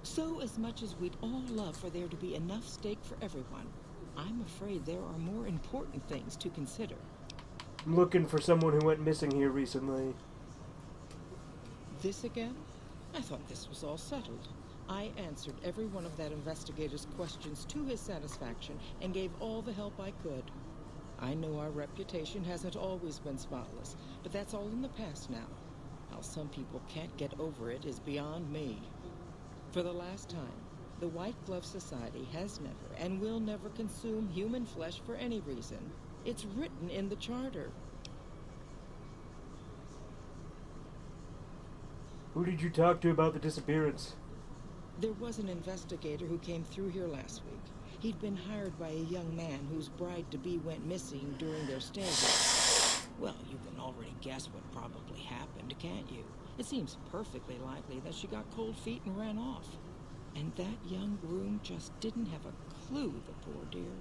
So as much as we'd all love for there to be enough steak for everyone, I'm afraid there are more important things to consider. I'm looking for someone who went missing here recently. This again? I thought this was all settled. I answered every one of that investigator's questions to his satisfaction and gave all the help I could. I know our reputation hasn't always been spotless, but that's all in the past now. How some people can't get over it is beyond me. For the last time, the White Glove Society has never and will never consume human flesh for any reason. It's written in the charter. Who did you talk to about the disappearance? There was an investigator who came through here last week. He'd been hired by a young man whose bride-to-be went missing during their stay here. Well, you can already guess what probably happened, can't you? It seems perfectly likely that she got cold feet and ran off. And that young groom just didn't have a clue, the poor dear.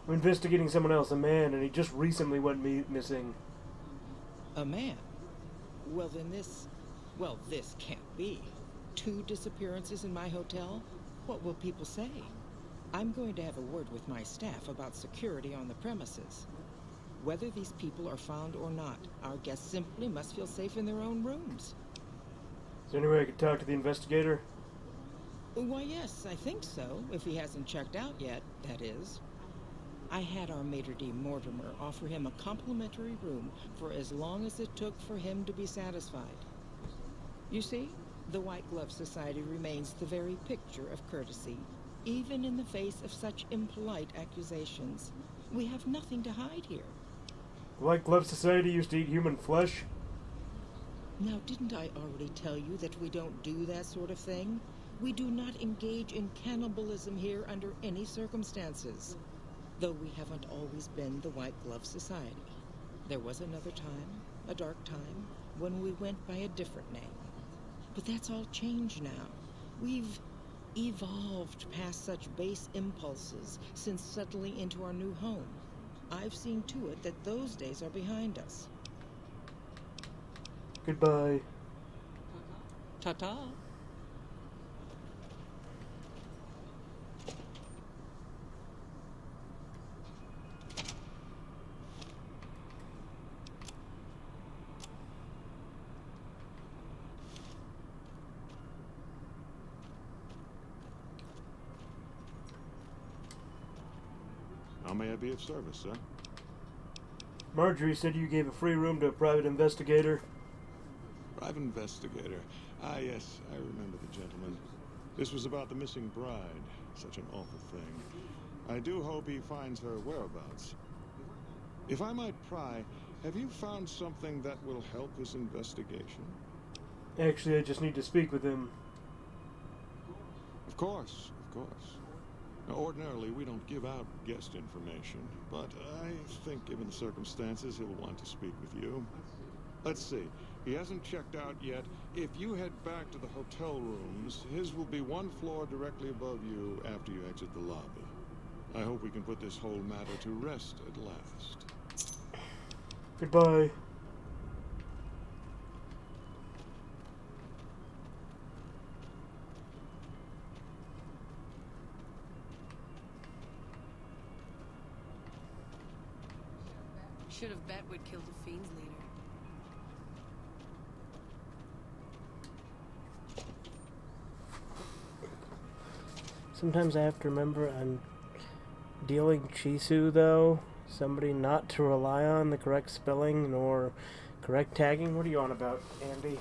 I'm investigating someone else, a man, and he just recently went missing. A man? Well, then this can't be. 2 disappearances in my hotel? What will people say? I'm going to have a word with my staff about security on the premises. Whether these people are found or not, our guests simply must feel safe in their own rooms. Is there any way I could talk to the investigator? Why, yes, I think so, if he hasn't checked out yet, that is. I had our maitre d' Mortimer offer him a complimentary room for as long as it took for him to be satisfied. You see, the White Glove Society remains the very picture of courtesy, even in the face of such impolite accusations. We have nothing to hide here. The White Glove Society used to eat human flesh? Now, didn't I already tell you that we don't do that sort of thing? We do not engage in cannibalism here under any circumstances. Though we haven't always been the White Glove Society. There was another time, a dark time, when we went by a different name. But that's all changed now. We've evolved past such base impulses since settling into our new home. I've seen to it that those days are behind us. Goodbye. Ta-ta. How may I be of service, sir? Marjorie said you gave a free room to a private investigator. Private investigator. Ah, yes, I remember the gentleman. This was about the missing bride. Such an awful thing. I do hope he finds her whereabouts. If I might pry, have you found something that will help his investigation? Actually, I just need to speak with him. Of course, of course. Now, ordinarily, we don't give out guest information, but I think given the circumstances, he'll want to speak with you. Let's see. He hasn't checked out yet. If you head back to the hotel rooms, his will be 1 floor directly above you after you exit the lobby. I hope we can put this whole matter to rest at last. Goodbye. Should have bet we'd kill the fiends later. Sometimes I have to remember I'm dealing Chisu, though. Somebody not to rely on the correct spelling nor correct tagging. What are you on about, Andy?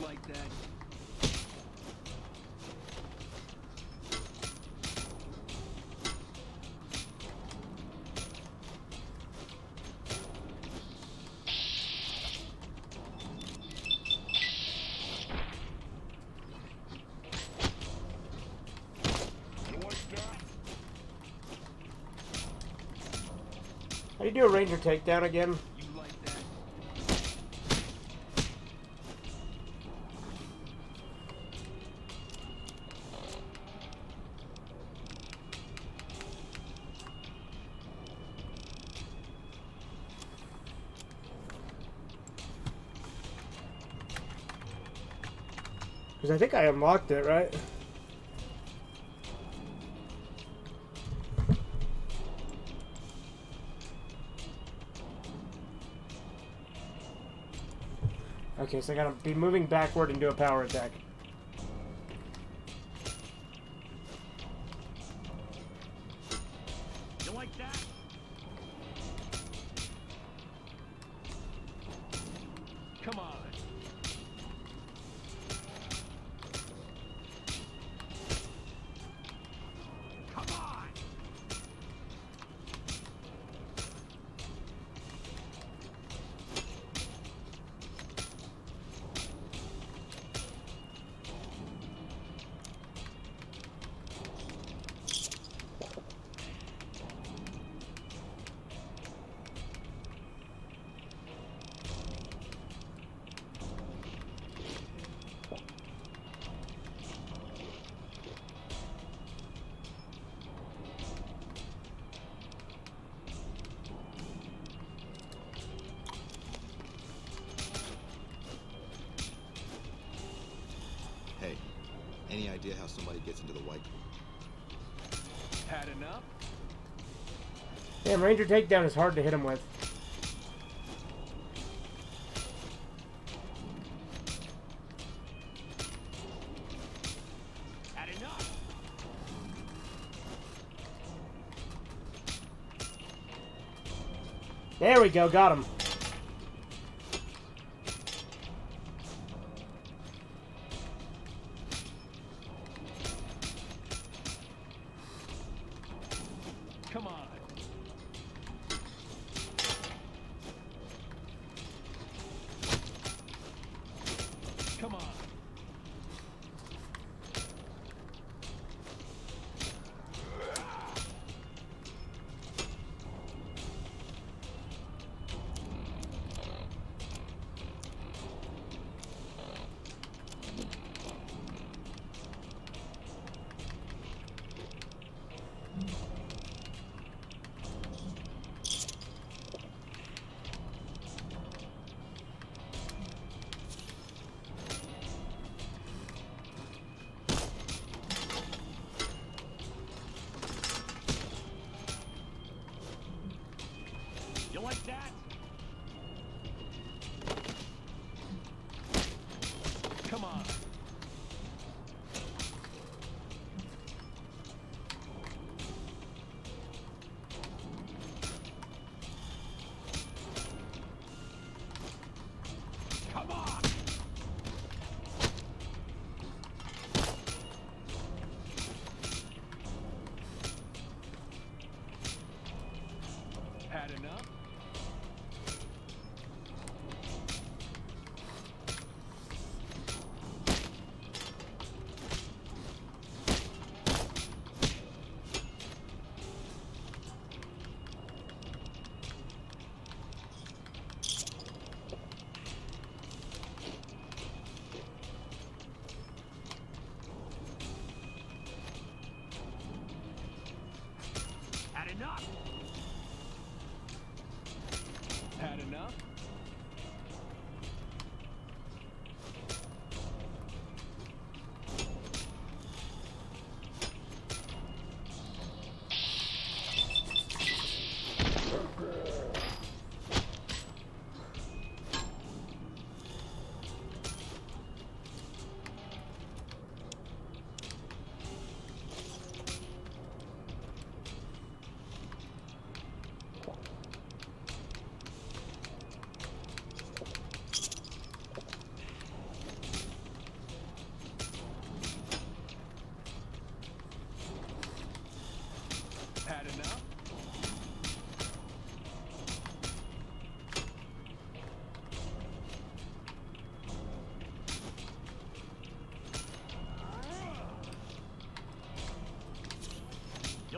like that? How do you do a Ranger takedown again? Because I think I unlocked it, right? Okay, so I gotta be moving backward and do a power attack. You like that? Come on. Come on. Hey, any idea how somebody gets into the White Club? Had enough? Damn, Ranger takedown is hard to hit him with. Had enough? There we go, got him. Come on. Come on. You like that? Come on. Come on. Had enough?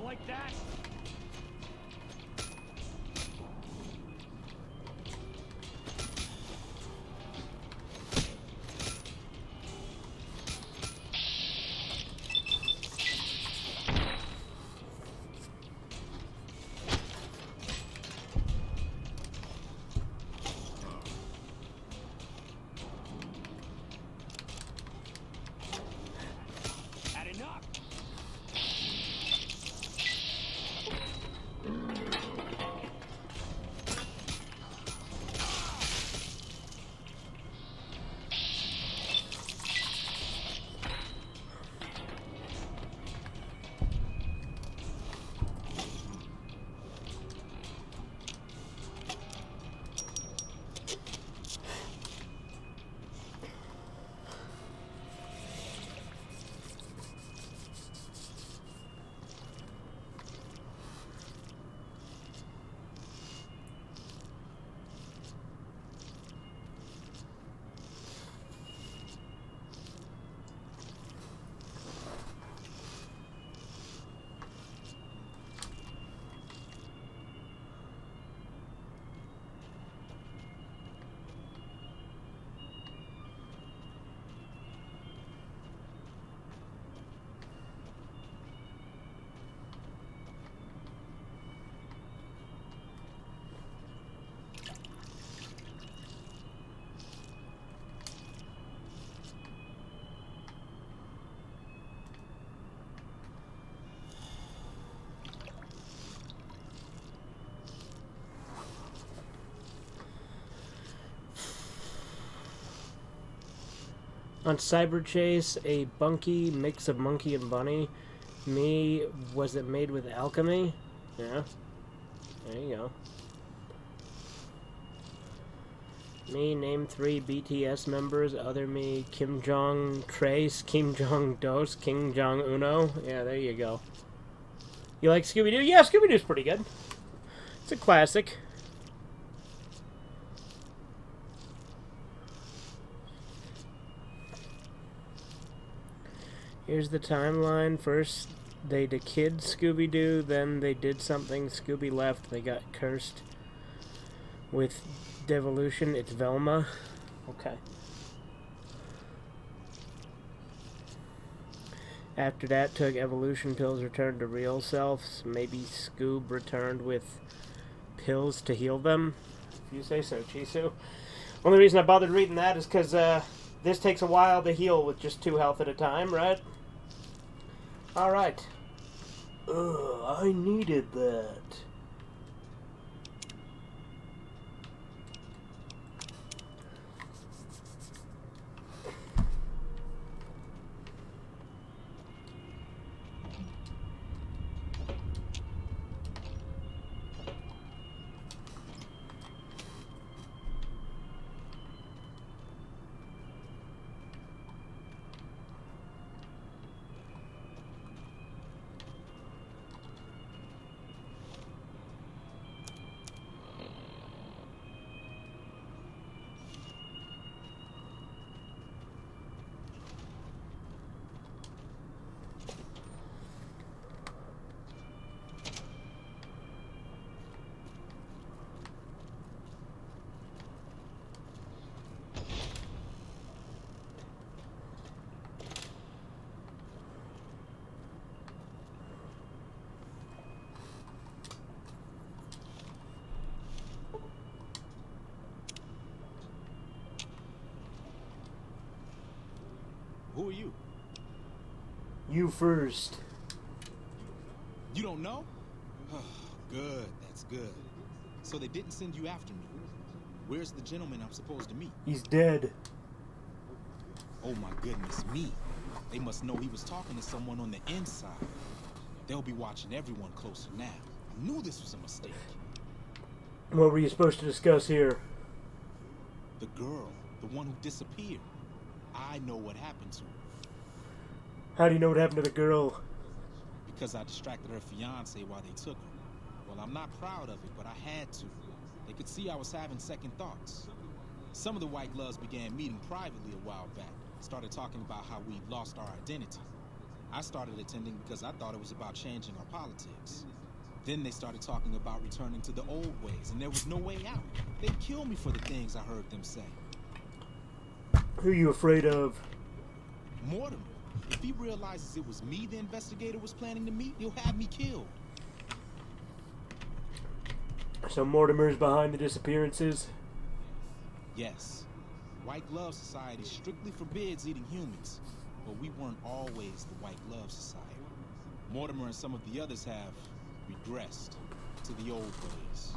like that? Had enough. On Cyber Chase, a bunky mix of monkey and bunny. Me, was it made with alchemy? Yeah. There you go. Me, name 3 BTS members. Other me, Kim Jong Trace, Kim Jong Dos, Kim Jong Uno. Yeah, there you go. You like Scooby-Doo? Yeah, Scooby-Doo's pretty good. It's a classic. Here's the timeline. First, they kid Scooby-Doo, then they did something. Scooby left. They got cursed with devolution. It's Velma. Okay. After that, took evolution pills, returned to real selves. Maybe Scoob returned with pills to heal them. If you say so, Chisu. Only reason I bothered reading that is because this takes a while to heal with just 2 health at a time, right? Alright. I needed that. Who are you? You first. You don't know? Good, that's good. So they didn't send you after me. Where's the gentleman I'm supposed to meet? He's dead. Oh my goodness me. They must know he was talking to someone on the inside. They'll be watching everyone closer now. I knew this was a mistake. What were you supposed to discuss here? The girl, the one who disappeared. I know what happened to her. How do you know what happened to the girl? Because I distracted her fiancé while they took her. Well, I'm not proud of it, but I had to. They could see I was having second thoughts. Some of the White Gloves began meeting privately a while back. Started talking about how we lost our identity. I started attending because I thought it was about changing our politics. Then they started talking about returning to the old ways, and there was no way out. They'd kill me for the things I heard them say. Who are you afraid of? Mortimer. If he realizes it was me the investigator was planning to meet, he'll have me killed. So Mortimer's behind the disappearances? Yes. White Glove Society strictly forbids eating humans, but we weren't always the White Glove Society. Mortimer and some of the others have regressed to the old ways.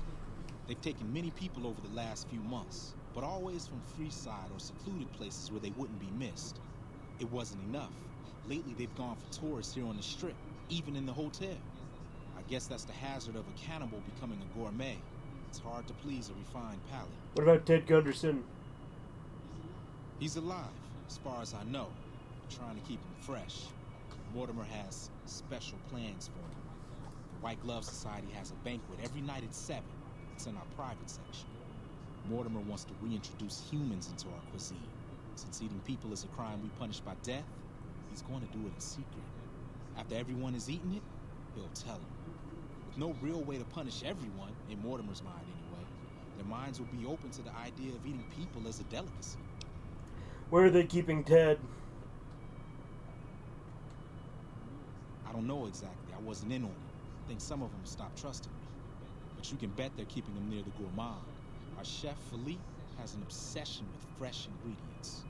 They've taken many people over the last few months, but always from Freeside or secluded places where they wouldn't be missed. It wasn't enough. Lately, they've gone for tourists here on the Strip, even in the hotel. I guess that's the hazard of a cannibal becoming a gourmet. It's hard to please a refined palate. What about Ted Gunderson? He's alive, as far as I know. Trying to keep him fresh. Mortimer has special plans for him. The White Glove Society has a banquet every night at 7. It's in our private section. Mortimer wants to reintroduce humans into our cuisine. Since eating people is a crime we punish by death, he's going to do it in secret. After everyone has eaten it, he'll tell them. With no real way to punish everyone, in Mortimer's mind anyway, their minds will be open to the idea of eating people as a delicacy. Where are they keeping Ted? I don't know exactly. I wasn't in on it. I think some of them stopped trusting me. But you can bet they're keeping him near the gourmand. Our chef, Philippe, has an obsession with fresh ingredients.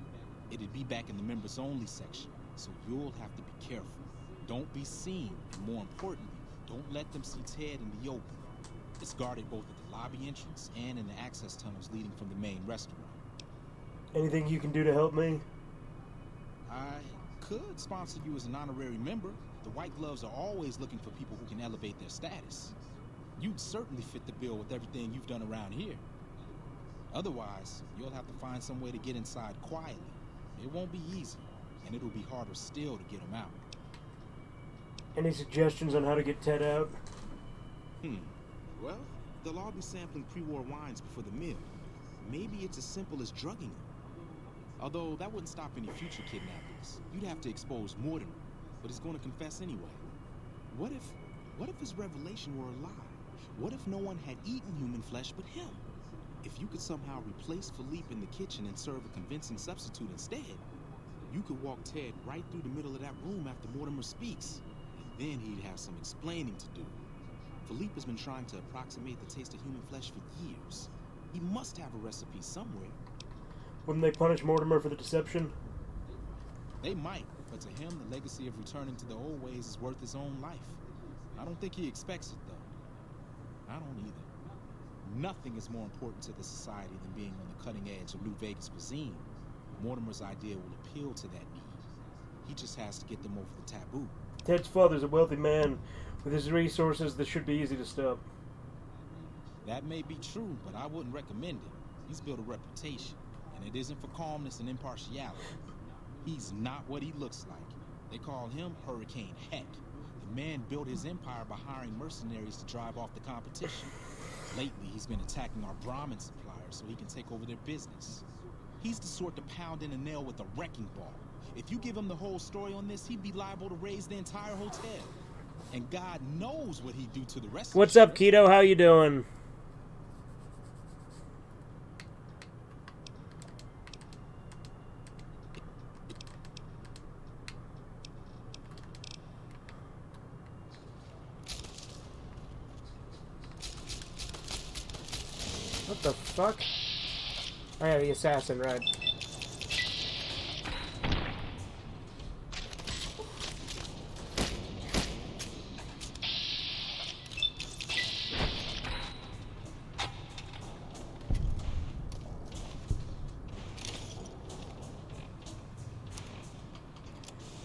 It'd be back in the members-only section, so you'll have to be careful. Don't be seen, and more importantly, don't let them see Ted in the open. It's guarded both at the lobby entrance and in the access tunnels leading from the main restaurant. Anything you can do to help me? I could sponsor you as an honorary member. The White Gloves are always looking for people who can elevate their status. You'd certainly fit the bill with everything you've done around here. Otherwise, you'll have to find some way to get inside quietly. It won't be easy, and it'll be harder still to get him out. Any suggestions on how to get Ted out? Well, they'll all be sampling pre-war wines before the meal. Maybe it's as simple as drugging him. Although that wouldn't stop any future kidnappings. You'd have to expose Mortimer, but he's going to confess anyway. What if his revelation were a lie? What if no one had eaten human flesh but him? If you could somehow replace Philippe in the kitchen and serve a convincing substitute instead, you could walk Ted right through the middle of that room after Mortimer speaks, and then he'd have some explaining to do. Philippe has been trying to approximate the taste of human flesh for years. He must have a recipe somewhere. Wouldn't they punish Mortimer for the deception? They might, but to him, the legacy of returning to the old ways is worth his own life. I don't think he expects it, though. I don't either. Nothing is more important to the society than being on the cutting edge of New Vegas cuisine. Mortimer's idea will appeal to that need. He just has to get them over the taboo. Ted's father's a wealthy man. With his resources, this should be easy to stop. That may be true, but I wouldn't recommend it. He's built a reputation, and it isn't for calmness and impartiality. He's not what he looks like. They call him Hurricane Heck. The man built his empire by hiring mercenaries to drive off the competition. Lately, he's been attacking our Brahmin suppliers so he can take over their business. He's the sort to pound in a nail with a wrecking ball. If you give him the whole story on this, he'd be liable to raise the entire hotel. And God knows what he'd do to the rest What's of us. up, Keto? How you doing? What the fuck? I have the assassin, right?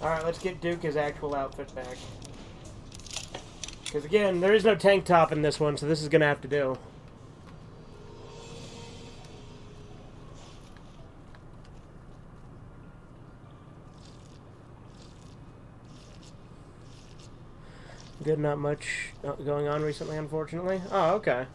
Alright, let's get Duke his actual outfit back. Because again, there is no tank top in this one, so this is going to have to do. Good, not much going on recently, unfortunately. Oh, okay.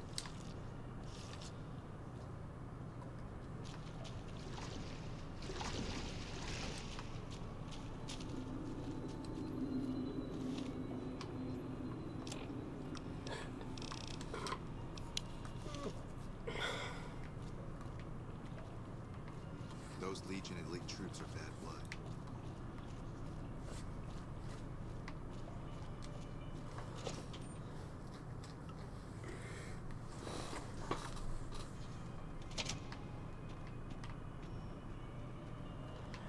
Legion elite troops are bad blood.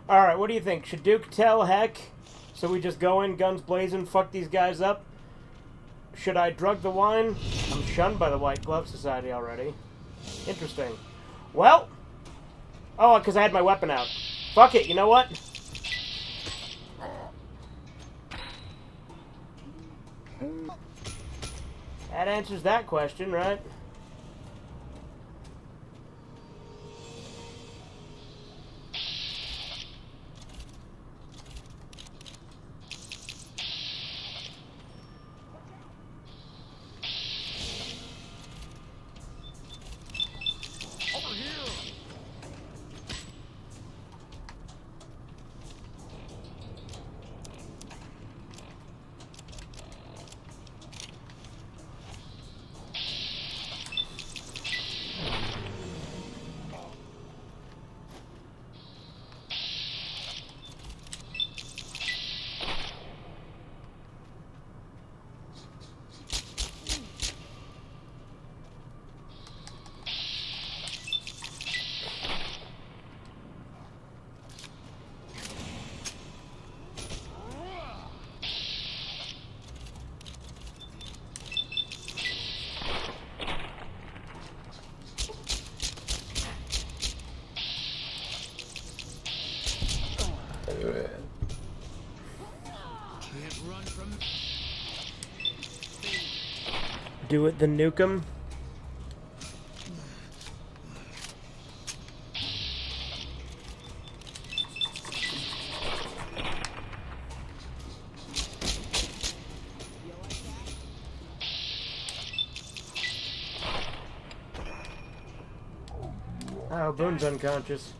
Alright, what do you think? Should Duke tell Heck so we just go in guns blazing, fuck these guys up? Should I drug the wine? I'm shunned by the White Glove Society already. Interesting. Well, oh, because I had my weapon out. Fuck it, you know what? That answers that question, right? Do it the nukem. Oh, Boone's unconscious.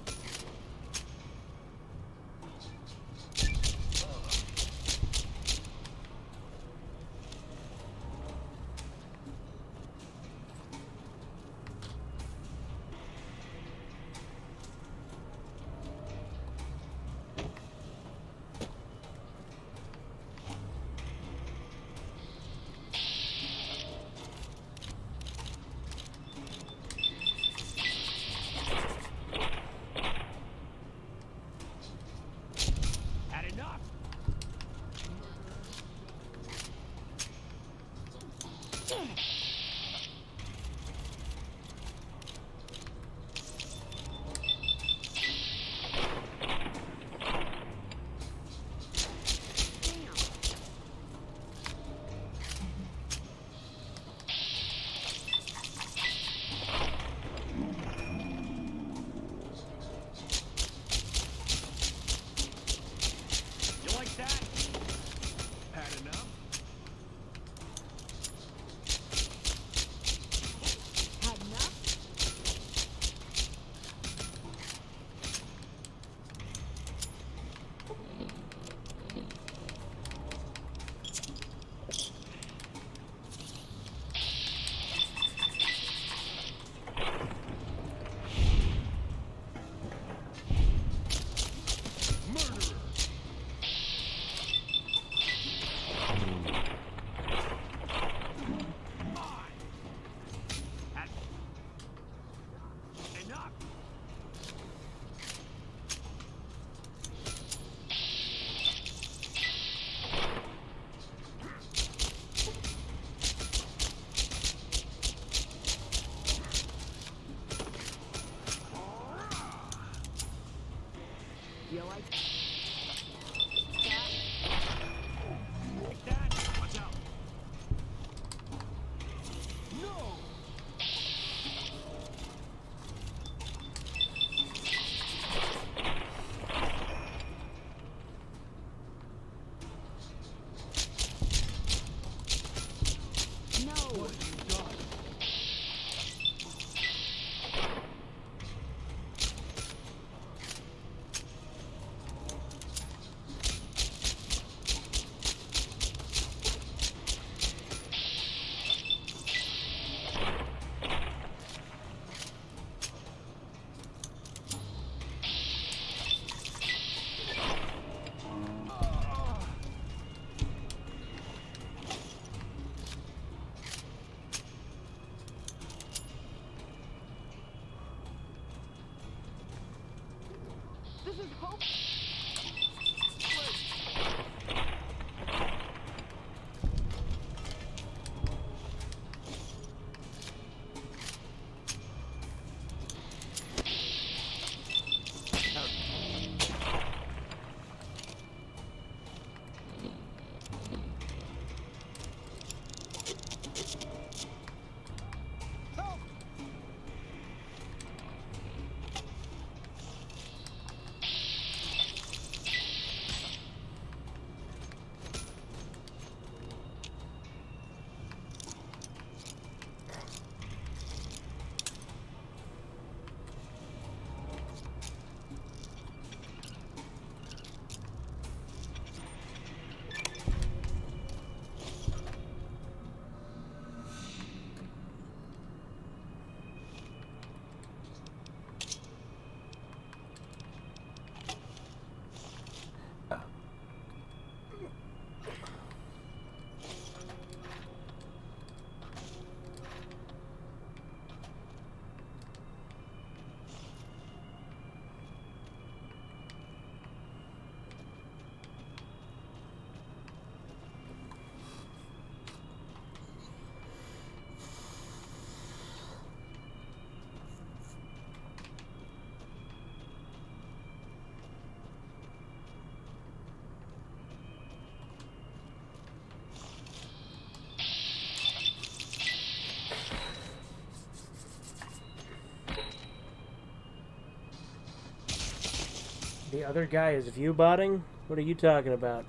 The other guy is view-botting? What are you talking about?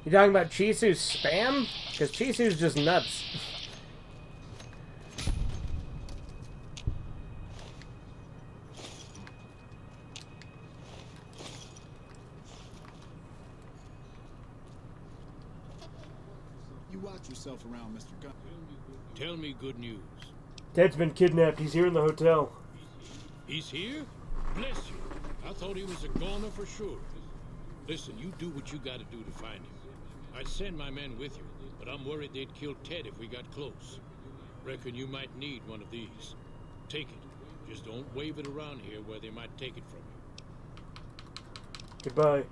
You talking about Chisu's spam? Because Chisu's just nuts. You watch yourself around, Mr. Gunn. Tell me good news. Ted's been kidnapped. He's here in the hotel. He's here? Bless you. I thought he was a goner for sure. Listen, you do what you gotta do to find him. I'd send my men with you, but I'm worried they'd kill Ted if we got close. Reckon you might need one of these. Take it. Just don't wave it around here where they might take it from you. Goodbye.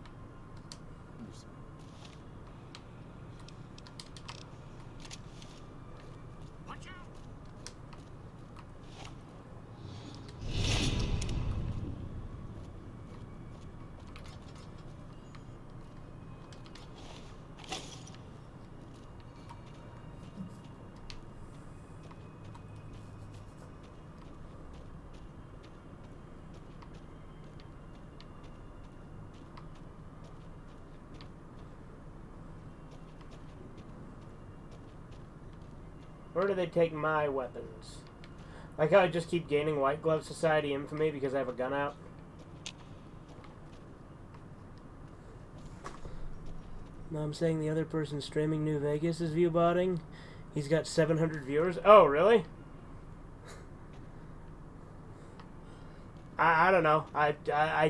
Where do they take my weapons? Like how I just keep gaining White Glove Society infamy because I have a gun out? No, I'm saying the other person streaming New Vegas is view-botting. He's got 700 viewers. Oh, really? I don't know. I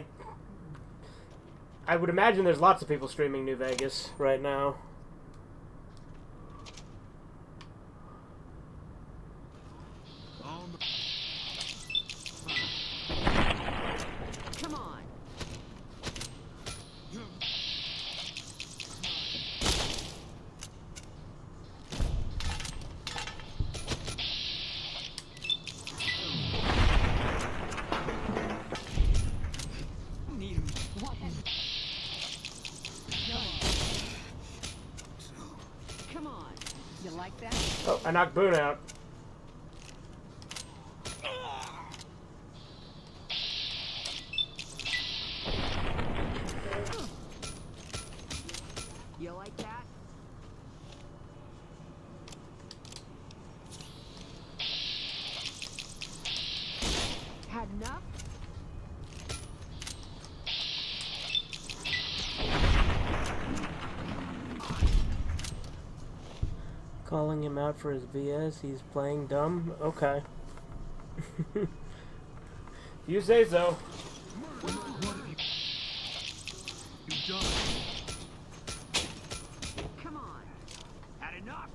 would imagine there's lots of people streaming New Vegas right now. Come on. Need him. What? Come on. You like that? Oh, I knocked Boone out. You like that? Had enough? Calling him out for his BS. He's playing dumb. Okay. You say so. Come on. Had enough?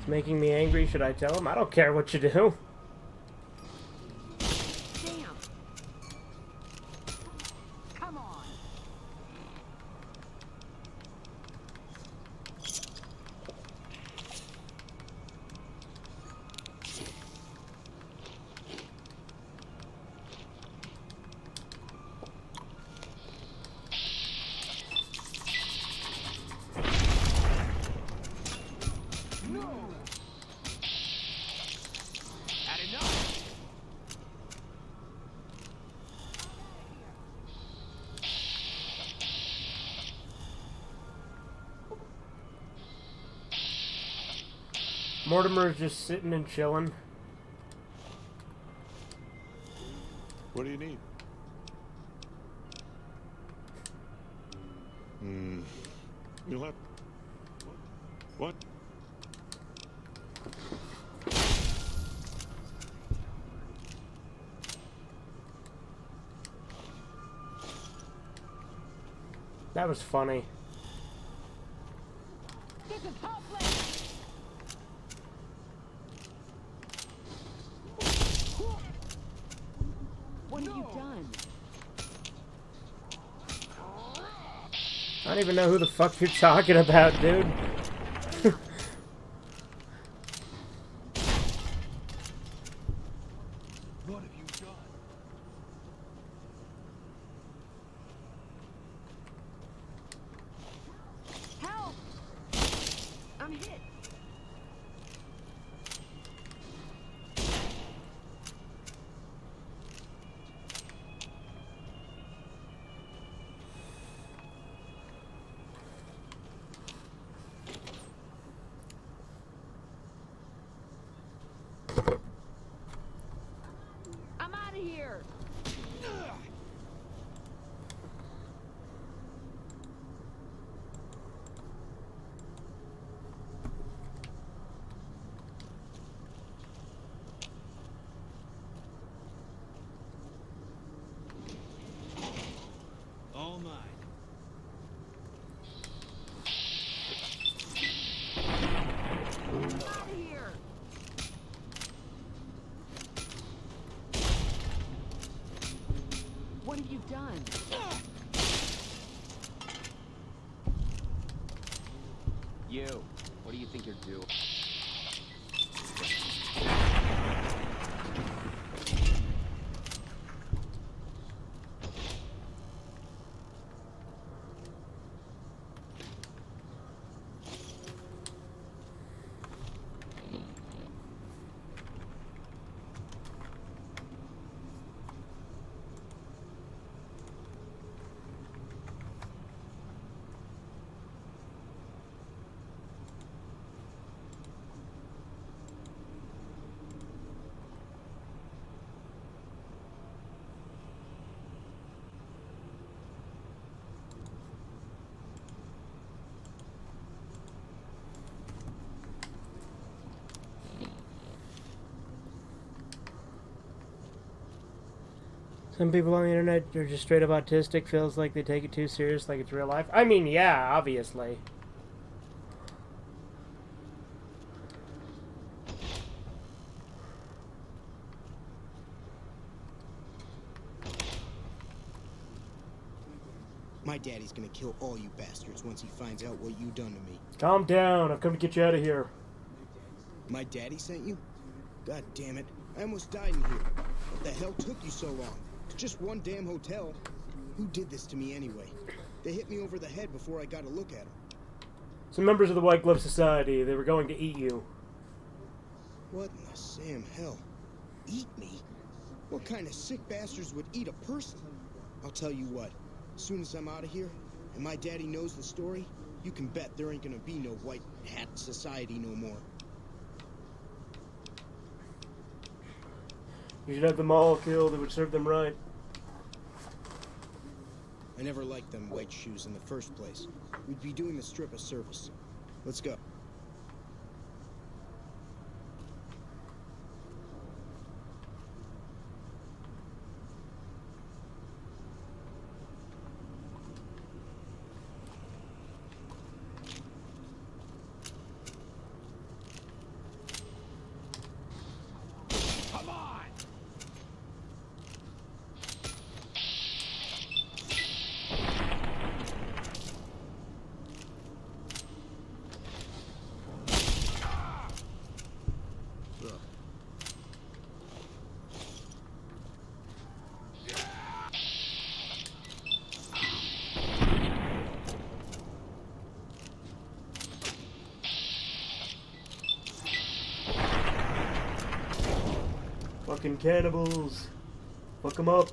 It's making me angry. Should I tell him? I don't care what you do. Damn. Come on. Mortimer's just sitting and chilling. What do you need? You'll have... What? That was funny. This is hopeless. What have you done? I don't even know who the fuck you're talking about, dude. What have you done? Help! I'm hit. I'm out of here. All mine. Out of here. What have you done? You. What do you think you're doing? Some people on the internet are just straight up autistic. Feels like they take it too serious, like it's real life. I mean, yeah, obviously. My daddy's gonna kill all you bastards once he finds out what you done to me. Calm down. I've come to get you out of here. My daddy sent you? God damn it. I almost died in here. What the hell took you so long? It's just one damn hotel. Who did this to me anyway? They hit me over the head before I got a look at them. Some members of the White Glove Society. They were going to eat you. What in the Sam hell? Eat me? What kind of sick bastards would eat a person? I'll tell you what. As soon as I'm out of here, and my daddy knows the story, you can bet there ain't gonna be no White Hat Society no more. You should have them all killed. It would serve them right. I never liked them white shoes in the first place. We'd be doing the strip a service. Let's go. Fucking cannibals. Fuck them up.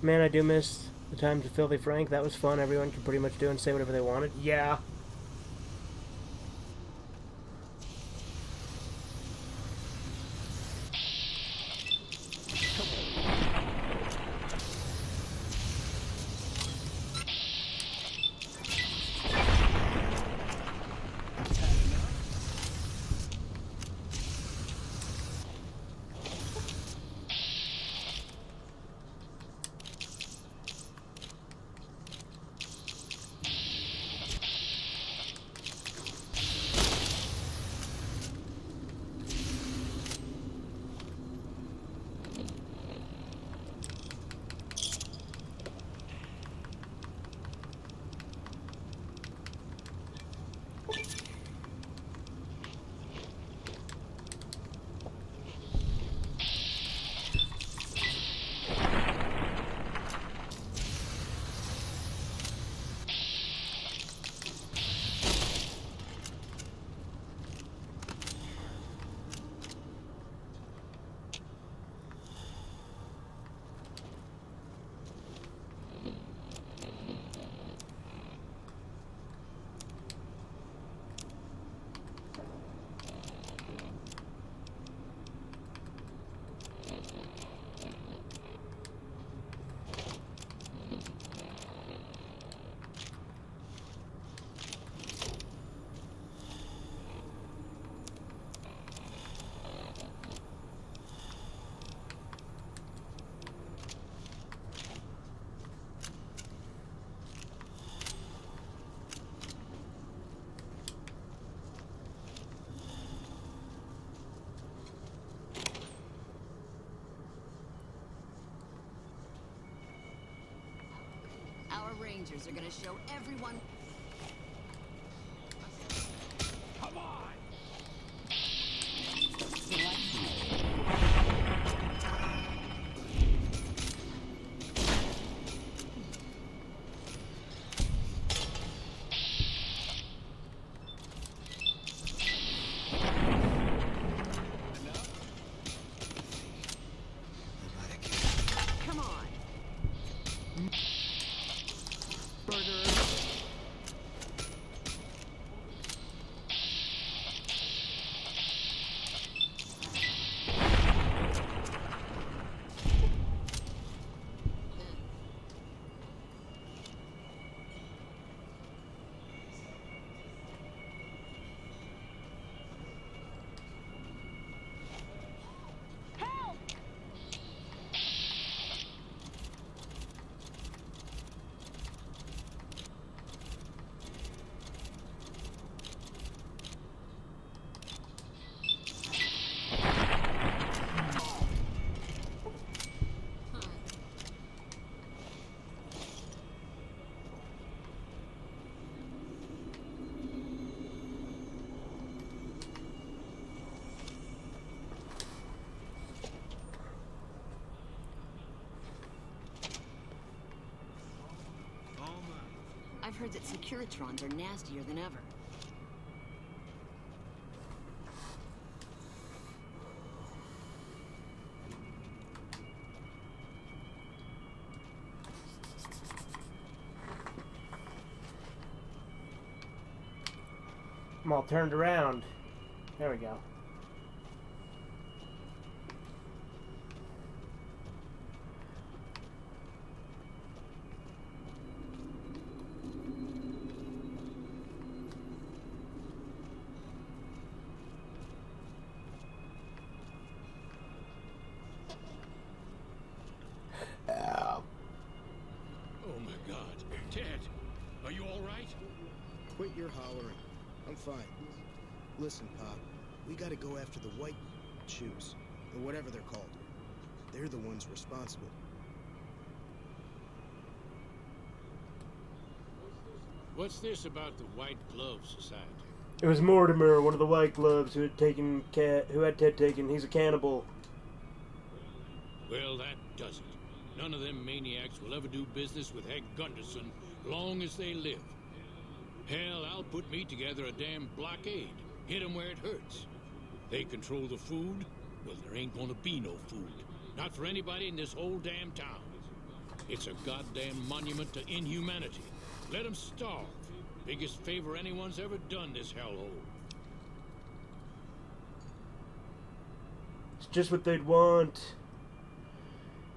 Man, I do miss the times of Filthy Frank. That was fun. Everyone could pretty much do and say whatever they wanted. Yeah. Our Rangers are gonna show everyone. Come on! Come on. I've heard that Securitrons are nastier than ever. I'm all turned around. There we go. Oh my God. Ted, are you all right? Quit your hollering. I'm fine. Listen, Pop, we gotta go after the white shoes, or whatever they're called. They're the ones responsible. What's this about the White Glove Society? It was Mortimer, one of the White Gloves, who had Ted taken. He's a cannibal. Well, that does it. None of them maniacs will ever do business with Hank Gunderson long as they live. Hell, I'll put me together a damn blockade. Hit 'em where it hurts. They control the food. Well, there ain't gonna be no food. Not for anybody in this whole damn town. It's a goddamn monument to inhumanity. Let 'em starve. Biggest favor anyone's ever done this hellhole. It's just what they'd want.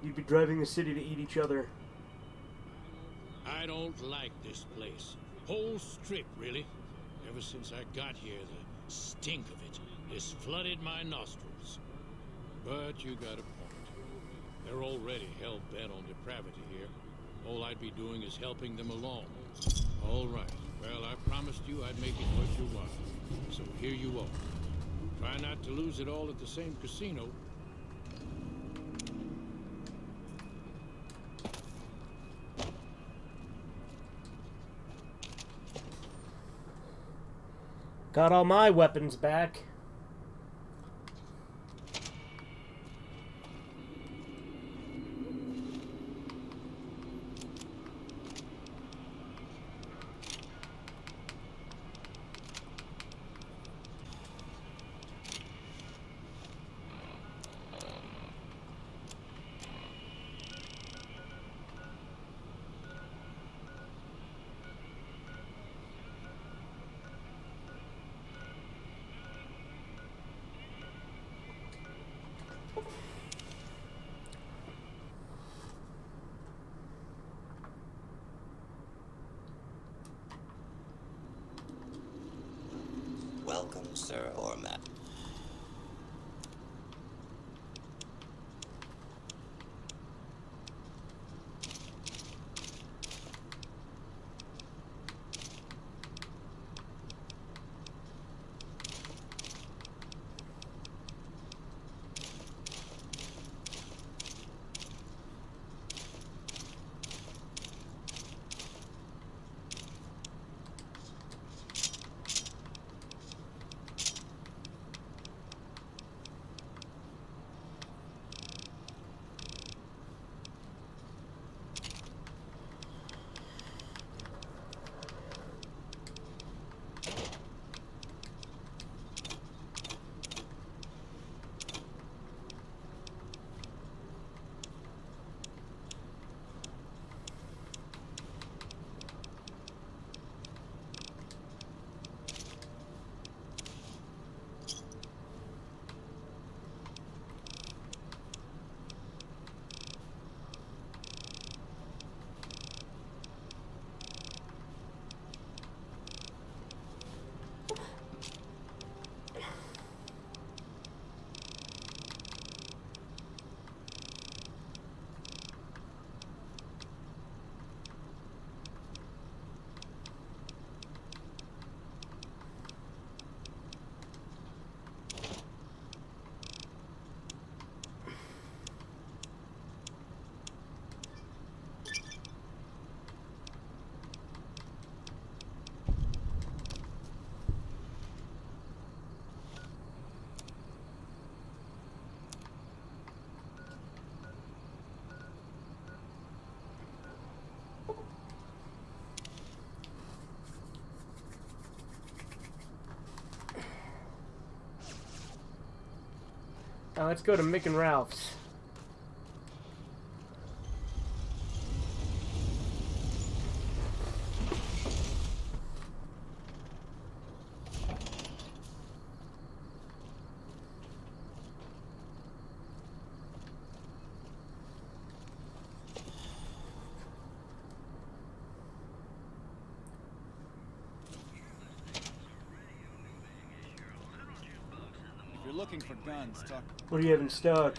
You'd be driving the city to eat each other. I don't like this place. Whole strip, really. Ever since I got here, the stink of it has flooded my nostrils. But you got a point. They're already hell-bent on depravity here. All I'd be doing is helping them along. All right. Well, I promised you I'd make it worth your while. So here you are. Try not to lose it all at the same casino. Got all my weapons back. Welcome, Sir Ormat. Now let's go to Mick and Ralph's. If you're looking for guns, talk. What do you have in stock?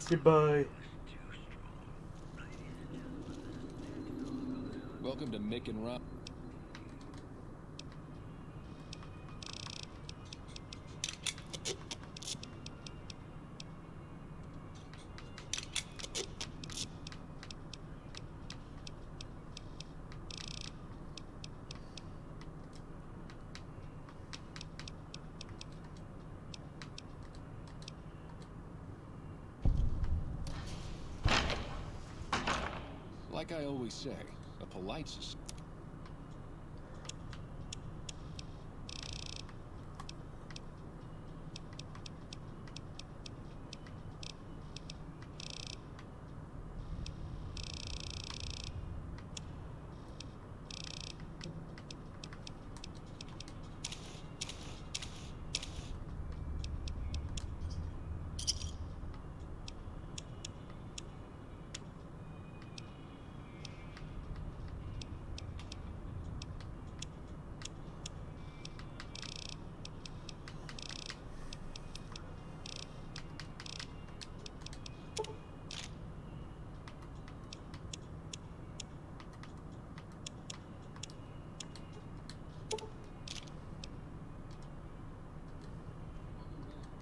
Goodbye. Welcome to Mick and Rob. Like I always say, a polite society.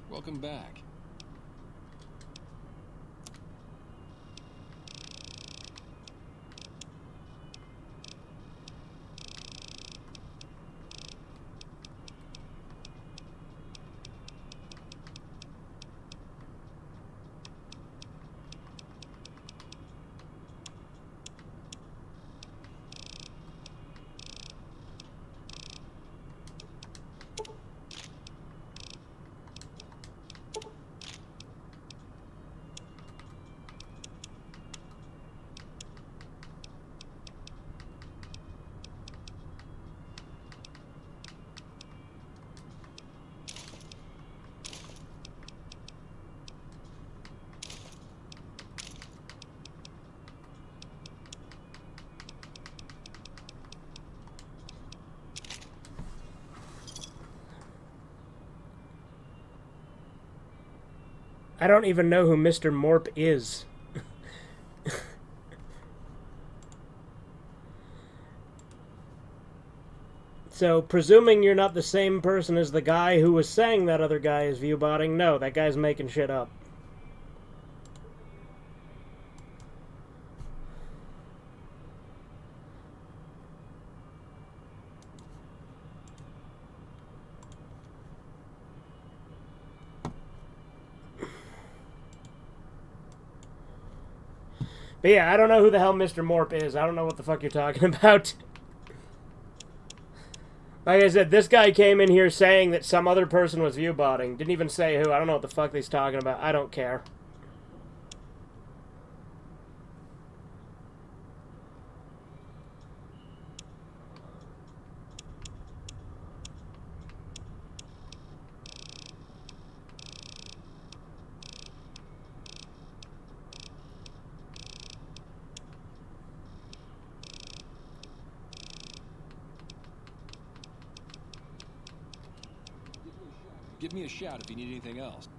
Welcome back. I don't even know who Mr. Morp is. So, presuming you're not the same person as the guy who was saying that other guy is viewbotting, no, that guy's making shit up. But yeah, I don't know who the hell Mr. Morp is. I don't know what the fuck you're talking about. Like I said, this guy came in here saying that some other person was viewbotting. Didn't even say who. I don't know what the fuck he's talking about. I don't care. Give me a shout if you need anything else.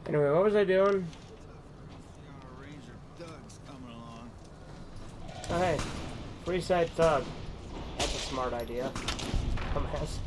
Anyway, what was I doing? Oh, hey. Freeside Thug. That's a smart idea. Dumbass.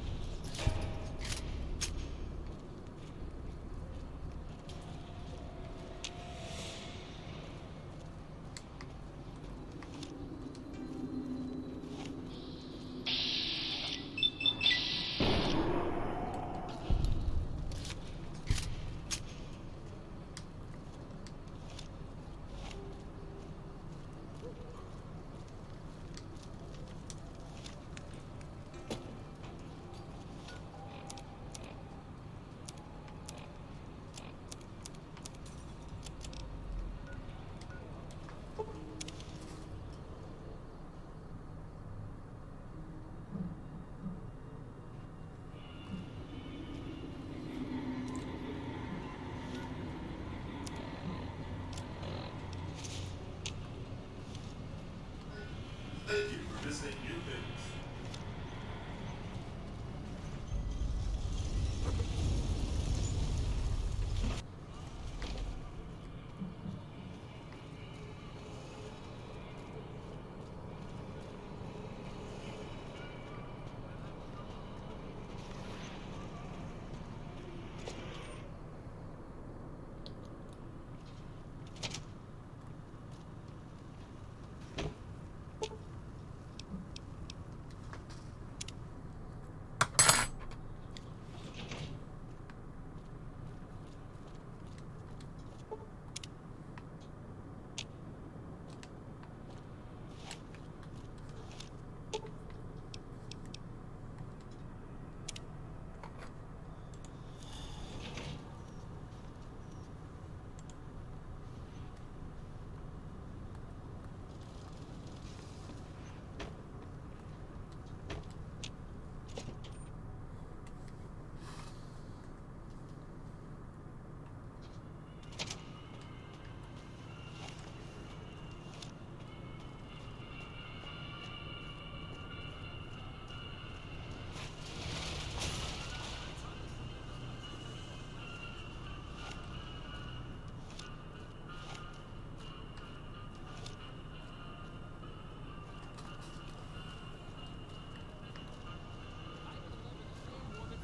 Thank you for visiting New Things.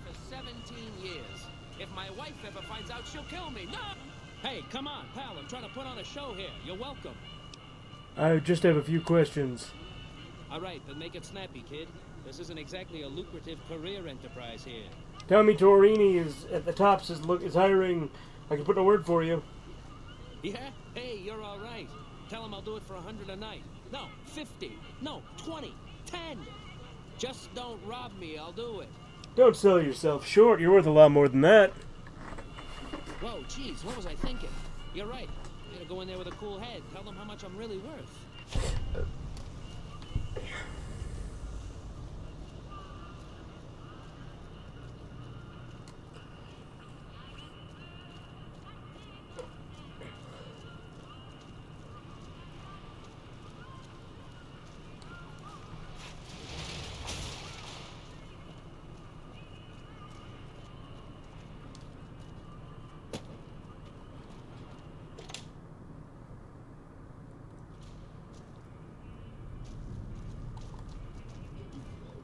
For 17 years. If my wife ever finds out, she'll kill me. No! Hey, come on, pal. I'm trying to put on a show here. You're welcome. I just have a few questions. All right, then make it snappy, kid. This isn't exactly a lucrative career enterprise here. Tommy Torini is at the top, says look is hiring. I can put in a word for you. Yeah? Hey, you're all right. Tell him I'll do it for 100 a night. No, 50. No, 20. 10. Just don't rob me. I'll do it. Don't sell yourself short. You're worth a lot more than that. Whoa, jeez, what was I thinking? You're right. I'm gonna go in there with a cool head. Tell them how much I'm really worth.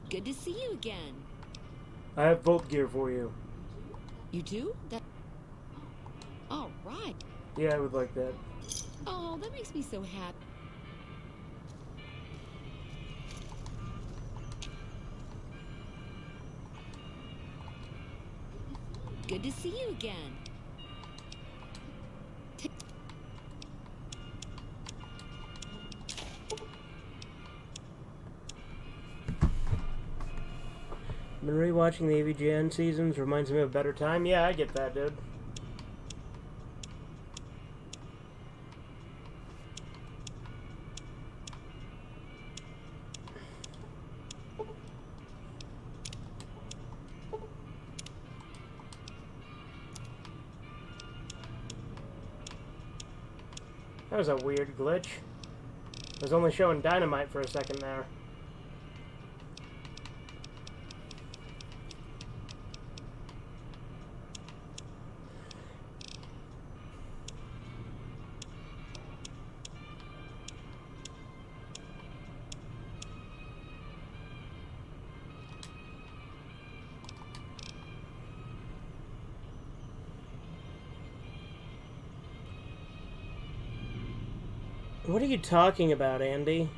Good to see you again. I have Volt gear for you. You do? That. All right. Yeah, I would like that. Oh, that makes me so happy. Good to see you again. Been rewatching the AVGN seasons. Reminds me of a better time. Yeah, I get that, dude. That was a weird glitch. It was only showing dynamite for a second there. What are you talking about, Andy?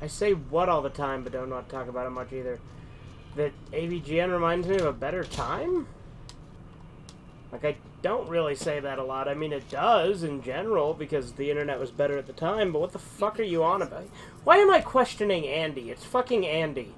I say what all the time, but don't not talk about it much either. That AVGN reminds me of a better time? Like, I don't really say that a lot. I mean, it does in general, because the internet was better at the time, but what the fuck are you on about? Why am I questioning Andy? It's fucking Andy.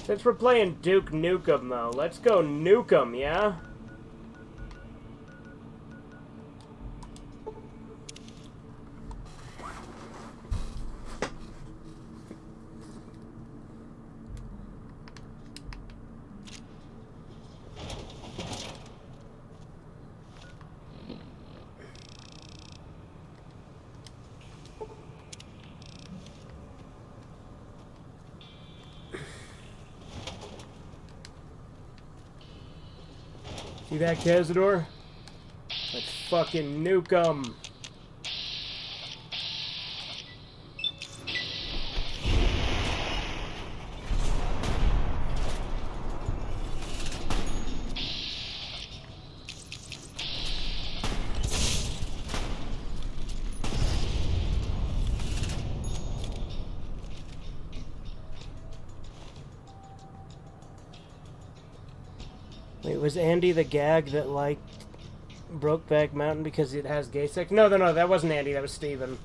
Since we're playing Duke Nukem, though, let's go Nukem, yeah? See that, Cazador? Let's fucking nuke 'em. Wait, was Andy the gag that liked Brokeback Mountain because it has gay sex? No, that wasn't Andy. That was Steven.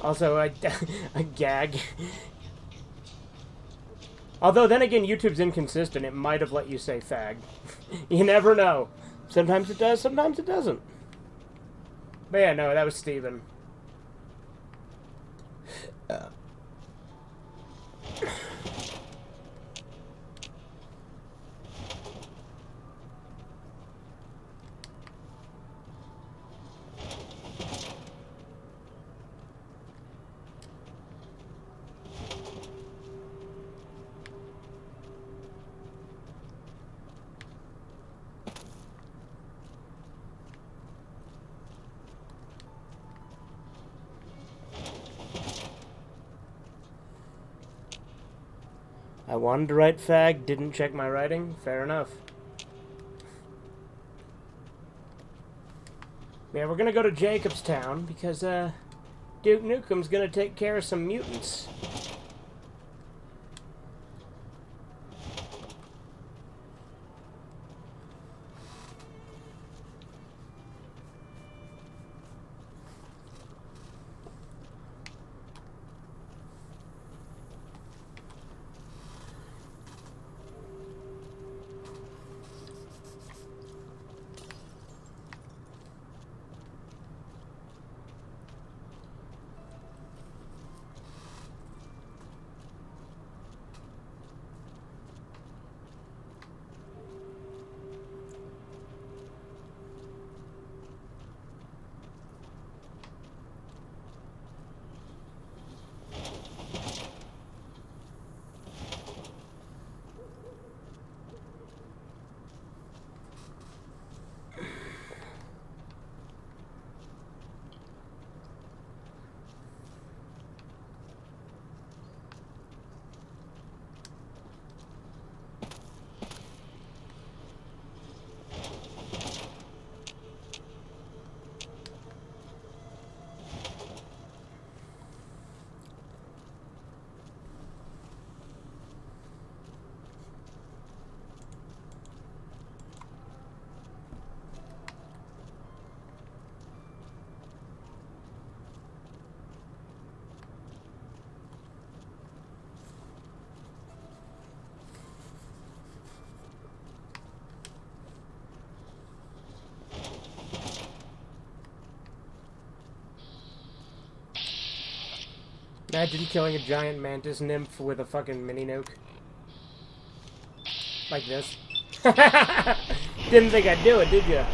Also, a gag. Although, then again, YouTube's inconsistent. It might have let you say fag. You never know. Sometimes it does, sometimes it doesn't. But yeah, no, that was Steven. I wanted to write fag, didn't check my writing. Fair enough. Yeah, we're gonna go to Jacobstown because Duke Nukem's gonna take care of some mutants. Imagine killing a giant mantis nymph with a fucking mini nuke. Like this. Didn't think I'd do it, did ya?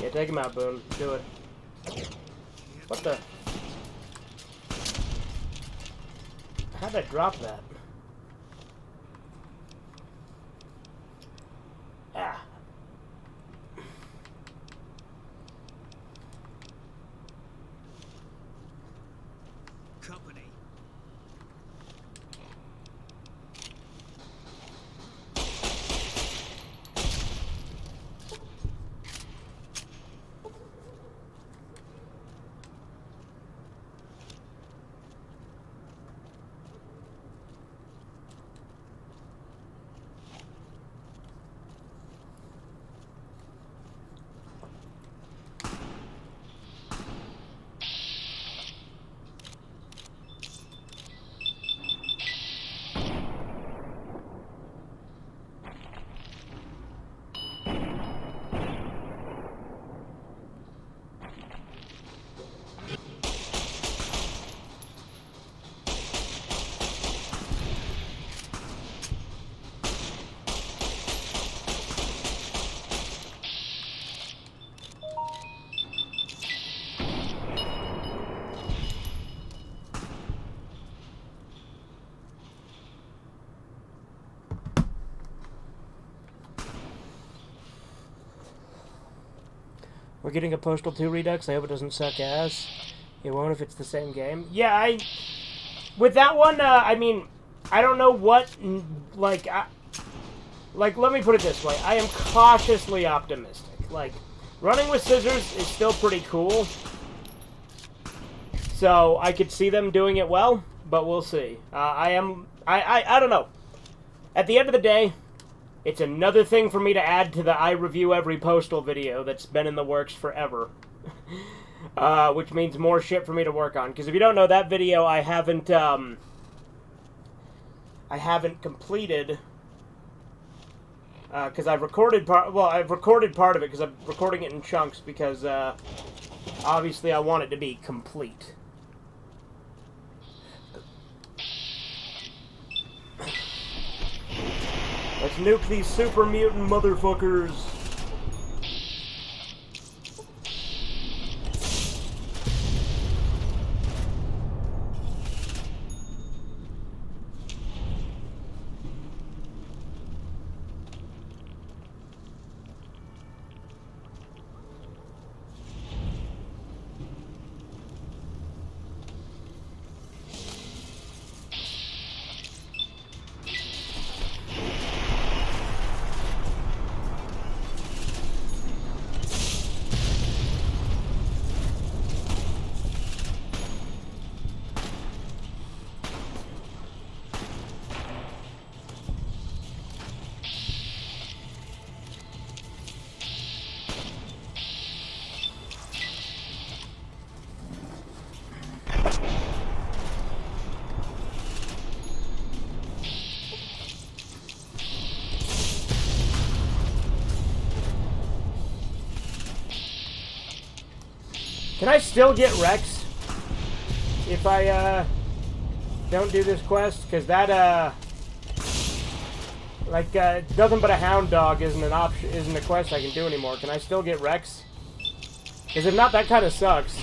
Yeah, take him out, Boone. Do it. What the? How'd I drop that? Ah. Company. We're getting a Postal 2 Redux. I hope it doesn't suck ass. It won't if it's the same game. Yeah, with that one, I mean, I don't know what, like, let me put it this way. I am cautiously optimistic. Like, running with scissors is still pretty cool. So, I could see them doing it well, but we'll see. I don't know. At the end of the day, it's another thing for me to add to the I review every Postal video that's been in the works forever. Which means more shit for me to work on. Because if you don't know, that video I haven't completed. Because I've recorded I've recorded part of it because I'm recording it in chunks because obviously I want it to be complete. Let's nuke these super mutant motherfuckers. Can I still get Rex if I don't do this quest? Because that nothing but a hound dog isn't an option, isn't a quest I can do anymore. Can I still get Rex? Because if not, that kind of sucks.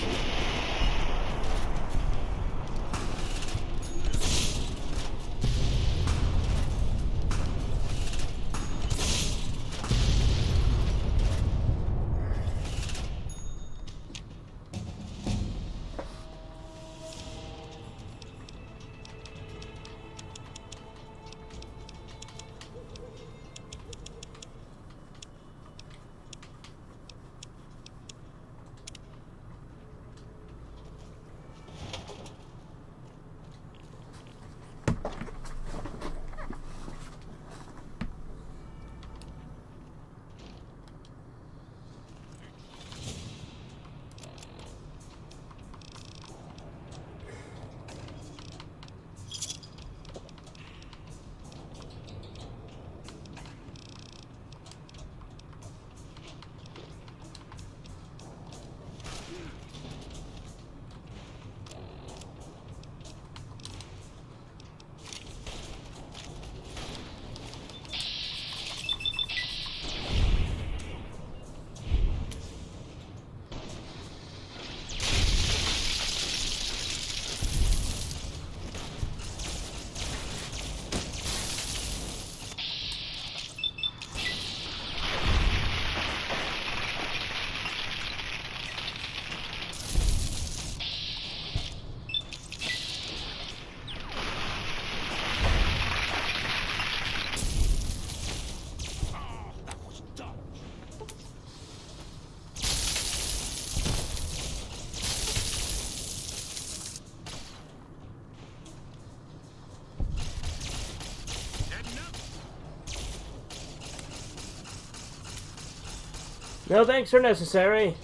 No thanks are necessary.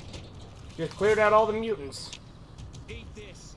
Just cleared out all the mutants. Eat this.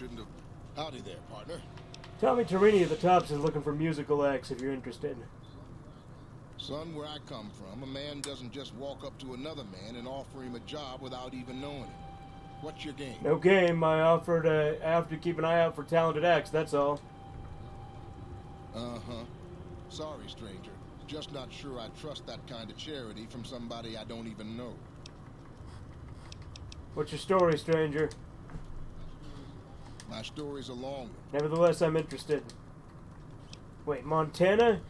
shouldn't have... Howdy there, partner. Tommy Torini of the Tops is looking for musical acts if you're interested. Son, where I come from, a man doesn't just walk up to another man and offer him a job without even knowing him. What's your game? No game. I have to keep an eye out for talented acts, that's all. Uh-huh. Sorry, stranger. Just not sure I trust that kind of charity from somebody I don't even know. What's your story, stranger? My story's a long one. Nevertheless, I'm interested. Wait, Montana?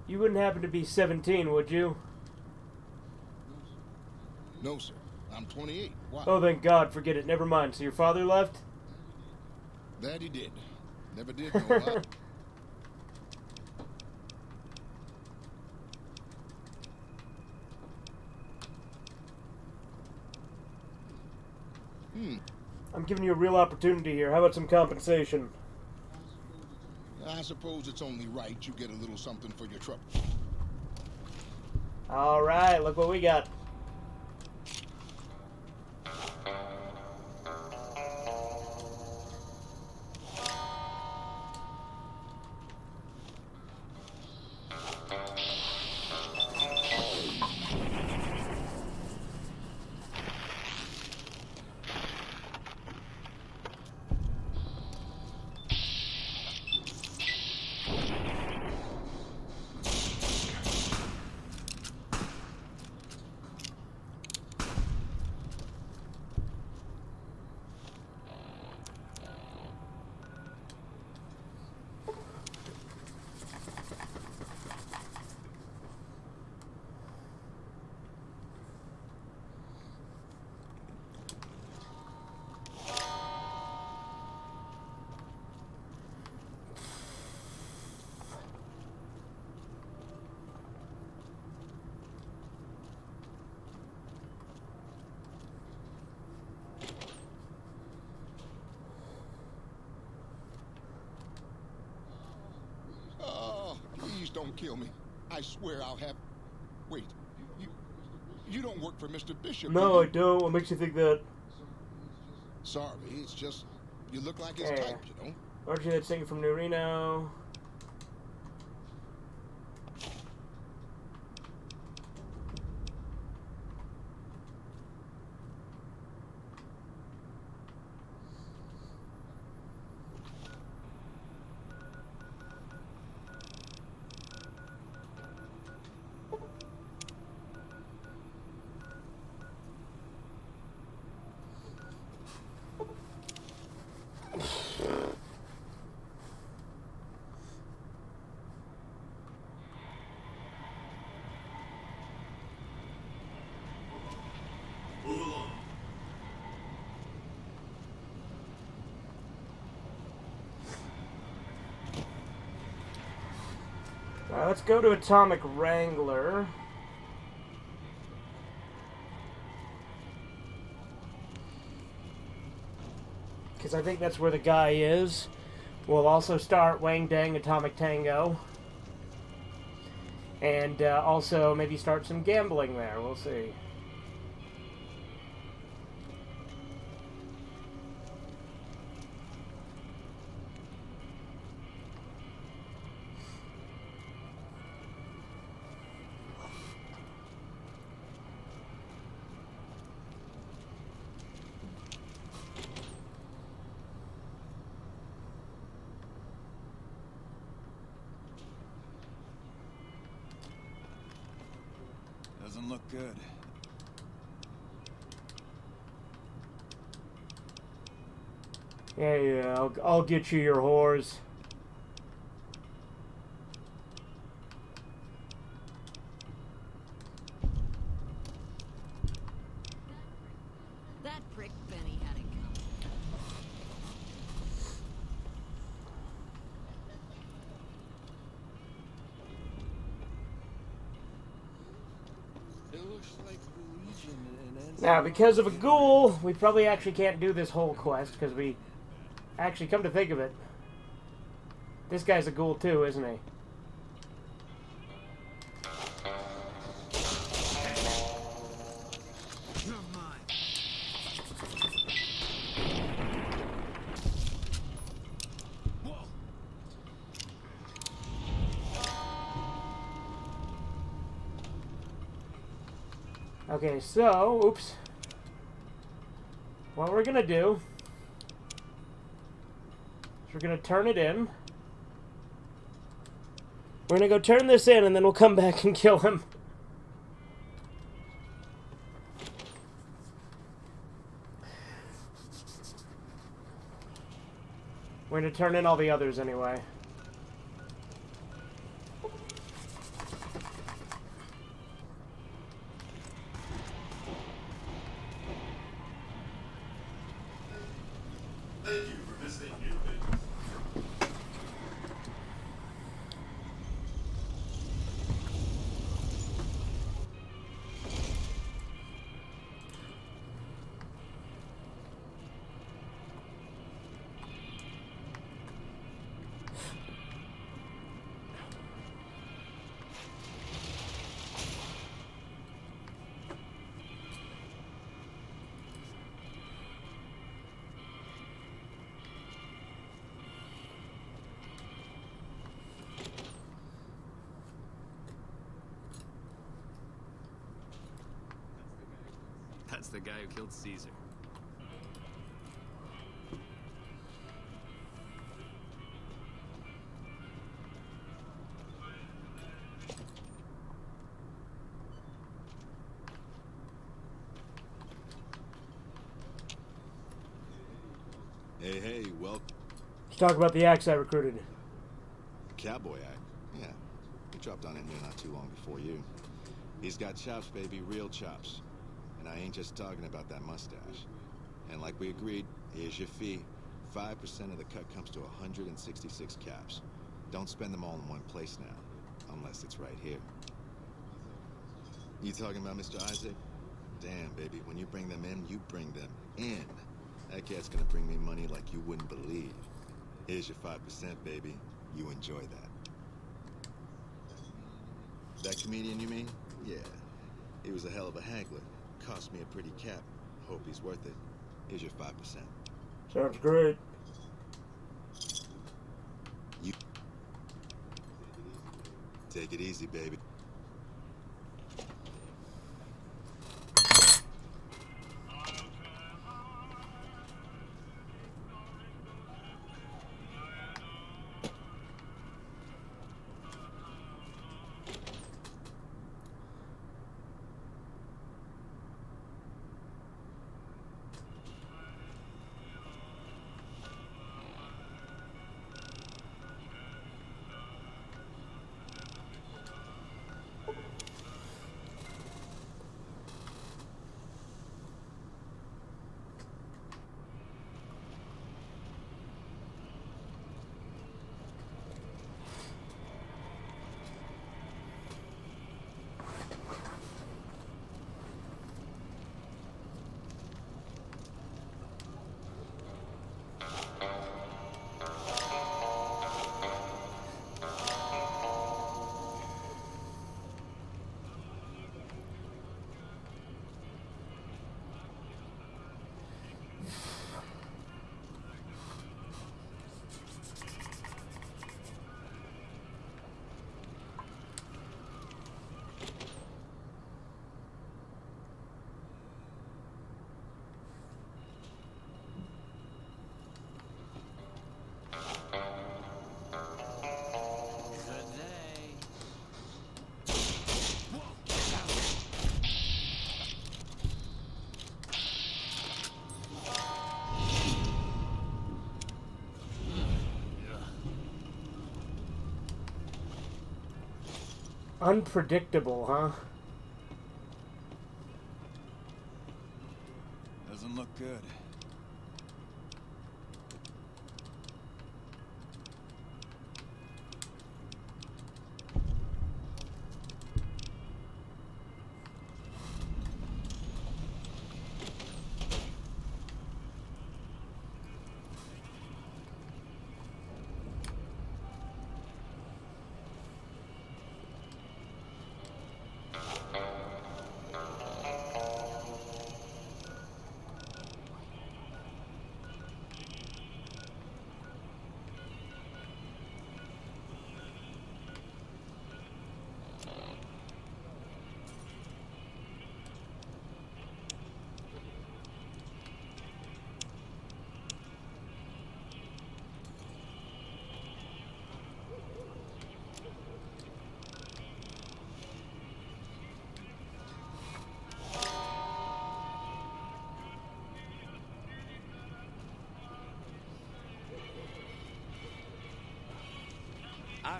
You wouldn't happen to be 17, would you? No, sir. I'm 28. Why? Oh, thank God. Forget it. Never mind. So your father left? That he did. Never did know why. I'm giving you a real opportunity here. How about some compensation? I suppose it's only right you get a little something for your trouble. Alright, look what we got. Please don't kill me. I swear I'll have... Wait, you don't work for Mr. Bishop, No, I don't. What makes you think that? Sorry, it's just... You look like his type, you know? Aren't you that singer from New Reno? Let's go to Atomic Wrangler. Because I think that's where the guy is. We'll also start Wang Dang Atomic Tango. And also maybe start some gambling there. We'll see. Doesn't look good. Yeah, I'll get you your whores. That prick Benny had it Now, because of a ghoul, we probably actually can't do this whole quest, because we actually, come to think of it, this guy's a ghoul too, isn't he? Okay, so, oops. What we're gonna do is we're gonna turn it in. We're gonna go turn this in, and then we'll come back and kill him. We're gonna turn in all the others anyway. Thank you for visiting Dukin. That's the guy who killed Caesar. Hey, well... Let's talk about the axe I recruited. Cowboy act? Yeah. He dropped on in here not too long before you. He's got chops, baby, real chops. And I ain't just talking about that mustache. And like we agreed, here's your fee. 5% of the cut comes to 166 caps. Don't spend them all in one place now, unless it's right here. You talking about Mr. Isaac? Damn, baby, when you bring them in, you bring them in. That cat's gonna bring me money like you wouldn't believe. Here's your 5%, baby. You enjoy that. That comedian, you mean? Yeah. He was a hell of a haggler. Cost me a pretty cap. Hope he's worth it. Here's your 5%. Sounds great. You take it easy, baby. Unpredictable, huh? Doesn't look good.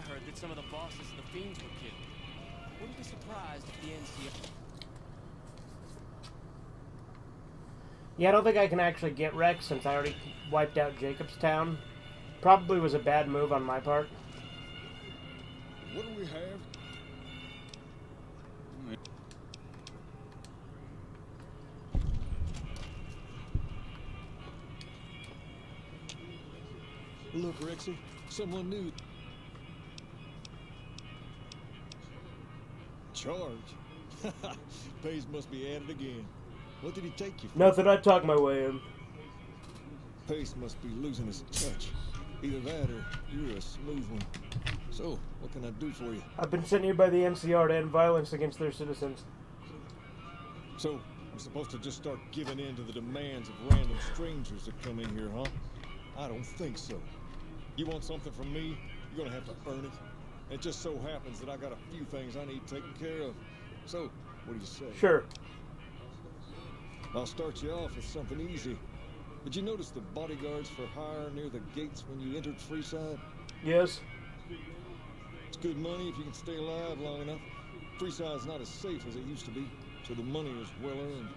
heard that some of the bosses of the Fiends were killed. Wouldn't be surprised if the NCO... Yeah, I don't think I can actually get Rex since I already wiped out Jacobstown. Probably was a bad move on my part. What do we have? Look, Rexy, someone new. Charge? Pays must be added again. What did he take you for? Nothing, I talk my way in. Pace must be losing his touch. Either that or you're a smooth one. So, what can I do for you? I've been sent here by the NCR to end violence against their citizens. So, I'm supposed to just start giving in to the demands of random strangers that come in here, huh? I don't think so. You want something from me, you're gonna have to earn it. It just so happens that I got a few things I need taken care of. So, what do you say? Sure. I'll start you off with something easy. Did you notice the bodyguards for hire near the gates when you entered Freeside? Yes. It's good money if you can stay alive long enough. Freeside's not as safe as it used to be, so the money is well earned.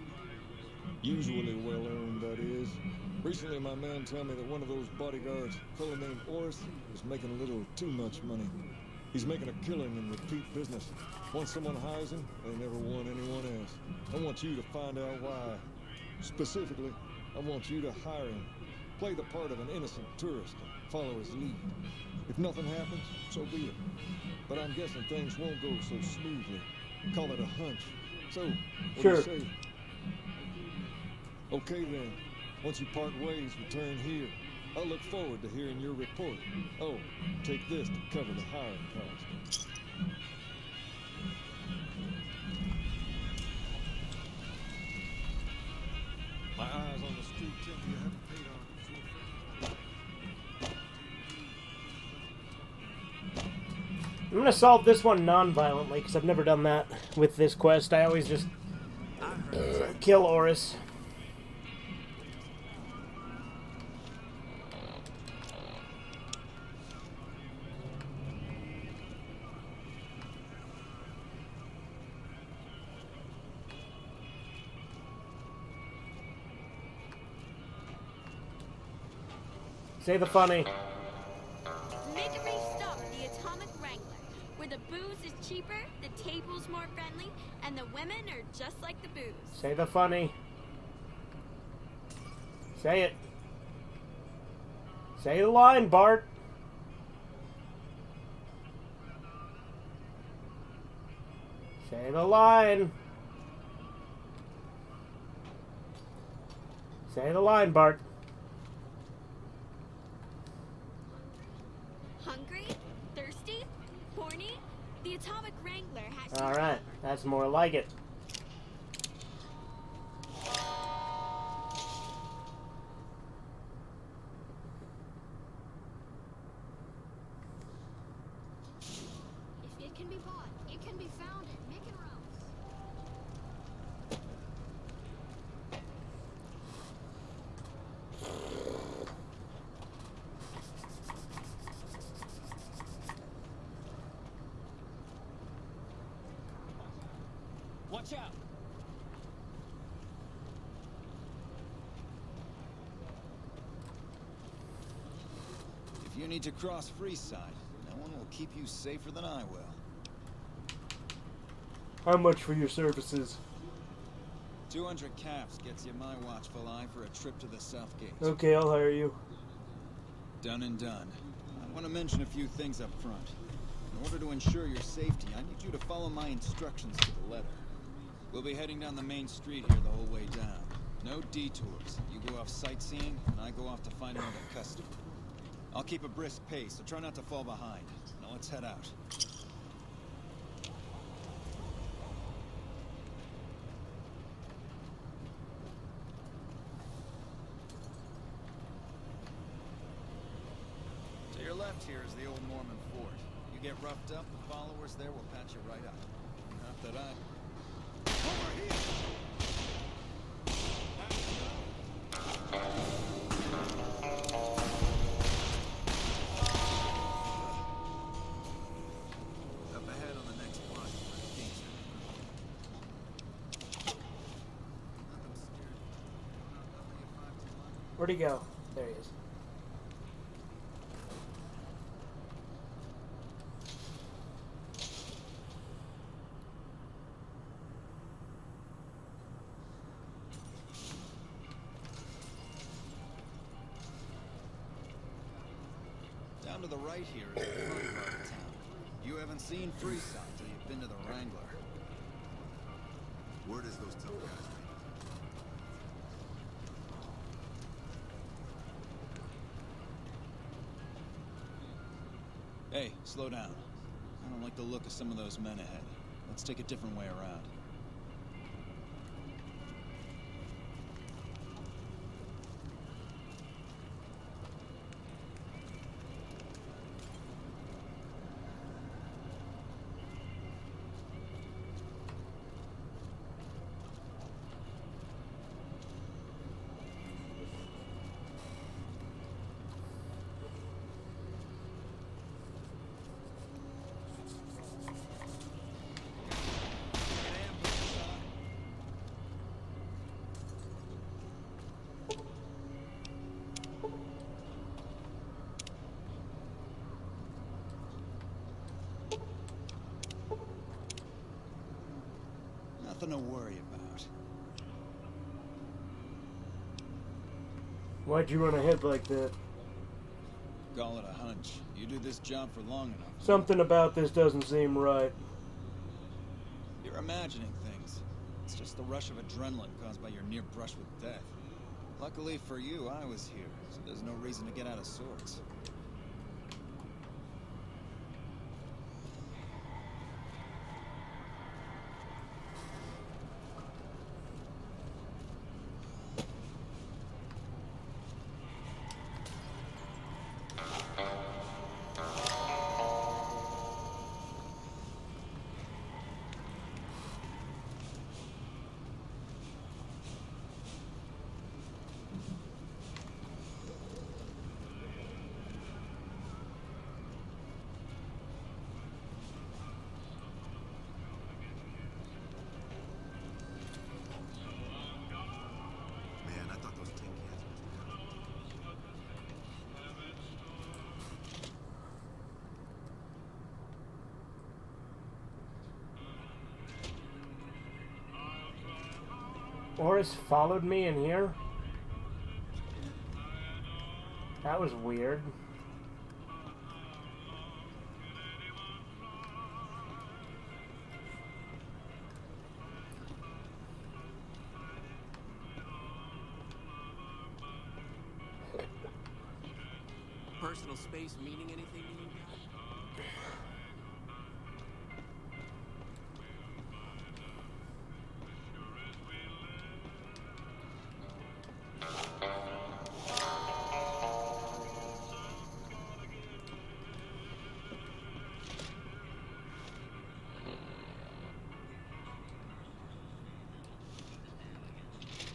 Usually well earned, that is. Recently, my man told me that one of those bodyguards, a fellow named Oris, was making a little too much money. He's making a killing in repeat business. Once someone hires him, they never want anyone else. I want you to find out why. Specifically, I want you to hire him. Play the part of an innocent tourist and follow his lead. If nothing happens, so be it. But I'm guessing things won't go so smoothly. Call it a hunch. So, what do you say? Okay then. Once you part ways, return here. I'll look forward to hearing your report. Oh, take this to cover the hiring cost. My eyes on the street tell me you haven't paid off. I'm gonna solve this one non-violently, because I've never done that with this quest. I always just kill Oris. Say the funny. Make a brief stop at the Atomic Wrangler, where the booze is cheaper, the table's more friendly, and the women are just like the booze. Say the funny. Say it. Say the line, Bart. Say the line. Say the line, Bart. Hungry? Thirsty? Horny? The Atomic Wrangler has... Alright, that's more like it. If it can be bought, it can be found at Mick and Rose. Watch out! If you need to cross Freeside, no one will keep you safer than I will. How much for your services? 200 caps gets you my watchful eye for a trip to the South Gate. Okay, I'll hire you. Done and done. I want to mention a few things up front. In order to ensure your safety, I need you to follow my instructions to the letter. We'll be heading down the main street here the whole way down. No detours. You go off sightseeing, and I go off to find another customer. I'll keep a brisk pace, so try not to fall behind. Now let's head out. To your left here is the old Norman fort. You get roughed up, the followers there will patch you right up. Not that I... Over here! Where'd he go? There he is. Down to the right here is the front part of town. You haven't seen Freeside till you've been to the Wrangler. Where does those tough guys meet? Hey, slow down. I don't like the look of some of those men ahead. Let's take a different way around. Nothing to worry about. Why'd you run ahead like that? Call it a hunch. You do this job for long enough. Something about this doesn't seem right. You're imagining things. It's just the rush of adrenaline caused by your near brush with death. Luckily for you, I was here, so there's no reason to get out of sorts. Man, I thought those tin cans Oris followed me in here? That was weird. Personal space meaning anything to you?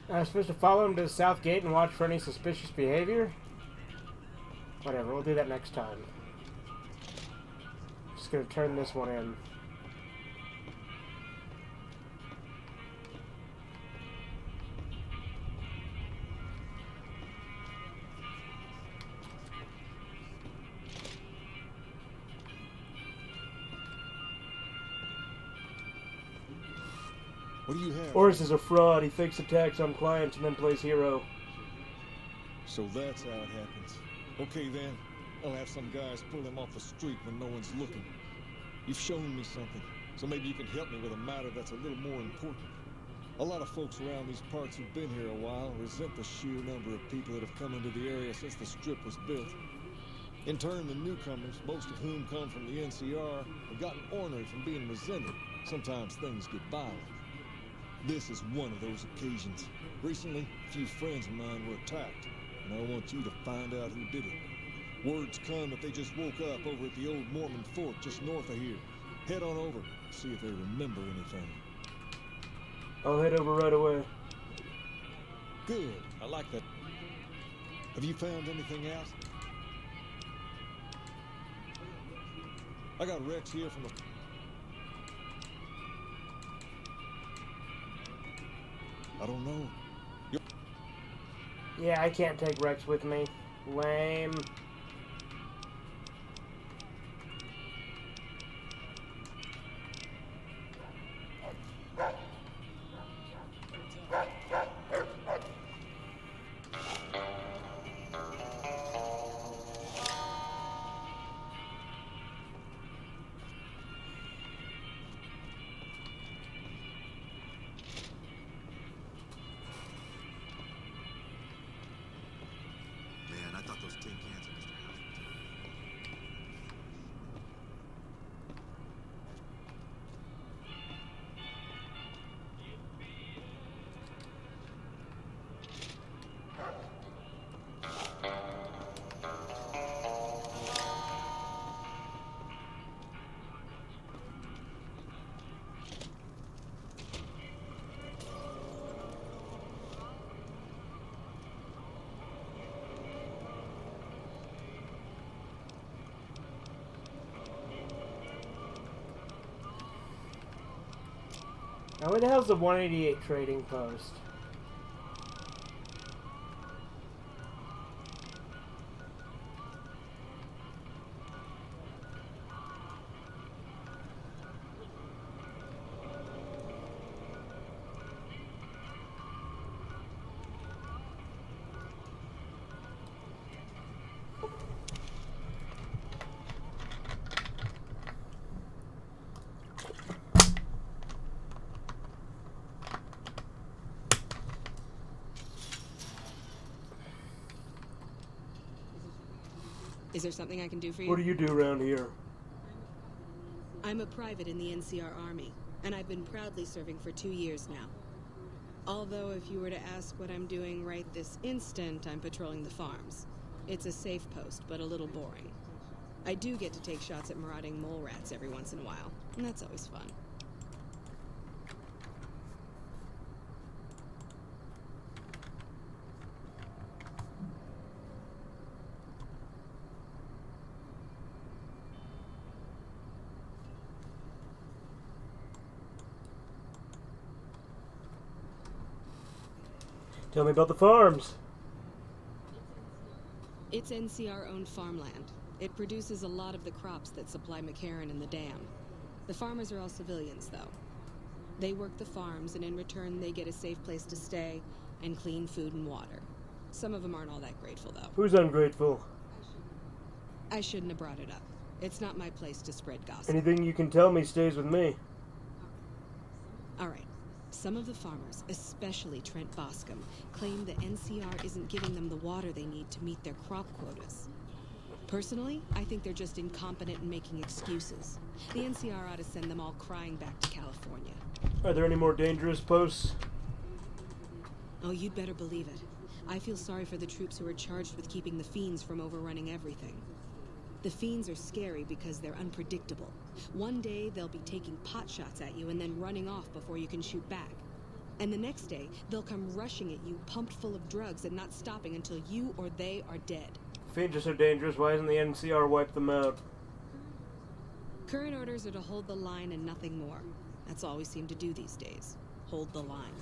I was supposed to follow him to the south gate and watch for any suspicious behavior? Whatever, we'll do that next time. Just gonna turn this one in. What do you have? Oris is a fraud. He fakes attacks on clients and then plays hero. So that's how it happens. Okay then, I'll have some guys pull him off the street when no one's looking. You've shown me something, so maybe you can help me with a matter that's a little more important. A lot of folks around these parts who've been here a while resent the sheer number of people that have come into the area since the strip was built. In turn, the newcomers, most of whom come from the NCR, have gotten ornery from being resented. Sometimes things get violent. This is one of those occasions. Recently, a few friends of mine were attacked, and I want you to find out who did it. Word's come that they just woke up over at the old Mormon fort just north of here. Head on over, see if they remember anything. I'll head over right away. Good, I like that. Have you found anything out? I got Rex here from the... I don't know. Yeah, I can't take Rex with me. Lame. Man, I thought those tin cans in Mr. House were Now, where the hell's the 188 trading post? Is there something I can do for you? What do you do around here? I'm a private in the NCR Army, and I've been proudly serving for 2 years now. Although, if you were to ask what I'm doing right this instant, I'm patrolling the farms. It's a safe post, but a little boring. I do get to take shots at marauding mole rats every once in a while, and that's always fun. Tell me about the farms. It's NCR-owned farmland. It produces a lot of the crops that supply McCarran and the dam. The farmers are all civilians, though. They work the farms, and in return they get a safe place to stay and clean food and water. Some of them aren't all that grateful, though. Who's ungrateful? I shouldn't have brought it up. It's not my place to spread gossip. Anything you can tell me stays with me. All right. Some of the farmers, especially Trent Boscom, claim the NCR isn't giving them the water they need to meet their crop quotas. Personally, I think they're just incompetent and making excuses. The NCR ought to send them all crying back to California. Are there any more dangerous posts? Oh, you'd better believe it. I feel sorry for the troops who are charged with keeping the Fiends from overrunning everything. The Fiends are scary because they're unpredictable. One day, they'll be taking pot shots at you and then running off before you can shoot back. And the next day, they'll come rushing at you, pumped full of drugs and not stopping until you or they are dead. Fiends are so dangerous, why hasn't the NCR wiped them out? Current orders are to hold the line and nothing more. That's all we seem to do these days. Hold the line.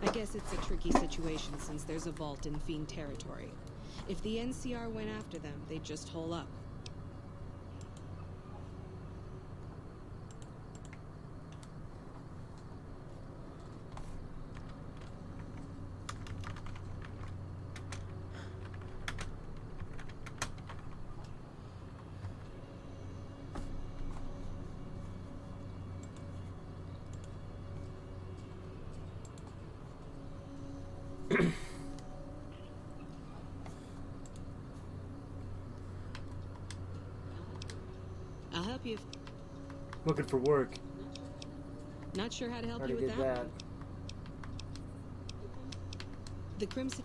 I guess it's a tricky situation since there's a vault in Fiend territory. If the NCR went after them, they'd just hole up. I'll help you. Looking for work. Not sure how to help Already you with did that. The Crimson...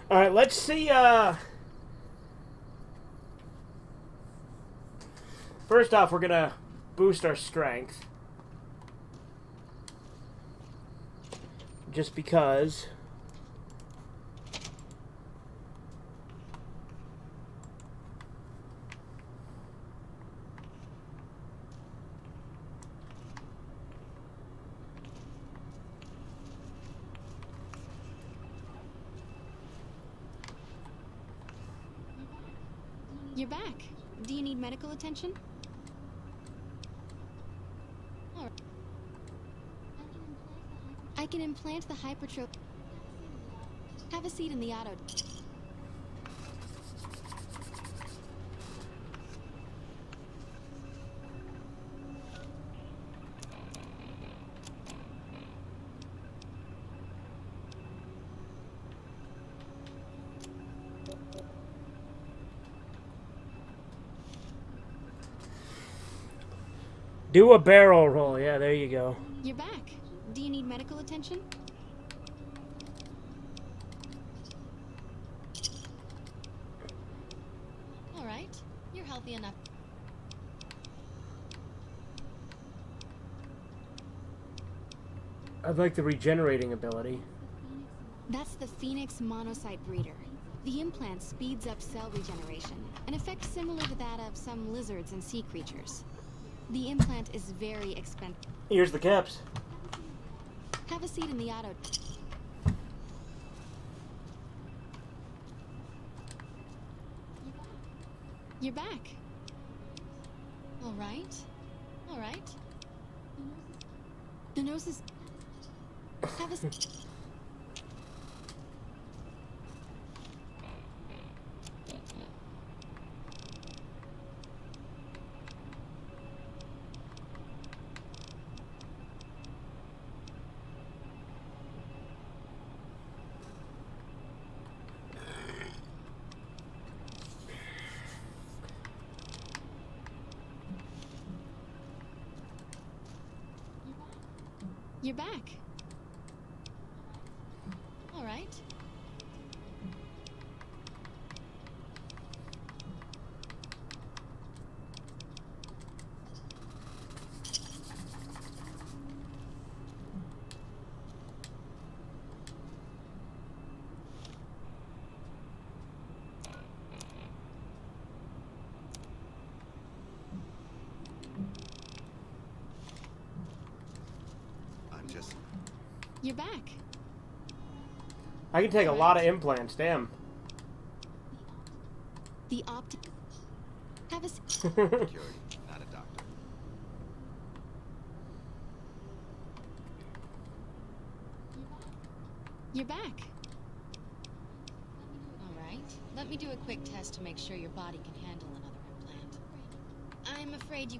Alright, let's see, first off, we're gonna boost our strength. Just because. You're back. Do you need medical attention? All right. I can implant the hypertrophy. Have a seat in the auto. Do a barrel roll. Yeah, there you go. You're back. Do you need medical attention? All right. You're healthy enough. I'd like the regenerating ability. That's the Phoenix monocyte breeder. The implant speeds up cell regeneration, an effect similar to that of some lizards and sea creatures. The implant is very expensive. Here's the caps. Have a seat in the auto. You're back. All right. All right. The nose is... Have a... You're back. All right. You're back. I can take a lot of implants, damn. The optic. Have a... Security, not a doctor. You're back. All right. Let me do a quick test to make sure your body can handle another implant. I'm afraid you...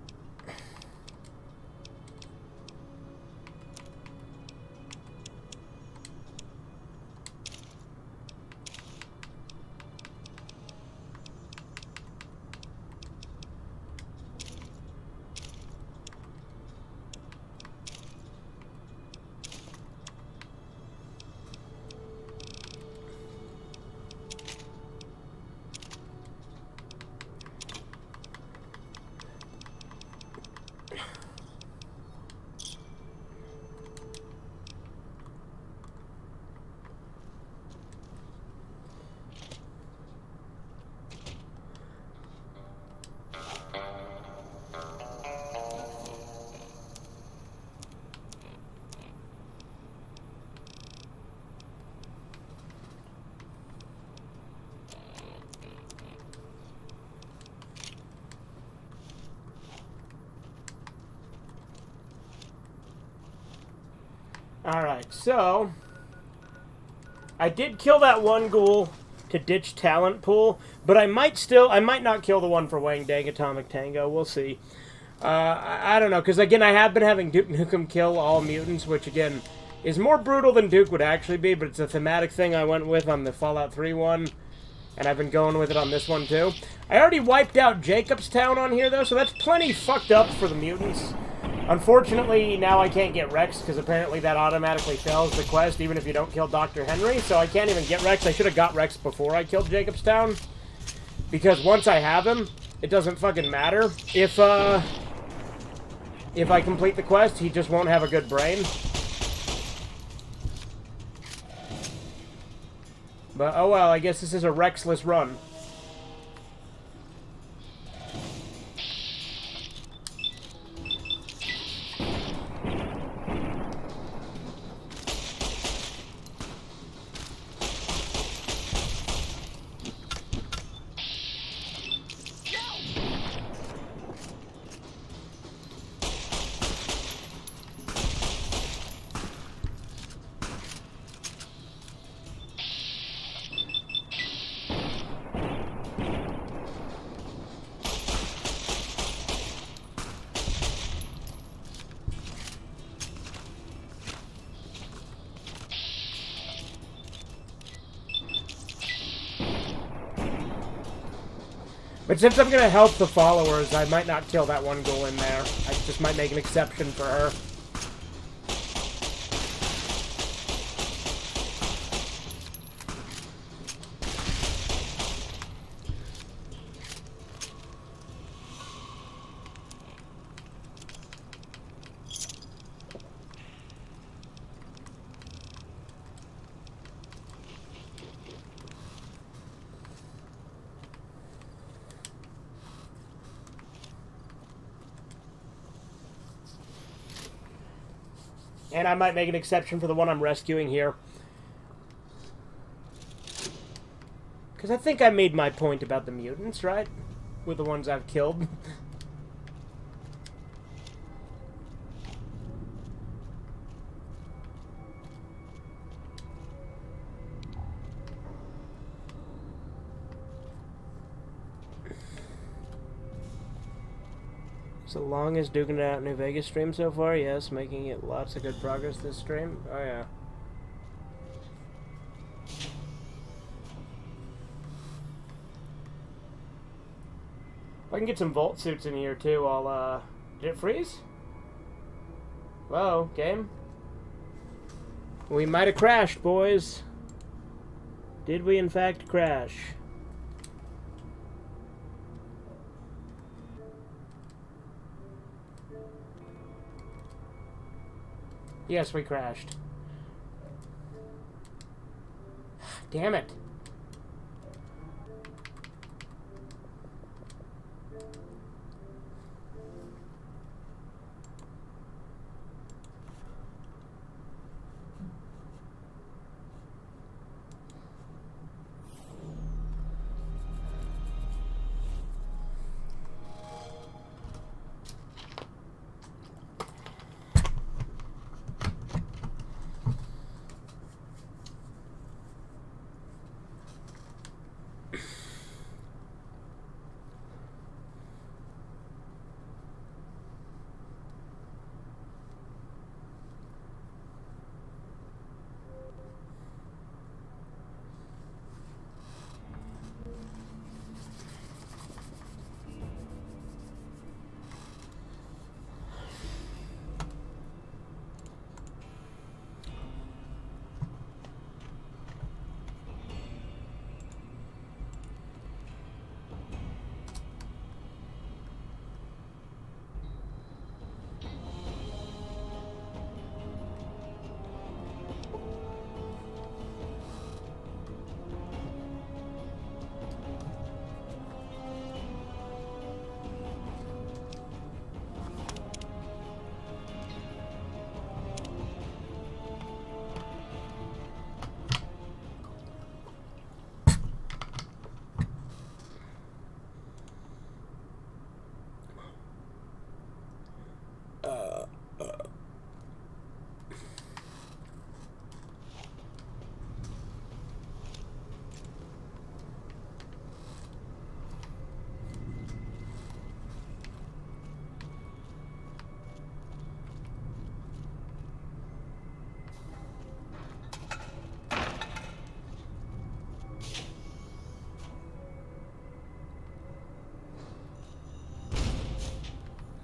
Alright, so I did kill that one ghoul to ditch talent pool, but I might not kill the one for Wang Dang Atomic Tango. We'll see. I don't know, because again, I have been having Duke Nukem kill all mutants, which again is more brutal than Duke would actually be, but it's a thematic thing I went with on the Fallout 3 one, and I've been going with it on this one too. I already wiped out Jacobstown on here though, so that's plenty fucked up for the mutants. Unfortunately, now I can't get Rex, because apparently that automatically fails the quest, even if you don't kill Dr. Henry, so I can't even get Rex. I should have got Rex before I killed Jacobstown, because once I have him, it doesn't fucking matter. If I complete the quest, he just won't have a good brain. But, oh well, I guess this is a Rexless run. But since I'm going to help the followers, I might not kill that one ghoul in there. I just might make an exception for her. And I might make an exception for the one I'm rescuing here. Because I think I made my point about the mutants, right? With the ones I've killed. So long as Dukin out New Vegas stream so far, yes, making it lots of good progress this stream. Oh yeah. If I can get some Volt suits in here too, I'll did it freeze? Whoa, game. We might have crashed, boys. Did we in fact crash? Yes, we crashed. Damn it.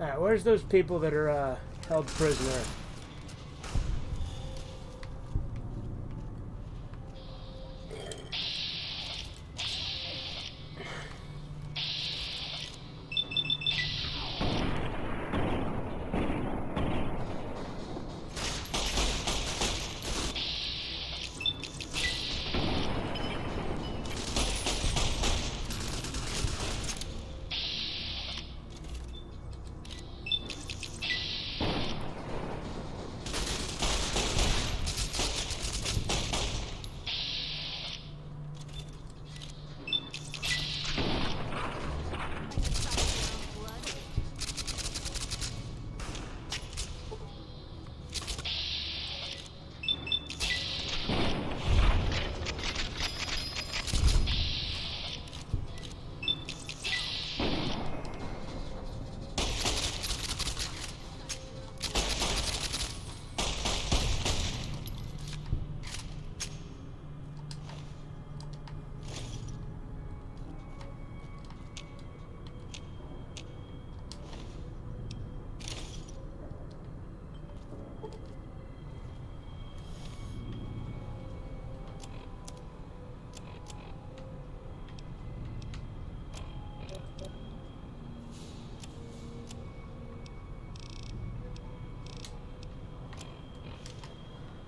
Alright, where's those people that are, Held prisoner.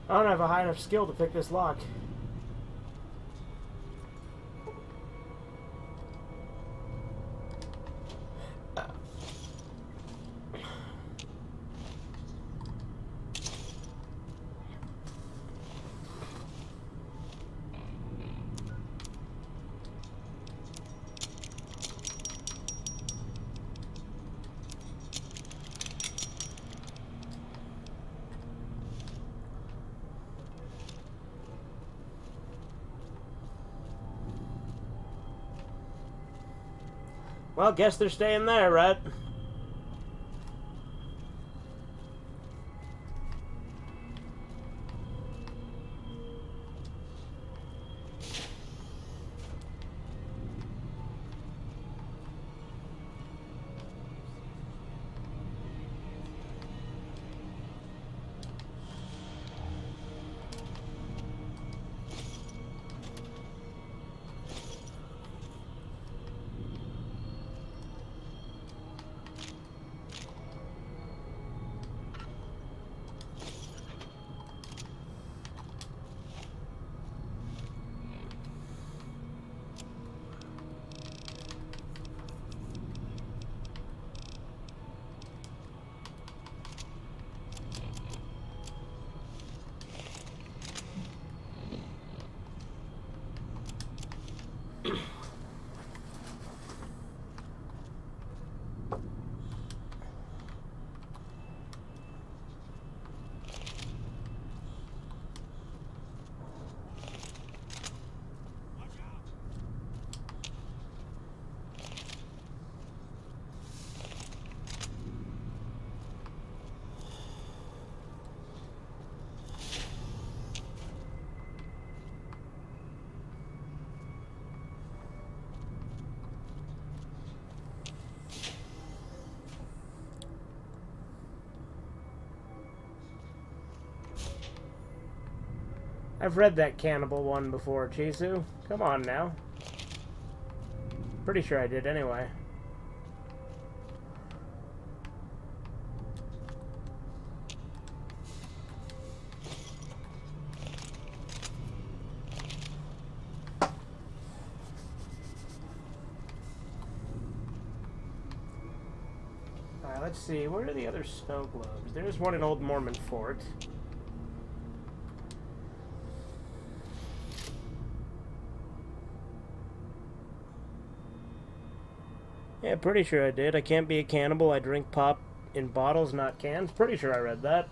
I don't have a high enough skill to pick this lock. Well, guess they're staying there, right? I've read that cannibal one before, Chisu. Come on now. Pretty sure I did anyway. Alright, let's see. Where are the other snow globes? There's one in Old Mormon Fort. Yeah, pretty sure I did. I can't be a cannibal. I drink pop in bottles, not cans. Pretty sure I read that.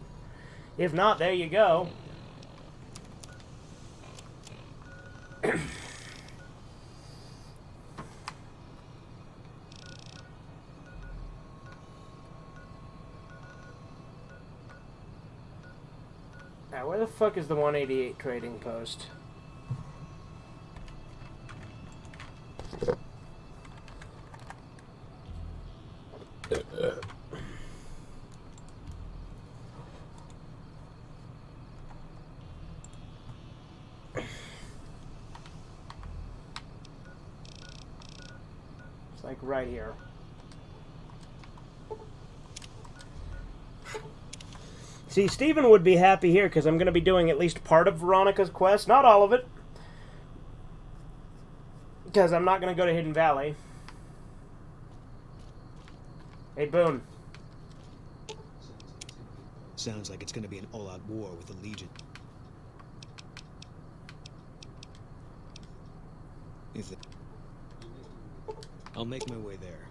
If not, there you go. Now, where the fuck is the 188 trading post? right here. See, Steven would be happy here because I'm going to be doing at least part of Veronica's quest. Not all of it. Because I'm not going to go to Hidden Valley. Hey, Boone. Sounds like it's going to be an all-out war with the Legion. I'll make my way there.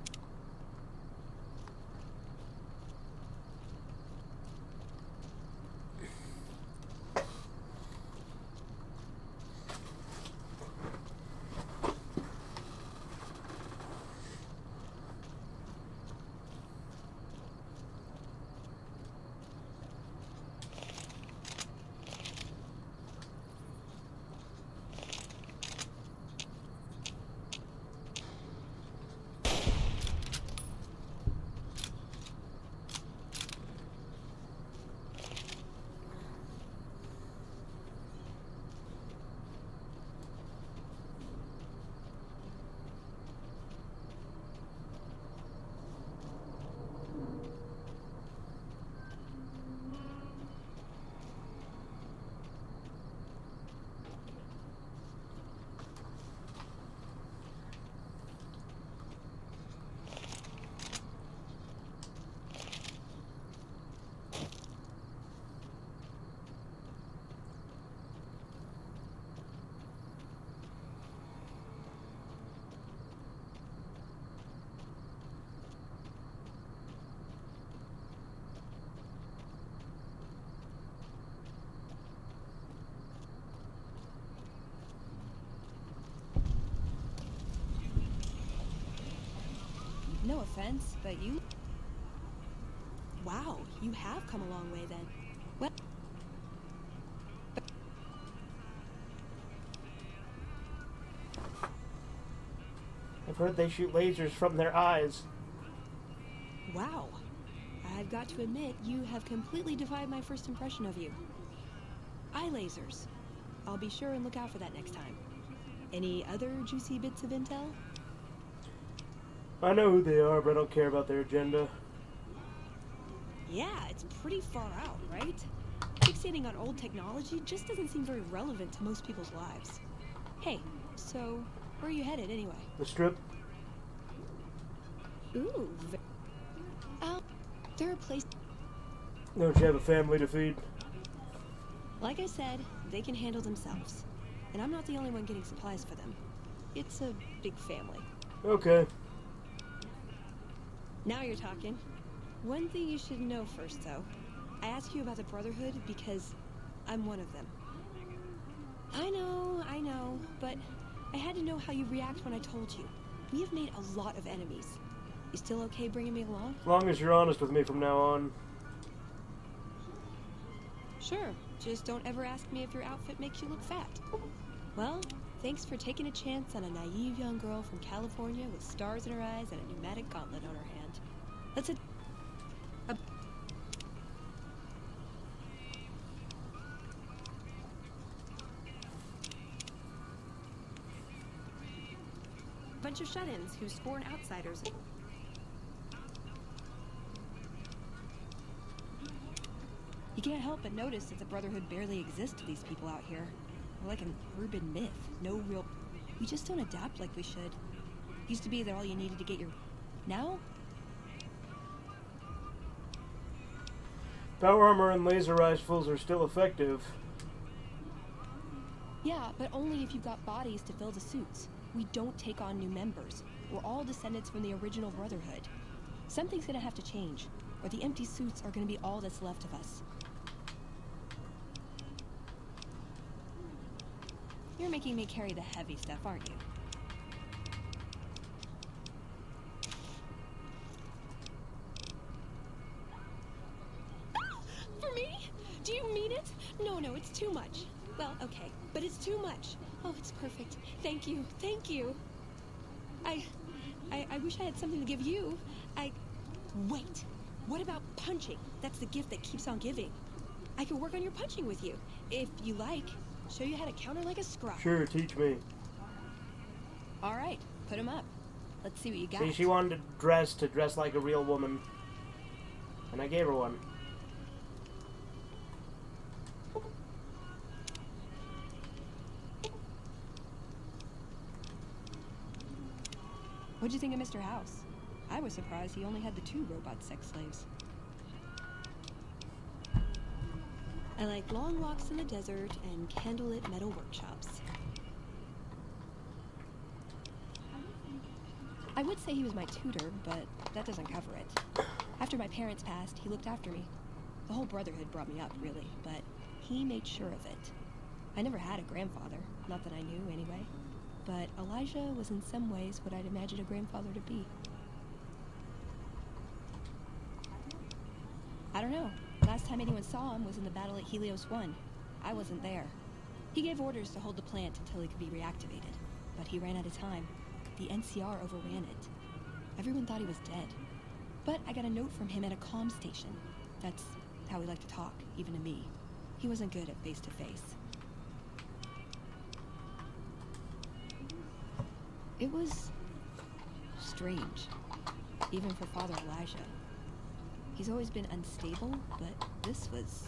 No offense, but you... Wow, you have come a long way then. Well... I've heard they shoot lasers from their eyes. Wow. I've got to admit, you have completely defied my first impression of you. Eye lasers. I'll be sure and look out for that next time. Any other juicy bits of intel? I know who they are, but I don't care about their agenda. Yeah, it's pretty far out, right? Fixating on old technology just doesn't seem very relevant to most people's lives. Hey, so where are you headed anyway? The Strip. Ooh. There are places... Don't you have a family to feed? Like I said, they can handle themselves. And I'm not the only one getting supplies for them. It's a big family. Okay. Now you're talking. One thing you should know first, though. I asked you about the Brotherhood because I'm one of them. I know, but I had to know how you'd react when I told you. We have made a lot of enemies. You still okay bringing me along? As long as you're honest with me from now on. Sure. Just don't ever ask me if your outfit makes you look fat. Well, thanks for taking a chance on a naive young girl from California with stars in her eyes and a pneumatic gauntlet on her hand. Let's a bunch of shut-ins who scorn outsiders. You can't help but notice that the Brotherhood barely exists to these people out here. We're like an urban myth. No real... We just don't adapt like we should. Used to be that all you needed to get your... Now? Power armor and laser rifles are still effective. Yeah, but only if you've got bodies to fill the suits. We don't take on new members. We're all descendants from the original Brotherhood. Something's gonna have to change, or the empty suits are gonna be all that's left of us. You're making me carry the heavy stuff, aren't you? For me? Do you mean it? No, it's too much. Well, okay, but it's too much. Oh, it's perfect. Thank you, thank you. I wish I had something to give you. Wait, what about punching? That's the gift that keeps on giving. I could work on your punching with you, if you like. Show you how to counter like a scrub. Sure, teach me. All right, put him up. Let's see what you got. See, she wanted to dress like a real woman. And I gave her one. What'd you think of Mr. House? I was surprised he only had the 2 robot sex slaves. I like long walks in the desert and candlelit metal workshops. I would say he was my tutor, but that doesn't cover it. After my parents passed, he looked after me. The whole Brotherhood brought me up, really, but he made sure of it. I never had a grandfather, not that I knew anyway. But Elijah was in some ways what I'd imagined a grandfather to be. I don't know. Last time anyone saw him was in the battle at Helios 1. I wasn't there. He gave orders to hold the plant until he could be reactivated, but he ran out of time. The NCR overran it. Everyone thought he was dead. But I got a note from him at a comm station. That's how he liked to talk, even to me. He wasn't good at face-to-face. It was strange, even for Father Elijah. He's always been unstable, but this was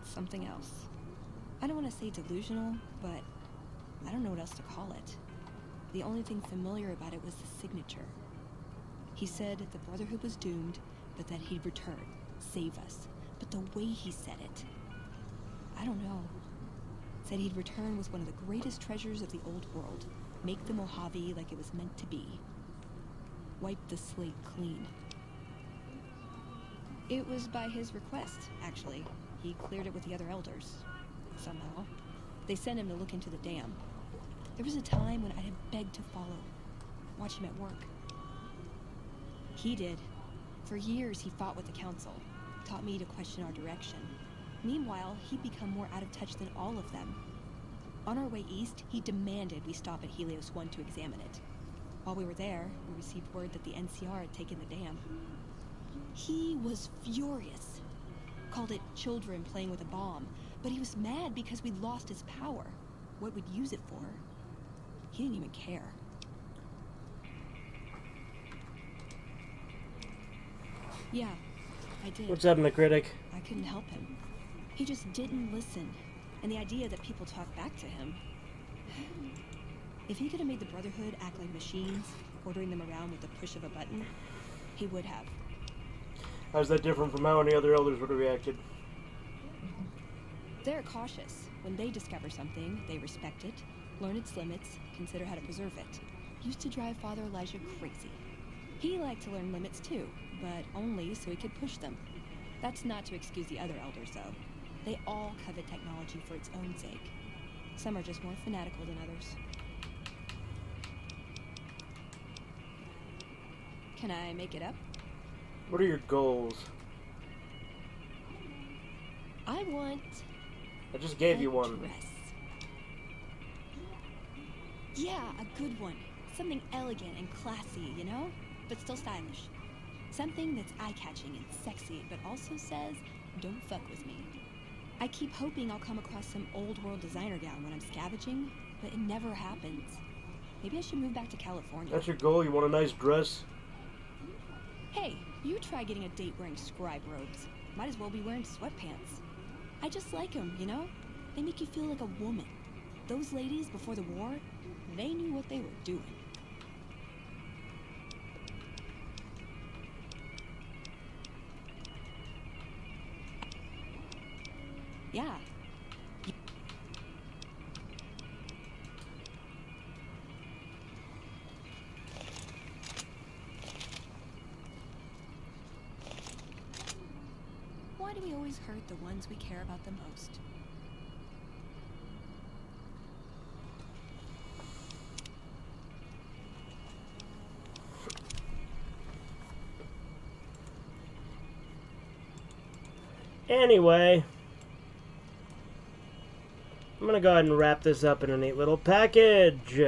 something else. I don't want to say delusional, but I don't know what else to call it. The only thing familiar about it was the signature. He said the Brotherhood was doomed, but that he'd return, save us. But the way he said it, I don't know. Said he'd return with one of the greatest treasures of the old world. Make the Mojave like it was meant to be. Wipe the slate clean. It was by his request, actually. He cleared it with the other elders. Somehow. They sent him to look into the dam. There was a time when I'd have begged to follow. Watch him at work. He did. For years he fought with the council. Taught me to question our direction. Meanwhile, he'd become more out of touch than all of them. On our way east, he demanded we stop at Helios 1 to examine it. While we were there, we received word that the NCR had taken the dam. He was furious. Called it children playing with a bomb. But he was mad because we'd lost his power. What we'd use it for. He didn't even care. Yeah, I did. What's up, McCritic? I couldn't help him. He just didn't listen. And the idea that people talk back to him. If he could have made the Brotherhood act like machines, ordering them around with the push of a button, he would have. How's that different from how any other elders would have reacted? They're cautious. When they discover something, they respect it, learn its limits, consider how to preserve it. Used to drive Father Elijah crazy. He liked to learn limits too, but only so he could push them. That's not to excuse the other elders, though. They all covet technology for its own sake. Some are just more fanatical than others. Can I make it up? What are your goals? I want... I just gave you one. Dress. Yeah, a good one. Something elegant and classy, you know? But still stylish. Something that's eye-catching and sexy, but also says, don't fuck with me. I keep hoping I'll come across some old-world designer gown when I'm scavenging, but it never happens. Maybe I should move back to California. That's your goal? You want a nice dress? Hey, you try getting a date wearing scribe robes. Might as well be wearing sweatpants. I just like them, you know? They make you feel like a woman. Those ladies before the war, they knew what they were doing. Yeah. Why do we always hurt the ones we care about the most? Anyway, I'm gonna go ahead and wrap this up in a neat little package.